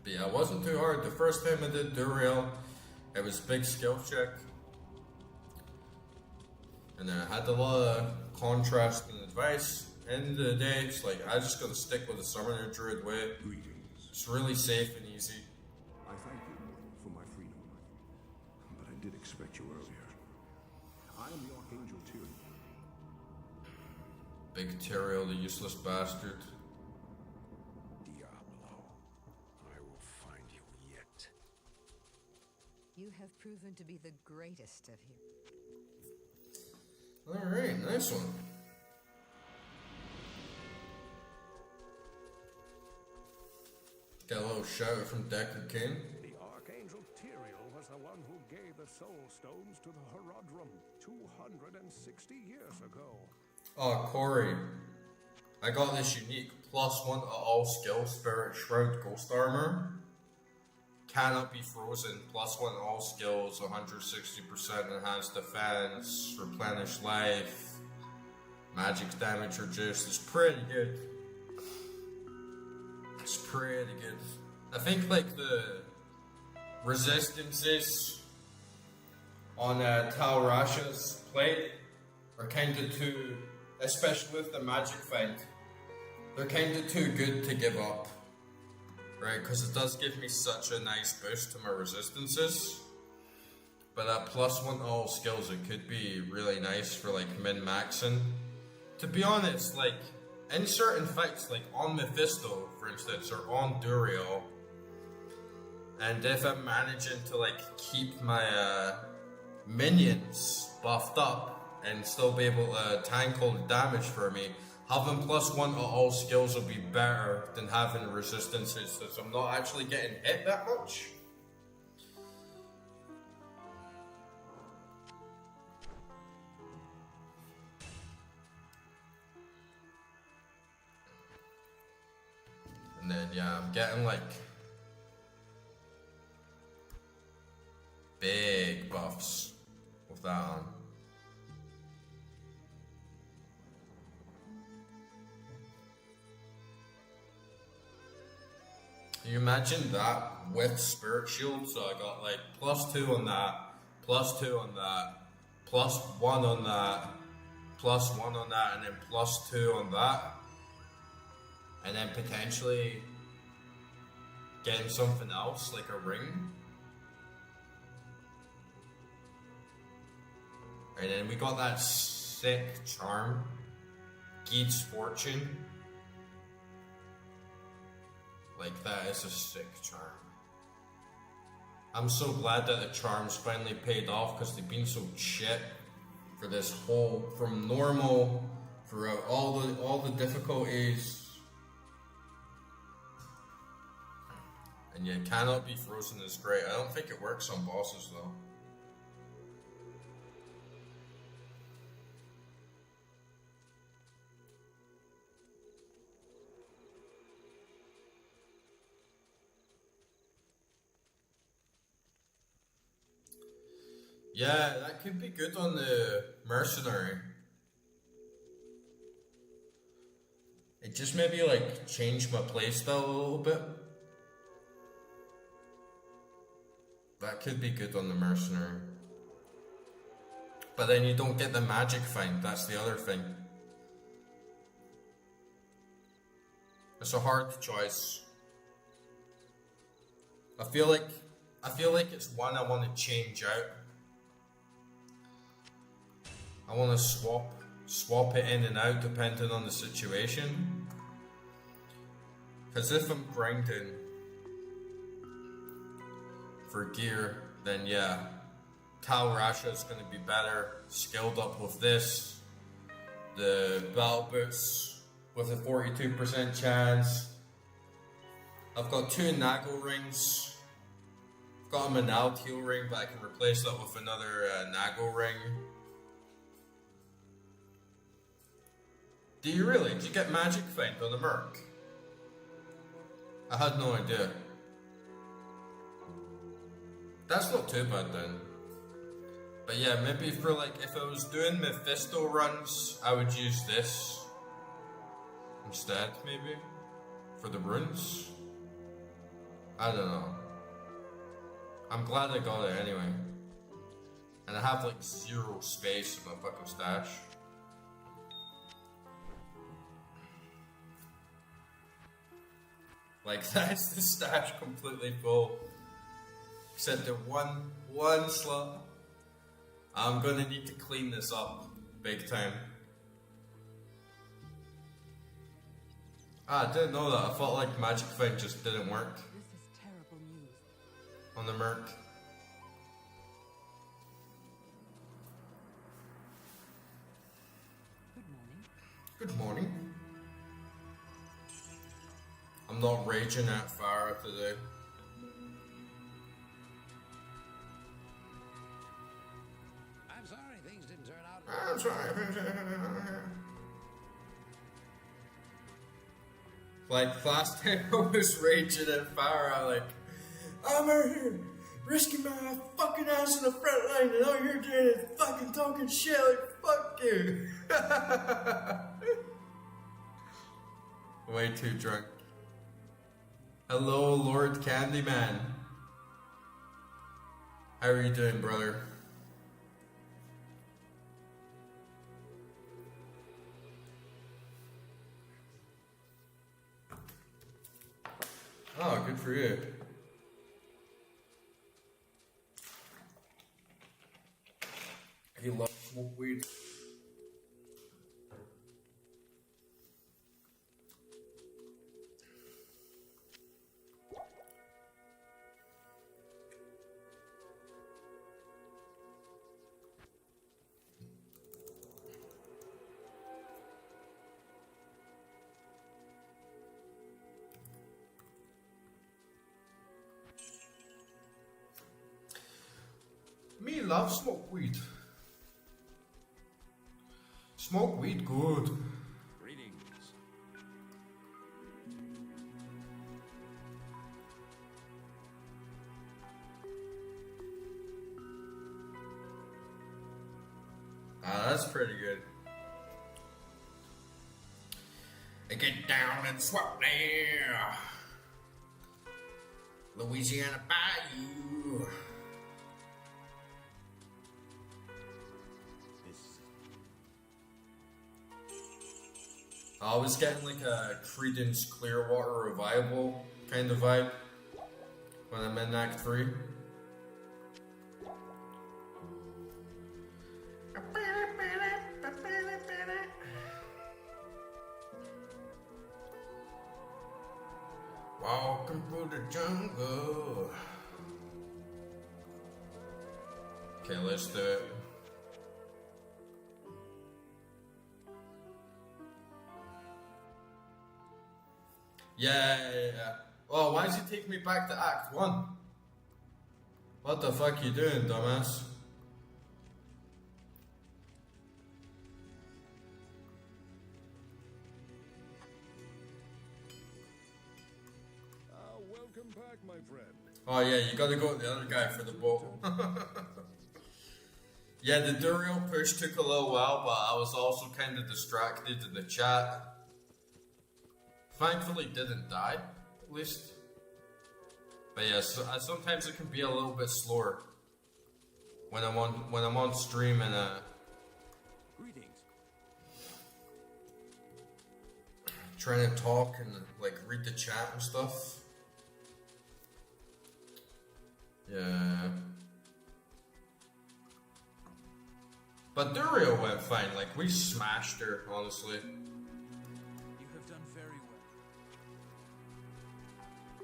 But yeah, it wasn't too hard. The first time I did Duriel, it was big skill check. And then I had a lot of contrast and advice. End of the day, it's like, I just gotta stick with the Summoner Druid way. Greetings. It's really safe and easy. I thank you for my freedom, but I did expect you earlier. I am the Archangel Tyrion. Big Tyrael, the useless bastard. Diablo, I will find you yet. You have proven to be the greatest of heroes. Alright, nice one. Got a little shout out from Decker King. The Archangel Tyrion was the one who gave the Soul Stones to the Herodrum 260 years ago. Oh, Corey. I got this unique +1 to all skills, Spirit Shroud Ghost Armor. Cannot be frozen, +1 to all skills, 160% enhanced defense, replenish life, magic damage reduced. It's pretty good. It's pretty good. I think like the resistances on Tal Rasha's plate are kind of too, especially with the magic fight, they're kind of too good to give up, right? Because it does give me such a nice boost to my resistances. But at +1 to all skills, it could be really nice for like min-maxing. To be honest, like in certain fights, like on Mephisto, for instance, or on Duriel, and if I'm managing to like keep my minions buffed up and still be able to tank all the damage for me, having +1 to all skills will be better than having resistances, since I'm not actually getting hit that much. And then yeah, I'm getting like big buffs with that on. Can you imagine that with Spirit Shield? So I got like +2 on that, +2 on that, +1 on that, +1 on that, and then +2 on that. And then potentially getting something else, like a ring. And then we got that sick charm, Geet's Fortune. Like, that is a sick charm. I'm so glad that the charms finally paid off, because they've been so shit for this whole, from normal, throughout all the difficulties. And you cannot be frozen is great. I don't think it works on bosses though. Yeah, that could be good on the mercenary. It just maybe like changed my playstyle a little bit. That could be good on the mercenary. But then you don't get the magic find, that's the other thing. It's a hard choice. I feel like it's one I want to change out. I want to swap it in and out depending on the situation. Because if I'm grinding for gear, then yeah, Tal Rasha is going to be better, skilled up with this. The battle boots with a 42% chance. I've got 2 Nagel rings. I've got a Manaltiel ring, but I can replace that with another Nagel ring. Do you really? Did you get Magic Find on the Merc? I had no idea. That's not too bad then. But yeah, maybe for like, if I was doing Mephisto runs, I would use this instead, maybe, for the runes. I don't know. I'm glad I got it anyway. And I have like 0 space in my fucking stash. Like, that's the stash completely full. Except the one slot. I'm gonna need to clean this up big time. Ah, I didn't know that. I thought like Magic Find just didn't work This is terrible news. on the Merc. Good morning. Good morning. I'm not raging at Farah today. I'm sorry things didn't turn out. I'm sorry. Like last time I was raging at Farah, like, I'm out here risking my fucking ass in the front line and all you're doing is fucking talking shit, like, fuck you. Way too drunk. Hello, Lord Candyman. How are you doing, brother? Oh, good for you. He loves smoke weed. Me love smoke weed. Smoke weed good. Greetings. Ah, that's pretty good. I get down and swap there. Louisiana Bayou. I was getting like a Creedence Clearwater Revival kind of vibe when I'm in Act 3. Walking through the jungle. Okay, let's do it. Yeah. Oh, why does he take me back to Act 1? What the fuck you doing, dumbass? Welcome back, my friend. Oh yeah, you gotta go to the other guy for the boat. Yeah, the Duriel push took a little while, but I was also kind of distracted in the chat. Thankfully didn't die, at least. But yeah, so, sometimes it can be a little bit slower when I'm on stream and Greetings. trying to talk and like read the chat and stuff. Yeah. But Duriel went fine, like we smashed her, honestly. You have done very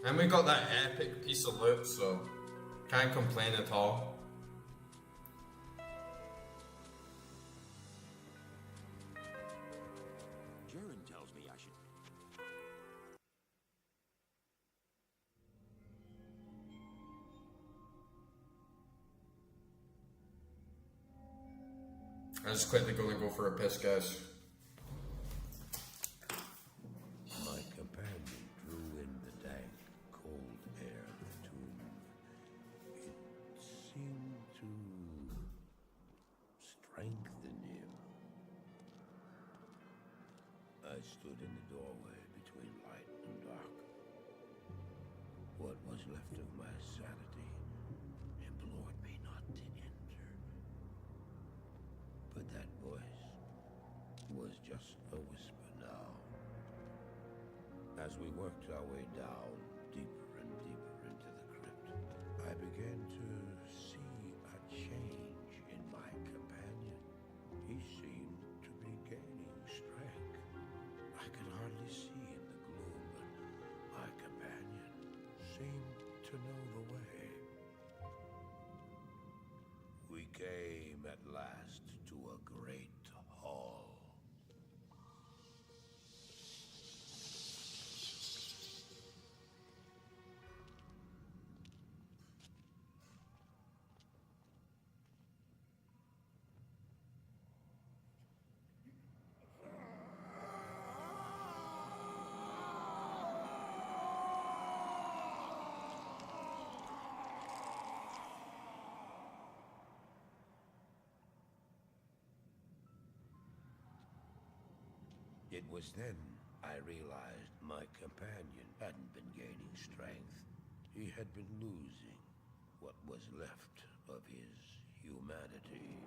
well. And we got that epic piece of loot, so can't complain at all. Jaren tells me I should. I just quickly gonna go for a piss, guys. My companion drew in the dank, cold air of the tomb. It seemed to strengthen him. I stood in the doorway between light and dark. What was left of my sanity implored me not to enter. But that voice was just a whisper now. As we worked our way down, deeper and deeper into the crypt, I began to see a change in my companion. He seemed to be gaining strength. I could hardly see in the gloom, but my companion seemed to know the way. We came at last to a great hall. It was then I realized my companion hadn't been gaining strength. He had been losing what was left of his humanity.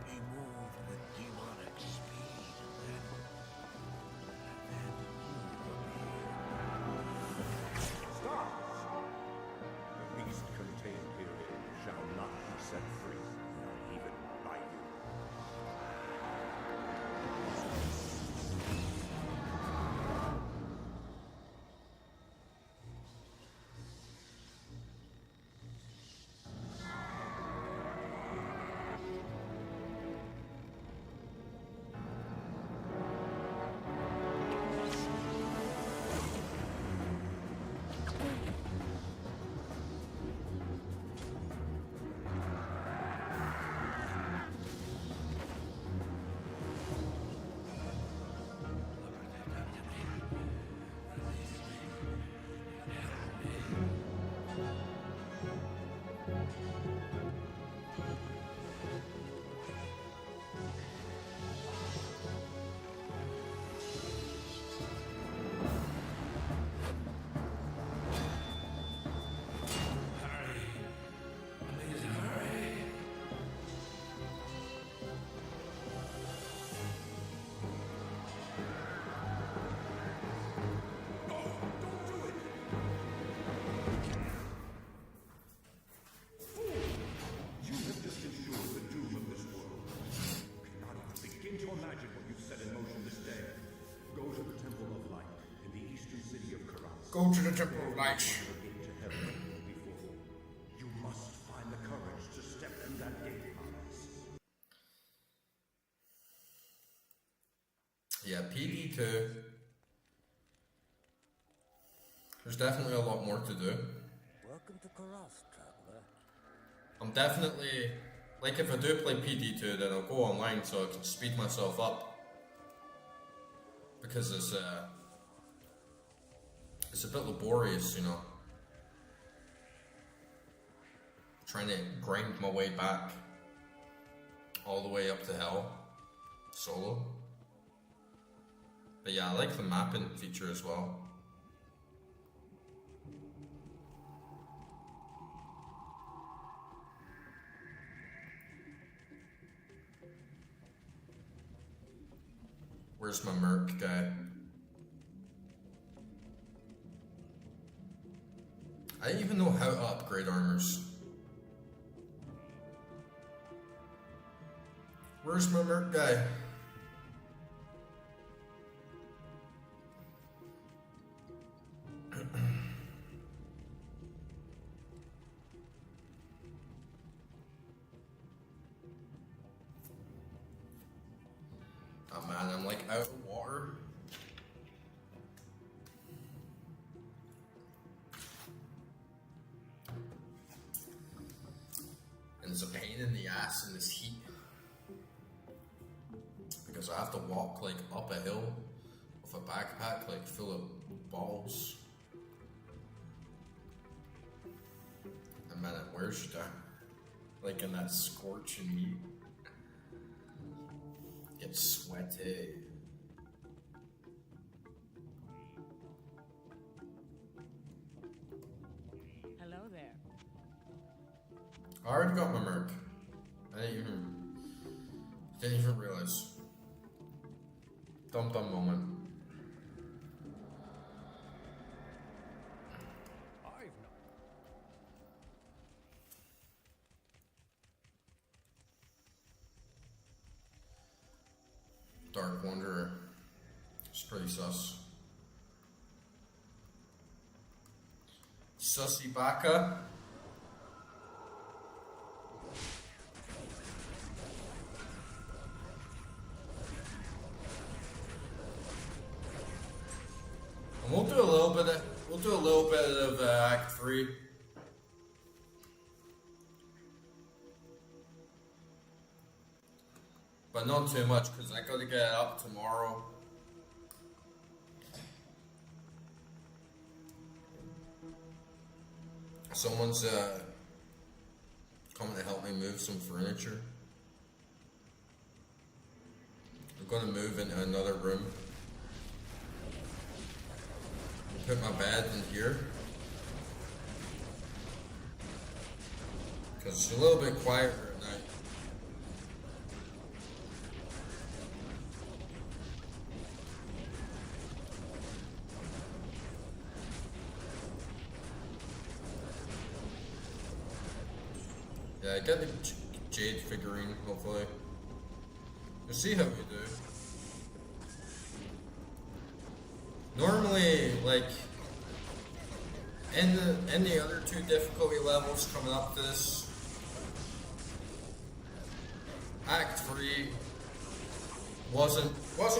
He moved with demonic speed, and then you appeared. Stop! The beast contained herein shall not be set free, not even by you. You have just ensured the doom of this world. Cannot even begin to imagine what you've set in motion this day. Go to the Temple of Light in the eastern city of Karas. Go to the Temple of Light. The gate to heaven before you. You must find the courage to step through that gate, Paris. Yeah, PD2. There's definitely a lot more to do. Welcome to Karas, traveler. I'm definitely, like if I do play PD2 then I'll go online so I can speed myself up. Because it's a bit laborious, you know. Trying to grind my way back all the way up to hell solo. But yeah, I like the mapping feature as well. Where's my merc guy? I didn't even know how to upgrade armors. Where's my merc guy? Oh man, I'm like out of water. And it's a pain in the ass in this heat. Because I have to walk like up a hill with a backpack like full of balls. And man, it wears you down. Like in that scorching heat. Get sweaty. Hello there. I already got my merc. I didn't even realize. Dumb moment. I've not. Dark Wanderer. It's pretty sus. Sussy Baka. And we'll do a little bit of Act 3. But not too much because I gotta get it up tomorrow. Someone's coming to help me move some furniture. gonna move into another room. Put my bed in here. Because it's a little bit quieter at night. Yeah, I got the Jade figurine, hopefully. We'll see how we do. Normally, like, in the other two difficulty levels coming up to this, Act 3 wasn't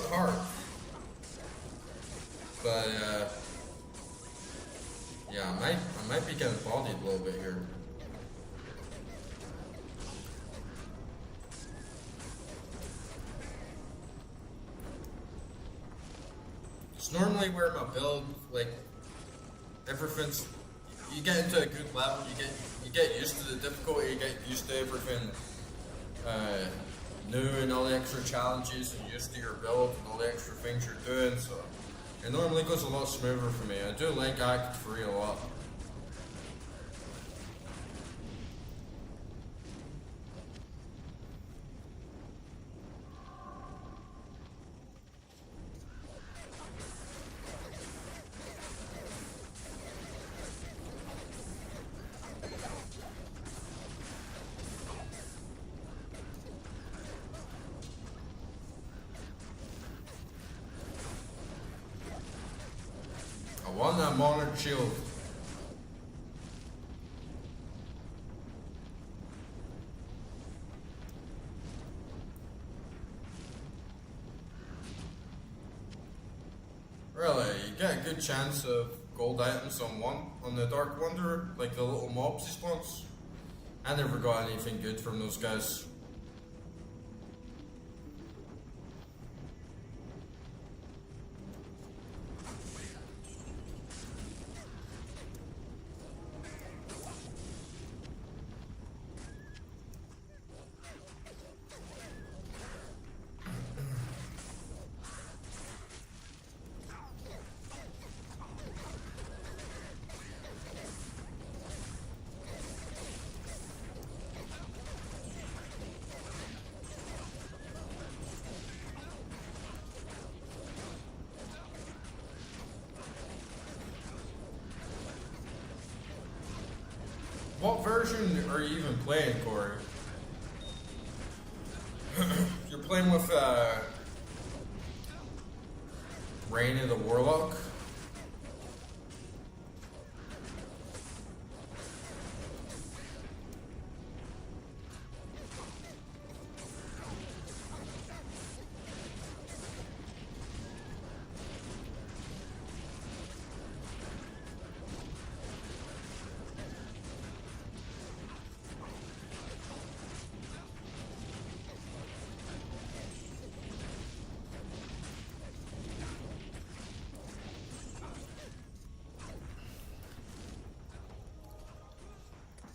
hard. But yeah, I might be getting bodied a little bit here. It's normally where my build, like, everything's, you get into a good level, you get used to the difficulty, you get used to everything new and all the extra challenges, and used to your build and all the extra things you're doing, so it normally goes a lot smoother for me. I do like Act 3 a lot. I want that monarch shield. Really, you get a good chance of gold items on the Dark Wanderer, like the little mobs he spawns. I never got anything good from those guys. What version are you even playing, Corey? You're playing with Reign of the Warlock?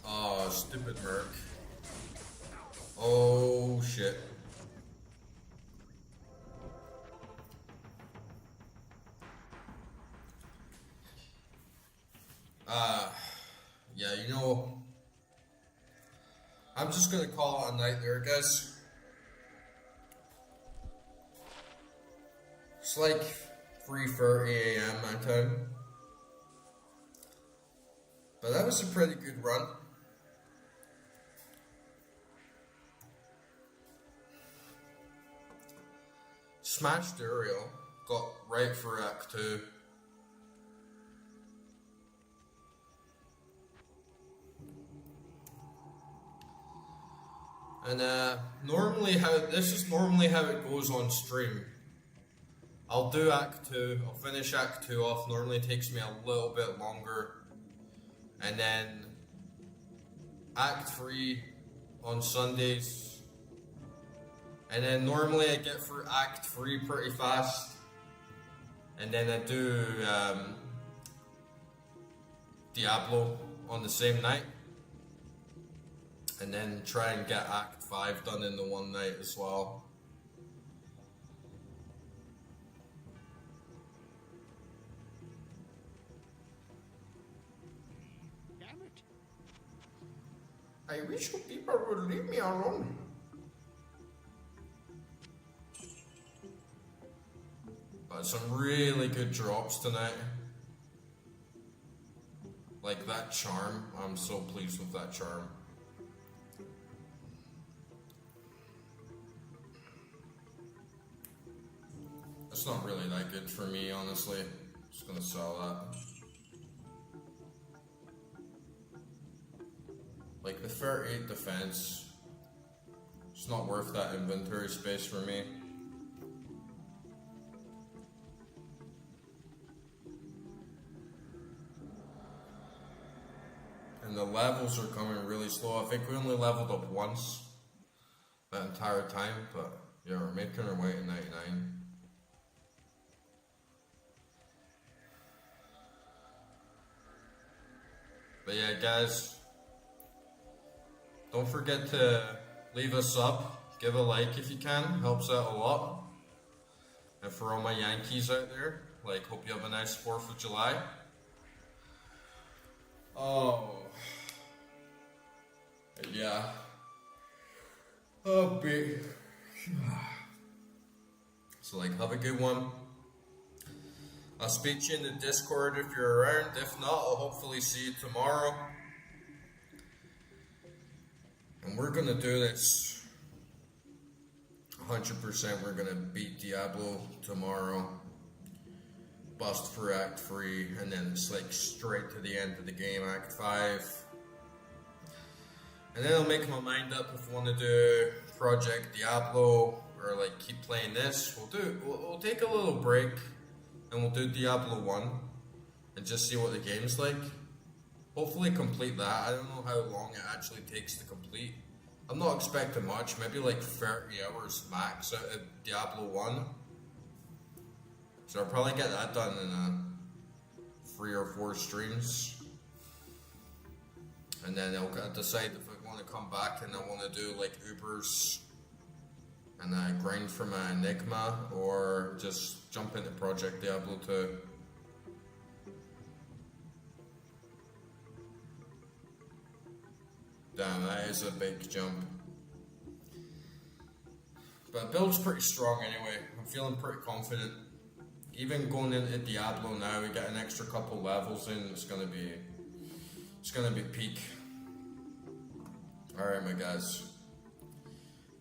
Oh, stupid Merc. Oh, shit. Yeah, you know, I'm just gonna call it a night there, guys. It's like 3:30 a.m. my time. But that was a pretty good run. Smashed Duriel, got right for Act 2. And this is normally how it goes on stream. I'll do Act 2, I'll finish Act 2 off, normally takes me a little bit longer. And then Act 3 on Sundays. And then normally I get through Act 3 pretty fast. And then I do Diablo on the same night. And then try and get Act 5 done in the one night as well. I wish you people would leave me alone. But some really good drops tonight. Like that charm, I'm so pleased with that charm. It's not really that good for me, honestly. Just gonna sell that. Like the 38 defense, it's not worth that inventory space for me. And the levels are coming really slow. I think we only leveled up once that entire time, but yeah, we're making our way to 99. But yeah, guys, don't forget to leave a sub, give a like if you can, helps out a lot. And for all my Yankees out there, like, hope you have a nice 4th of July. Oh, yeah. Oh, baby. So, like, have a good one. I'll speak to you in the Discord if you're around. If not, I'll hopefully see you tomorrow. And we're gonna do this 100%. We're gonna beat Diablo tomorrow. Bust for Act 3, and then it's like straight to the end of the game, Act 5. And then I'll make my mind up if I want to do Project Diablo or like keep playing this. We'll take a little break and we'll do Diablo 1 and just see what the game's like. Hopefully complete that. I don't know how long it actually takes to complete. I'm not expecting much, maybe like 30 hours max out of Diablo 1. So I'll probably get that done in 3 or 4 streams. And then I'll decide if I want to come back and I want to do like Ubers and grind for my Enigma, or just jump into Project Diablo 2. Damn, that is a big jump. But build's pretty strong anyway. I'm feeling pretty confident. Even going into Diablo now, we get an extra couple levels in. It's gonna be peak. All right, my guys.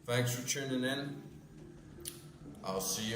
Thanks for tuning in. I'll see you.